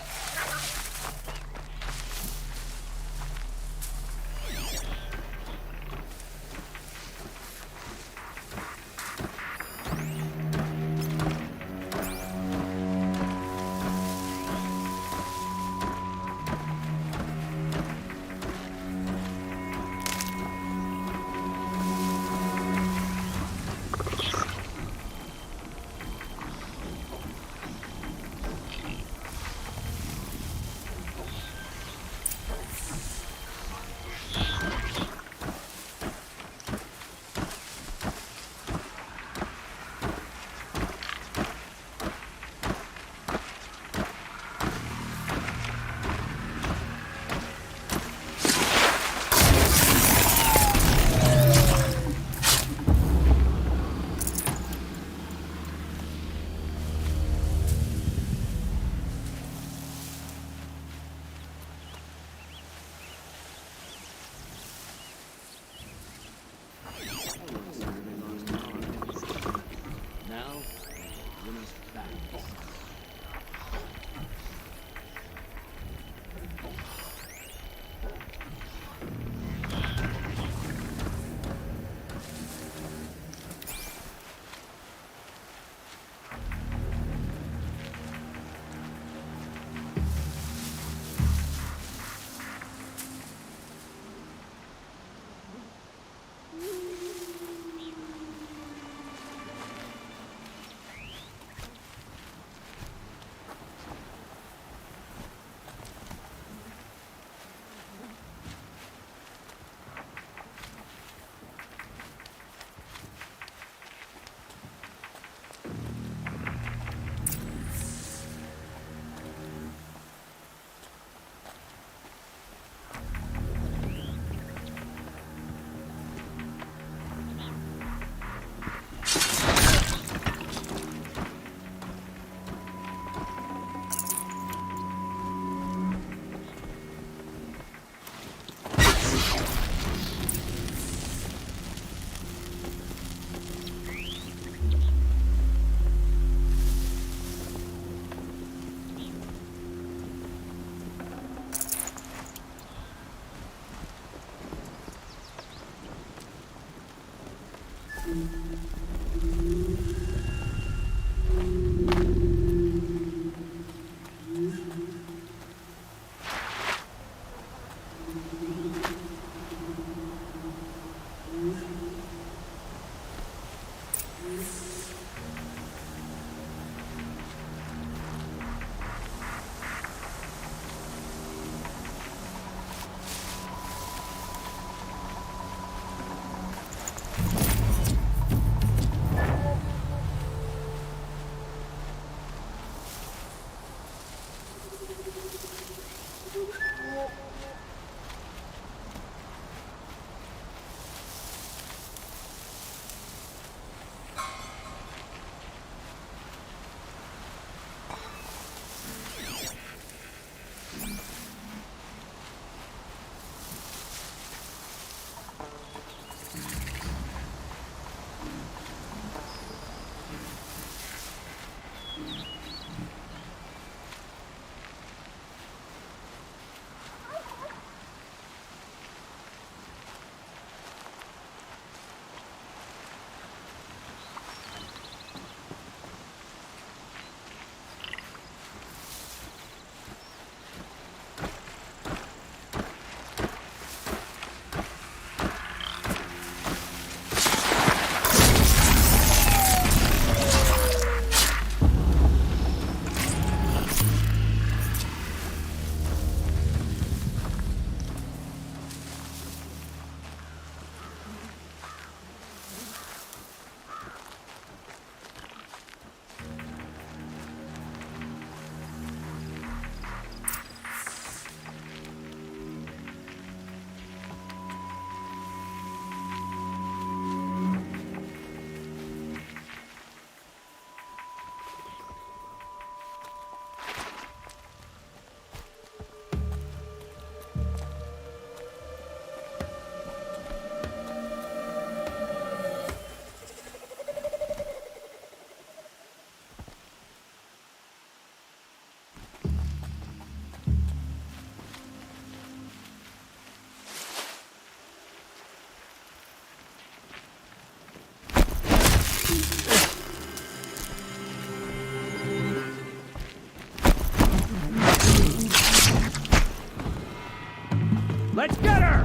Let's get her!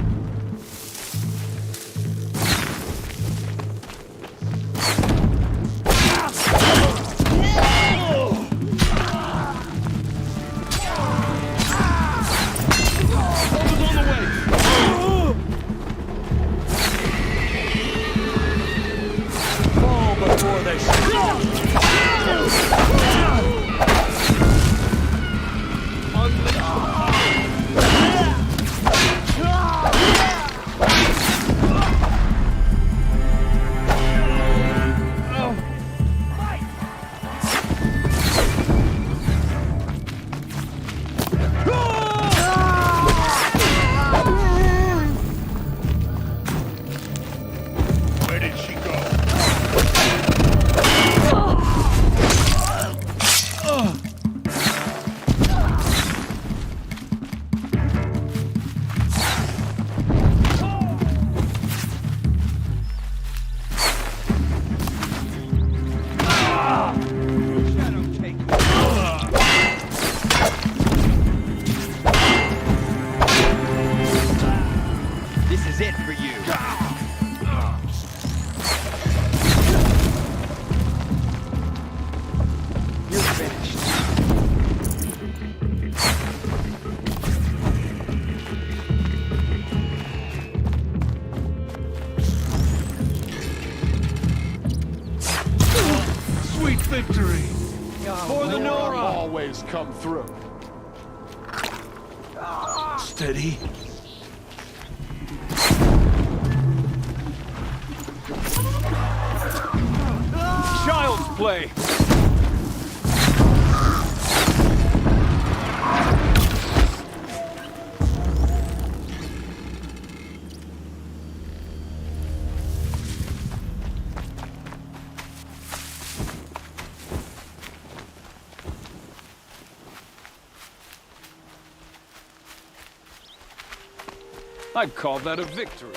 Fall before they Where did she go? This is it for you. You're finished. Sweet victory! For the Nora! Always come through. Steady. Child's play! I'd call that a victory.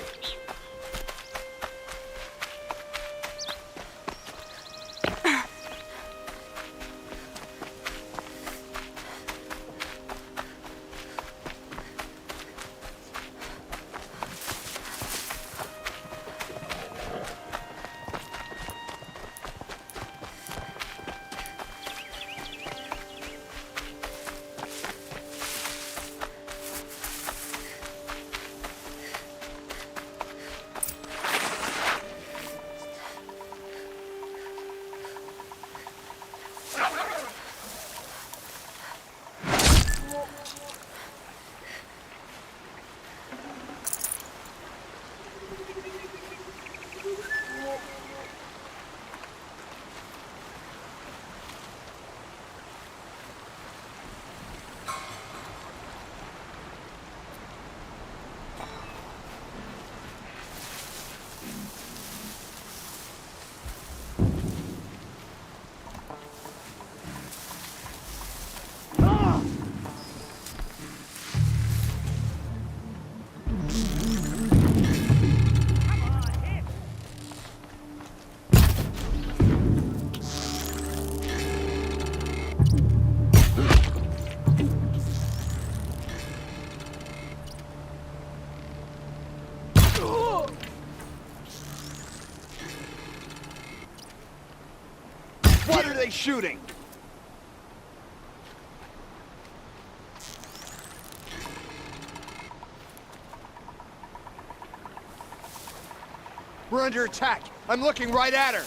they shooting? We're under attack. I'm looking right at her.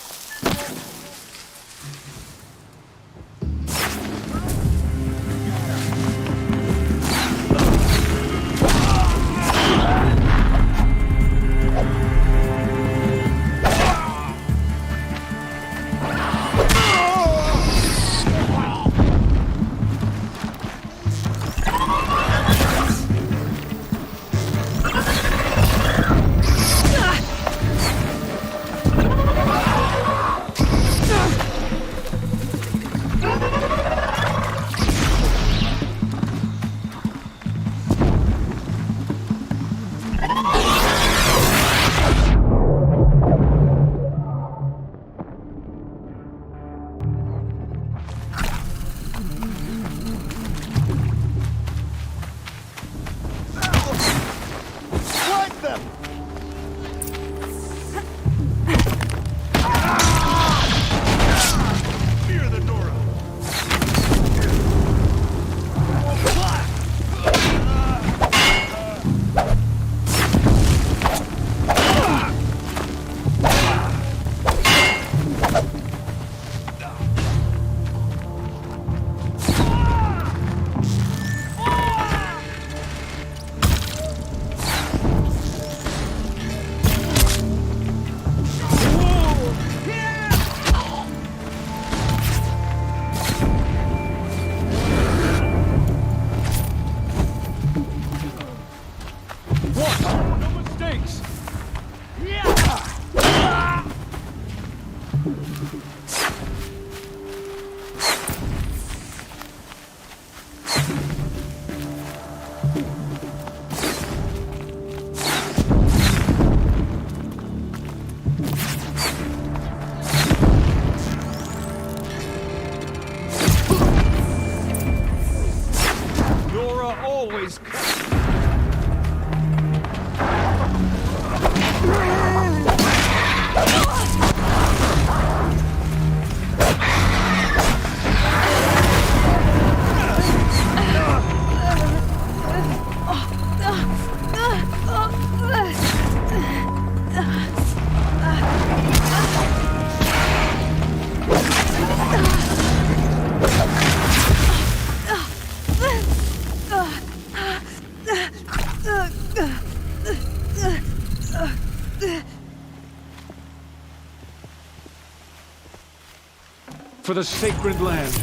For the sacred land.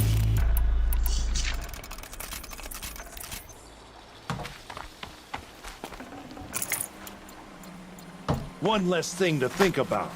One less thing to think about.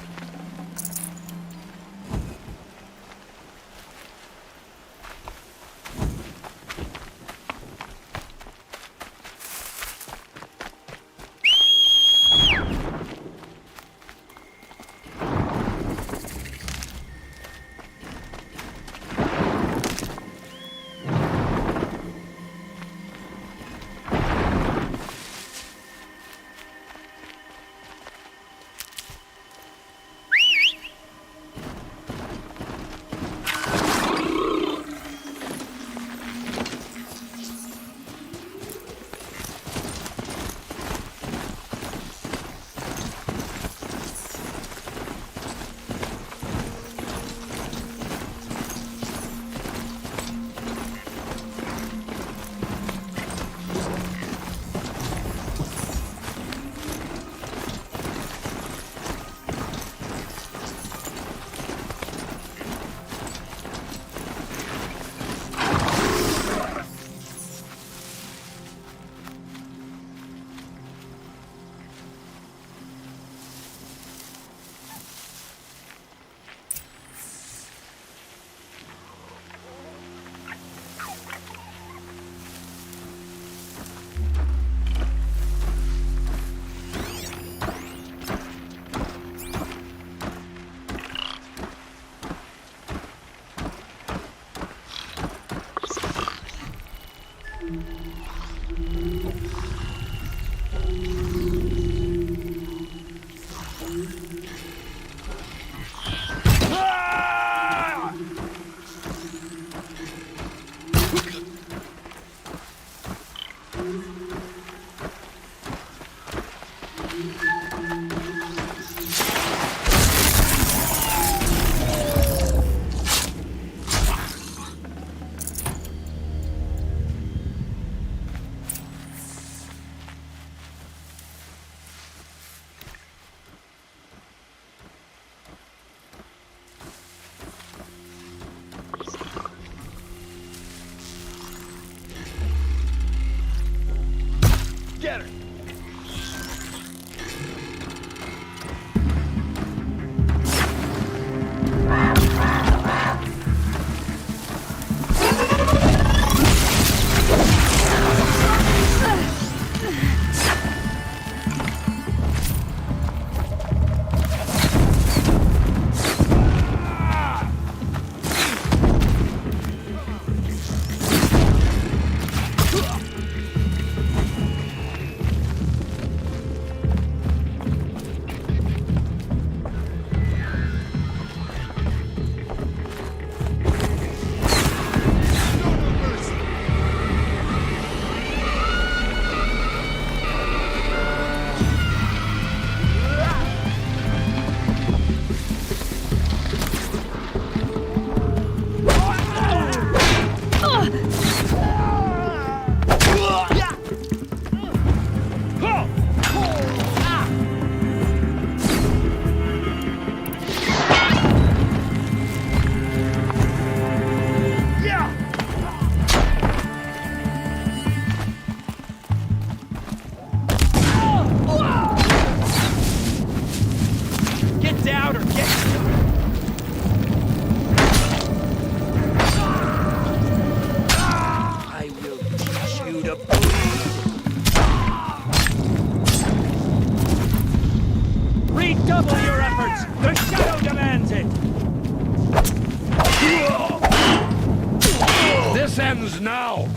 This ends now!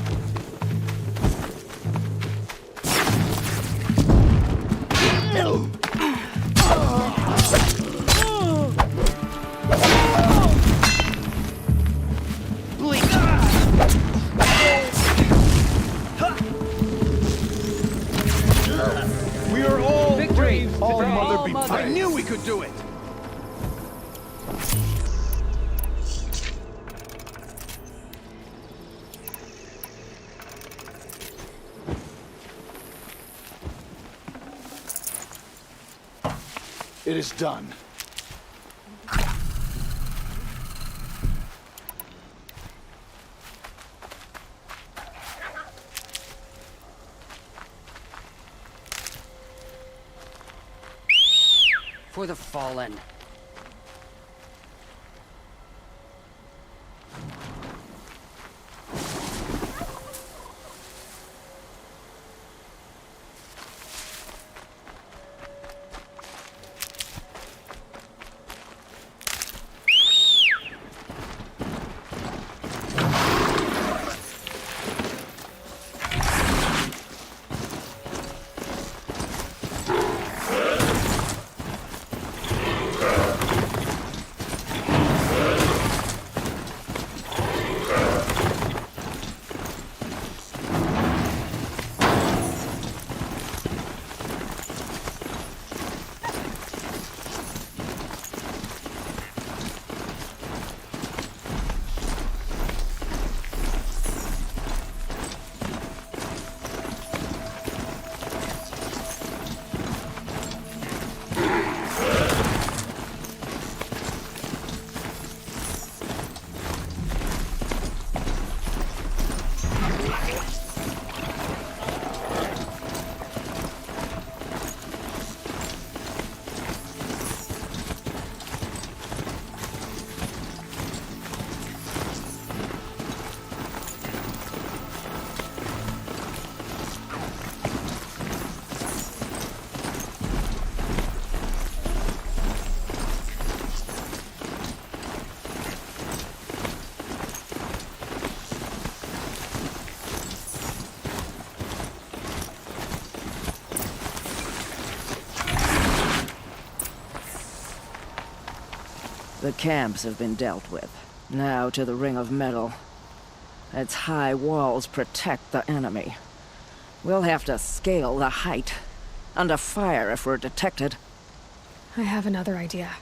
We are all Victory! All For Mother all be mothers. praised. I knew we could do it! It is done. For the fallen. The camps have been dealt with. Now to the Ring of Metal. Its high walls protect the enemy. We'll have to scale the height. Under fire if we're detected. I have another idea.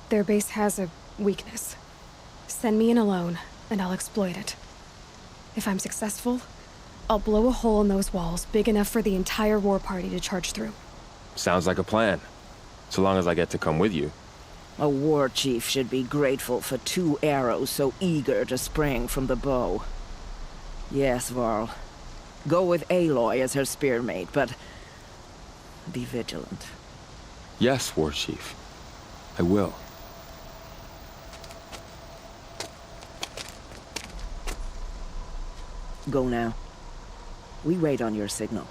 Their base has a weakness. Send me in alone, and I'll exploit it. If I'm successful, I'll blow a hole in those walls big enough for the entire war party to charge through. Sounds like a plan. So long as I get to come with you. A war chief should be grateful for 2 arrows so eager to spring from the bow. Yes, Varl. Go with Aloy as her spearmate, but be vigilant. Yes, War Chief. I will. Go now. We wait on your signal.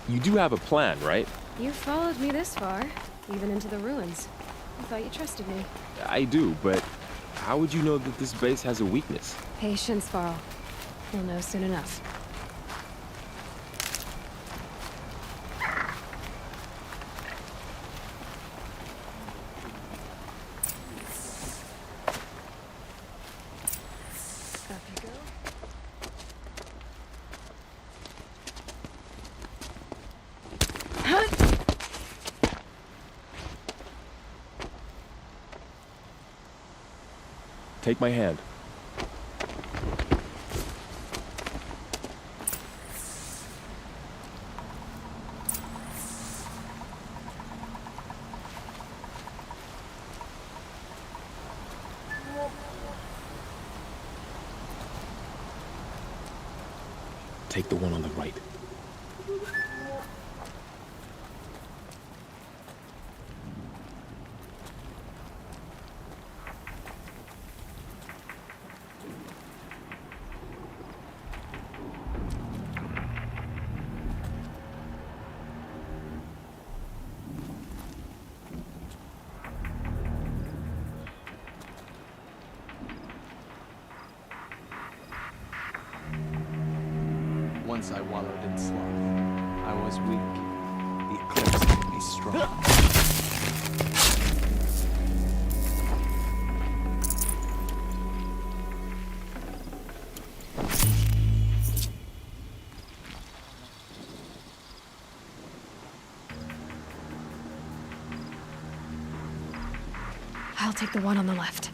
You do have a plan, right? You followed me this far, even into the ruins. I thought you trusted me. I do, but how would you know that this base has a weakness? Patience, Varl. You'll know soon enough. Up you go. Take my hand. take the one on the right. Once I wallowed in sloth. I was weak. The eclipse made me strong. I'll take the one on the left.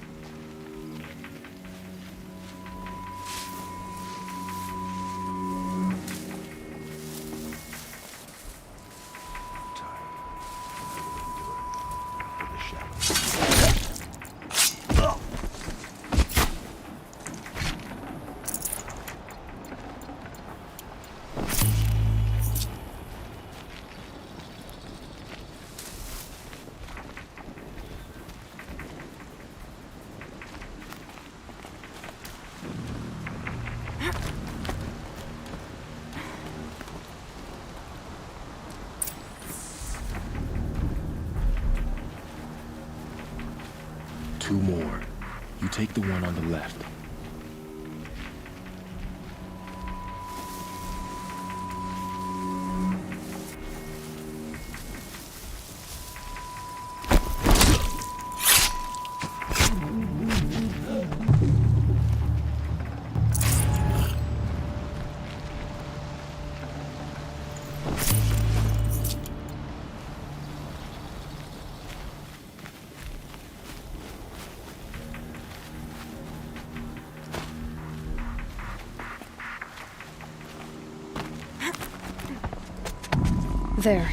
Two more. You take the one on the left. There.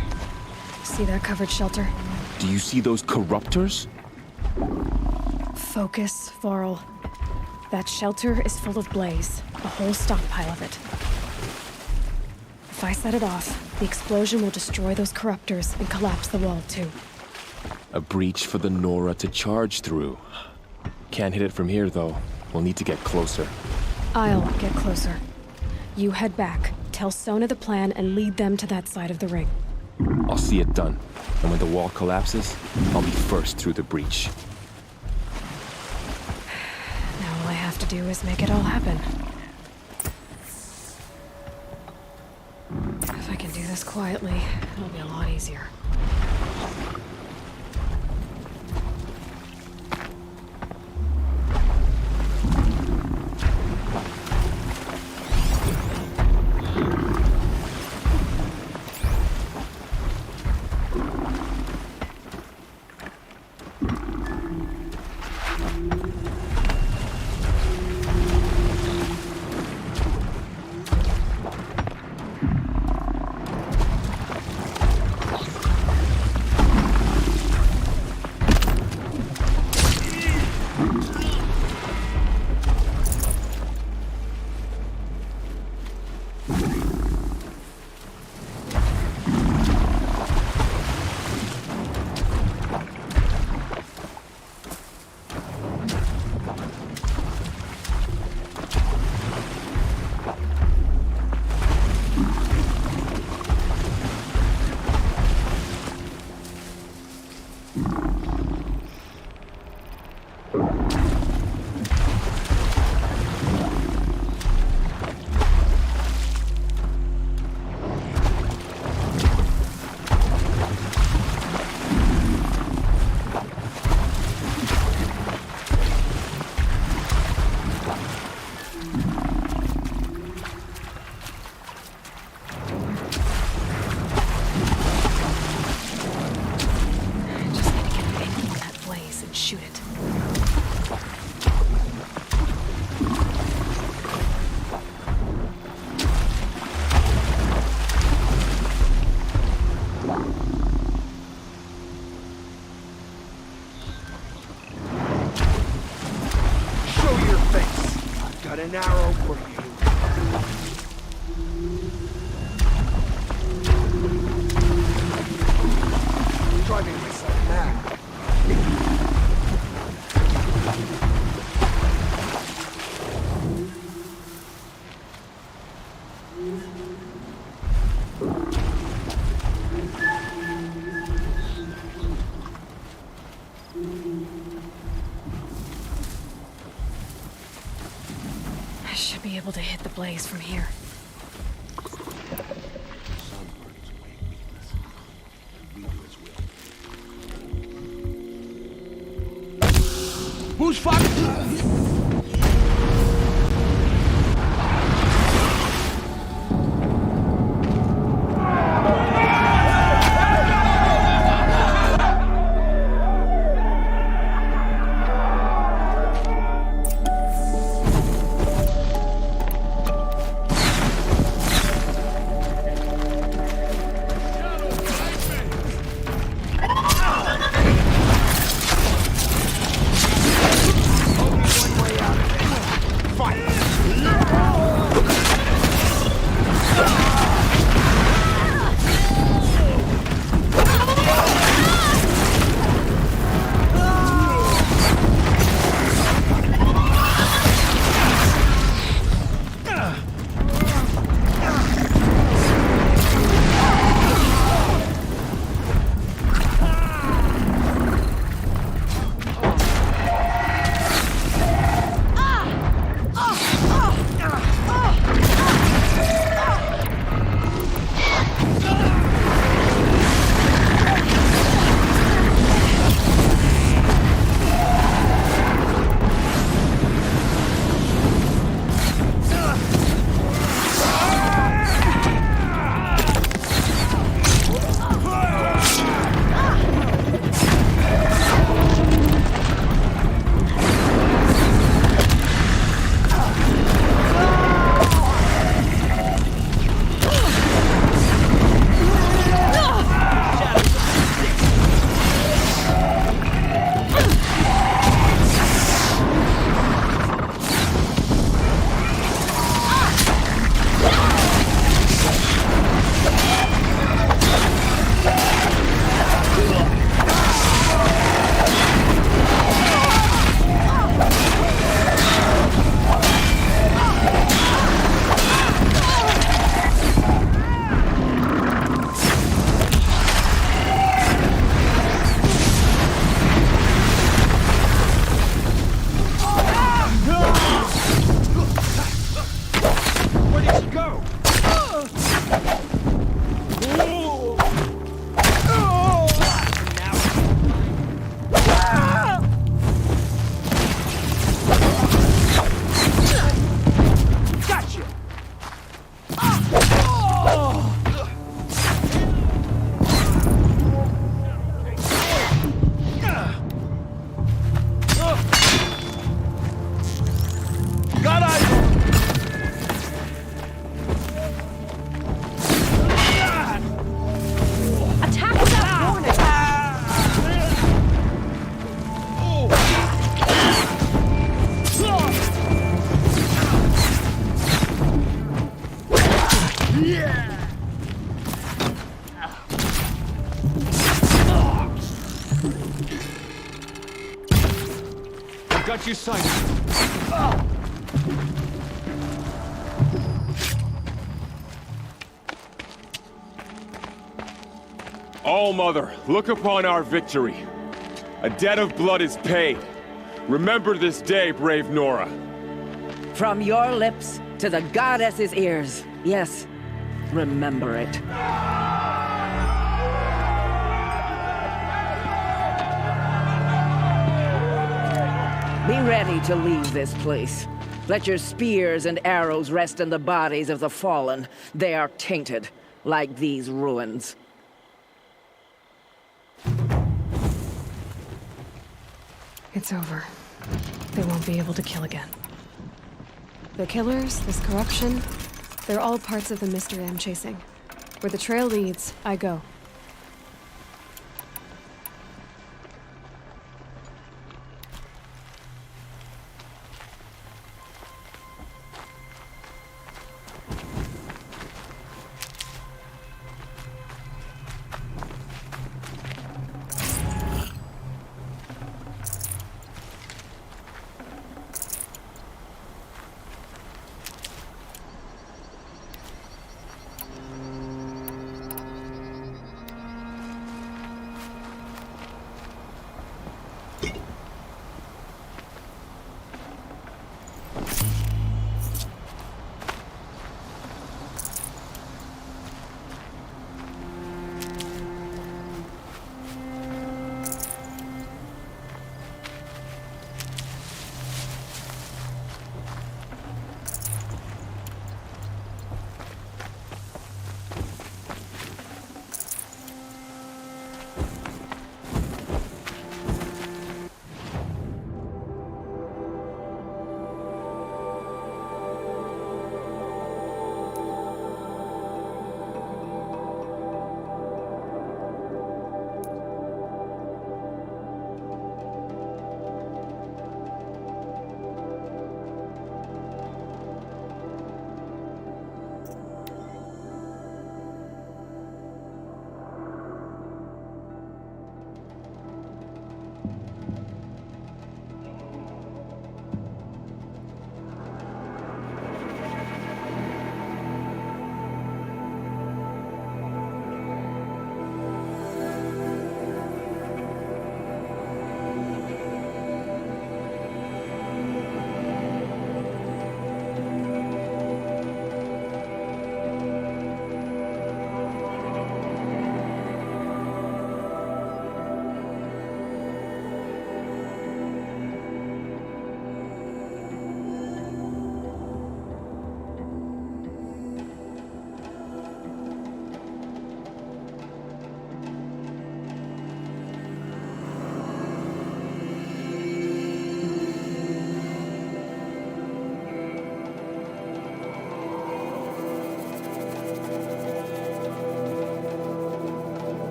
See that covered shelter? Do you see those corruptors? Focus, Varl. That shelter is full of blaze. A whole stockpile of it. If I set it off, the explosion will destroy those corruptors and collapse the wall, too. A breach for the Nora to charge through. Can't hit it from here, though. We'll need to get closer. I'll get closer. You head back, tell Sona the plan, and lead them to that side of the ring. I'll see it done. And when the wall collapses, I'll be first through the breach. Now all I have to do is make it all happen. If I can do this quietly, it'll be a lot easier. An arrow for you. I should be able to hit the blaze from here. Who's fucking? Got you sighted. All-Mother, look upon our victory. A debt of blood is paid. Remember this day, brave Nora. From your lips to the goddess's ears. Yes, remember it. Be ready to leave this place. Let your spears and arrows rest in the bodies of the fallen. They are tainted, like these ruins. It's over. They won't be able to kill again. The killers, this corruption, they're all parts of the mystery I'm chasing. Where the trail leads, I go.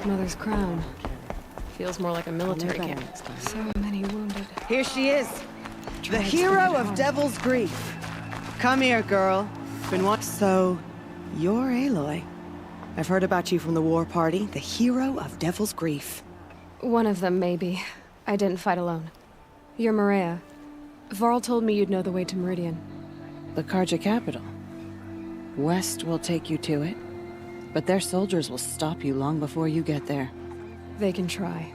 Mother's crown. Feels more like a military camp. So many wounded. Here she is. The Tribes hero committed of harm. Devil's Grief. Come here, girl. Been what? So, you're Aloy. I've heard about you from the war party, the hero of Devil's Grief. One of them, maybe. I didn't fight alone. You're Maria. Varl told me you'd know the way to Meridian. The Karja capital. West will take you to it, but their soldiers will stop you long before you get there. They can try.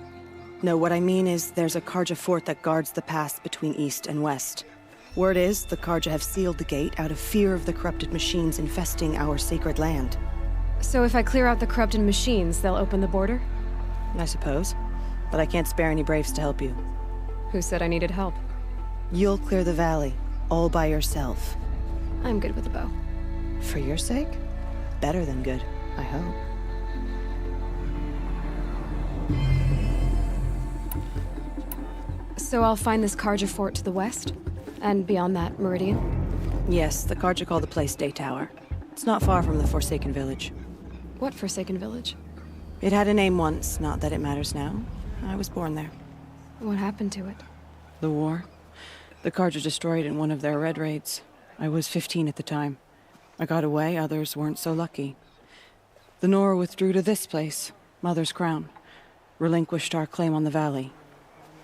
No, what I mean is there's a Karja fort that guards the pass between East and West. Word is, the Karja have sealed the gate out of fear of the corrupted machines infesting our sacred land. So if I clear out the corrupted machines, they'll open the border? I suppose. But I can't spare any braves to help you. Who said I needed help? You'll clear the valley, all by yourself. I'm good with a bow. For your sake? Better than good, I hope. So I'll find this Karja fort to the west? And beyond that, Meridian? Yes, the Karja call the place Day Tower. It's not far from the Forsaken Village. What Forsaken Village? It had a name once, not that it matters now. I was born there. What happened to it? The war. The Karja destroyed in one of their red raids. I was 15 at the time. I got away, others weren't so lucky. The Nora withdrew to this place, Mother's Crown. Relinquished our claim on the valley.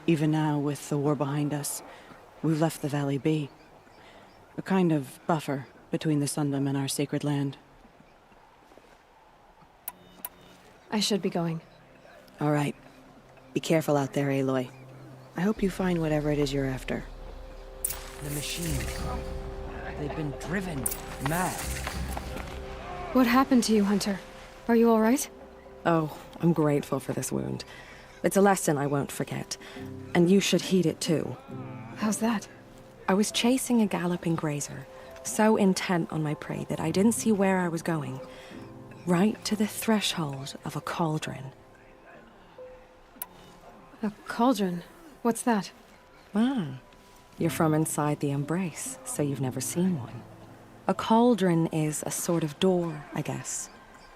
Even now, with the war behind us, we've left the valley be. A kind of buffer between the Sundom and our sacred land. I should be going. All right. Be careful out there, Aloy. I hope you find whatever it is you're after. The machines. They've been driven mad. What happened to you, Hunter? Are you all right? Oh, I'm grateful for this wound. It's a lesson I won't forget. And you should heed it too. How's that? I was chasing a galloping grazer, so intent on my prey that I didn't see where I was going. Right to the threshold of a cauldron. A cauldron? What's that? Ah, you're from inside the Embrace, so you've never seen one. A cauldron is a sort of door, I guess.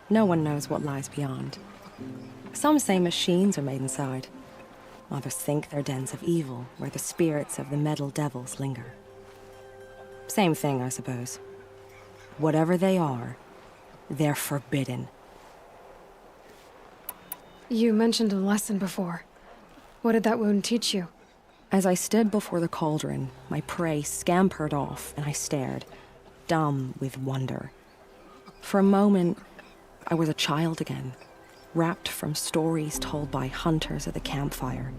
No one knows what lies beyond. Some say machines are made inside. Others think they're dens of evil, where the spirits of the metal devils linger. Same thing, I suppose. Whatever they are, they're forbidden. You mentioned a lesson before. What did that wound teach you? As I stood before the cauldron, my prey scampered off, and I stared, dumb with wonder. For a moment, I was a child again, wrapped from stories told by hunters at the campfire.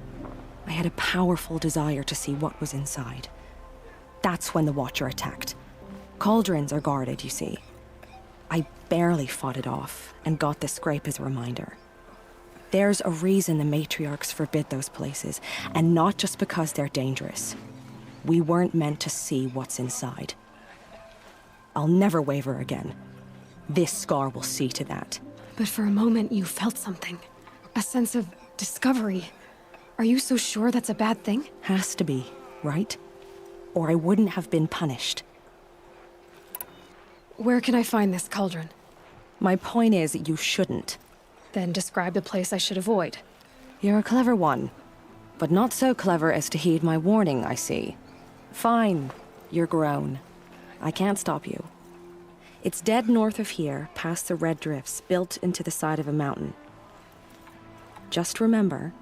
I had a powerful desire to see what was inside. That's when the Watcher attacked. Cauldrons are guarded, you see. I barely fought it off, and got the scrape as a reminder. There's a reason the matriarchs forbid those places, and not just because they're dangerous. We weren't meant to see what's inside. I'll never waver again. This scar will see to that. But for a moment you felt something. A sense of discovery. Are you so sure that's a bad thing? Has to be, right? Or I wouldn't have been punished. Where can I find this cauldron? My point is, you shouldn't. Then describe the place I should avoid. You're a clever one. But not so clever as to heed my warning, I see. Fine, you're grown. I can't stop you. It's dead north of here, past the red drifts built into the side of a mountain. Just remember,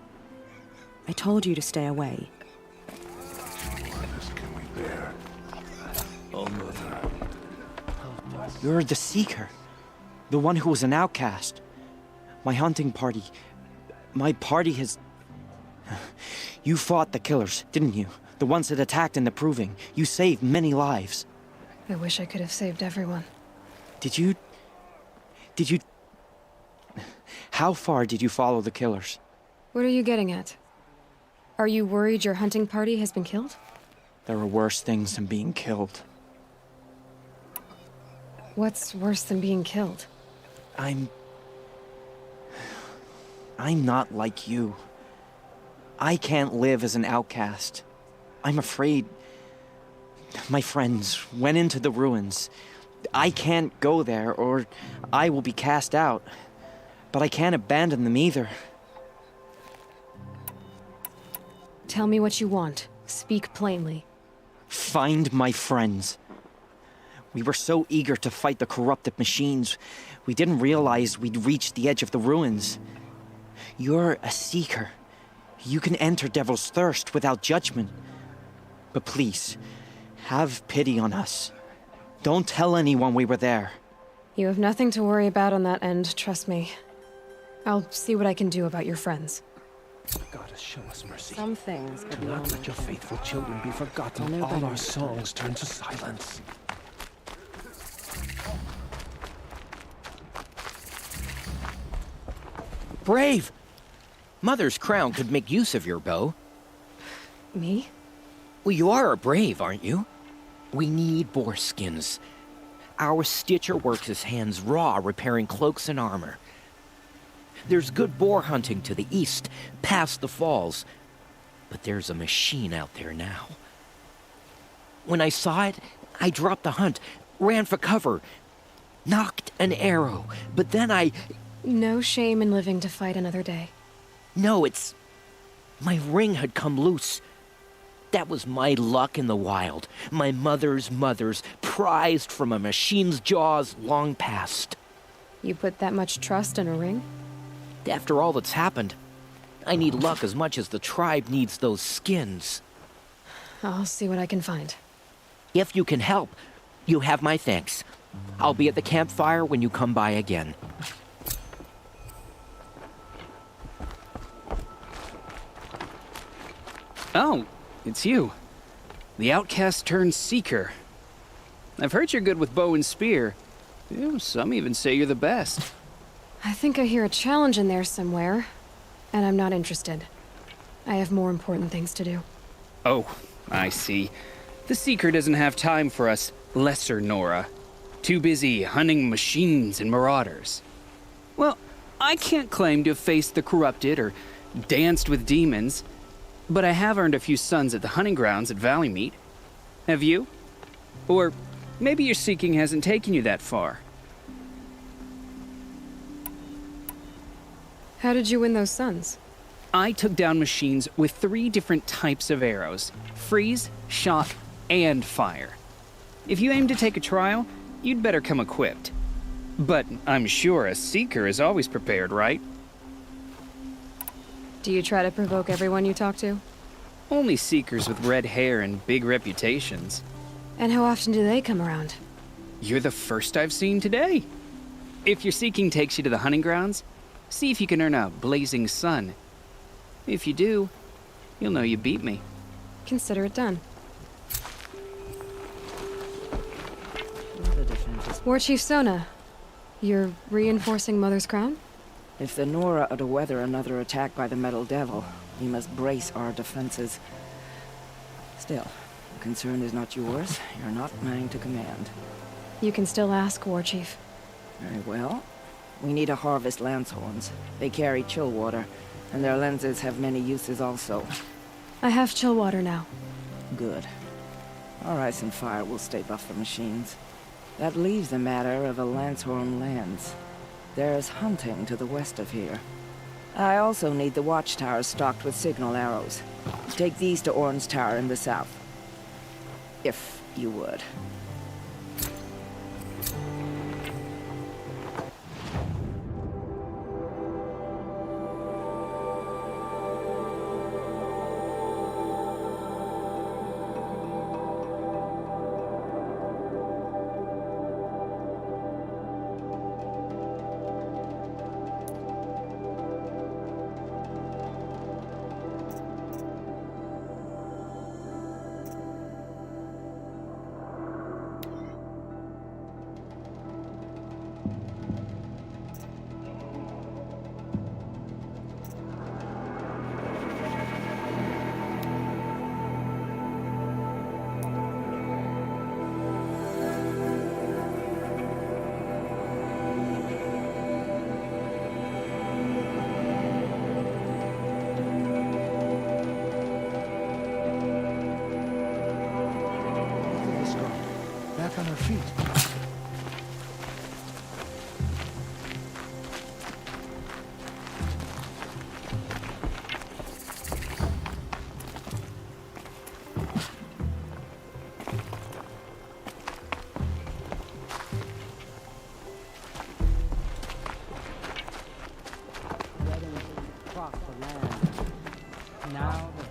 I told you to stay away. What can we bear? Oh, Mother. You're the Seeker. The one who was an outcast. My hunting party. My party has... You fought the killers, didn't you? The ones that attacked in the Proving. You saved many lives. I wish I could have saved everyone. Did you... How far did you follow the killers? What are you getting at? Are you worried your hunting party has been killed? There are worse things than being killed. What's worse than being killed? I'm not like you. I can't live as an outcast. I'm afraid... My friends went into the ruins. I can't go there, or I will be cast out. But I can't abandon them either. Tell me what you want. Speak plainly. Find my friends. We were so eager to fight the corrupted machines, we didn't realize we'd reached the edge of the ruins. You're a seeker. You can enter Devil's Thirst without judgment. But please, have pity on us. Don't tell anyone we were there. You have nothing to worry about on that end, trust me. I'll see what I can do about your friends. God has shown us mercy. Some things are Do beyond not let your faithful children be forgotten. I'll know All better our next songs turn to silence. Brave! Mother's crown could make use of your bow. Me? Well, you are a brave, aren't you? We need boar skins. Our stitcher works his hands raw repairing cloaks and armor. There's good boar hunting to the east, past the falls. But there's a machine out there now. When I saw it, I dropped the hunt, ran for cover, knocked an arrow, but then I... No shame in living to fight another day. No, it's... My ring had come loose. That was my luck in the wild. My mother's prized from a machine's jaws long past. You put that much trust in a ring? After all that's happened, I need luck as much as the tribe needs those skins. I'll see what I can find. If you can help, you have my thanks. I'll be at the campfire when you come by again. Oh, it's you. The outcast turned seeker. I've heard you're good with bow and spear. Some even say you're the best. I think I hear a challenge in there somewhere, and I'm not interested. I have more important things to do. Oh, I see. The seeker doesn't have time for us lesser Nora. Too busy hunting machines and marauders. Well, I can't claim to have faced the corrupted or danced with demons, but I have earned a few sons at the hunting grounds at Valleymeet. Have you? Or maybe your seeking hasn't taken you that far. How did you win those sons? I took down machines with 3 different types of arrows: freeze, shot, and fire. If you aim to take a trial, you'd better come equipped. But I'm sure a seeker is always prepared, right? Do you try to provoke everyone you talk to? Only seekers with red hair and big reputations. And how often do they come around? You're the first I've seen today. If your seeking takes you to the hunting grounds, see if you can earn a blazing sun. If you do, you'll know you beat me. Consider it done. War Chief Sona, you're reinforcing Mother's crown? If the Nora are to weather another attack by the Metal Devil, we must brace our defenses. Still, the concern is not yours. You're not mine to command. You can still ask, War Chief. Very well. We need to harvest lance horns. They carry chill water, and their lenses have many uses also. I have chill water now. Good. Our ice and fire will stave off the machines. That leaves the matter of a Lancehorn lance. There's hunting to the west of here. I also need the watchtowers stocked with signal arrows. Take these to Orn's Tower in the south. If you would.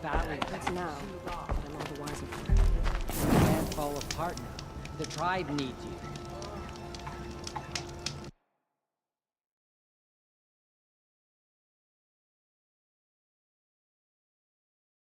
valley. That's now, but I'm all the wiser for it. You can't fall apart now. The tribe needs you.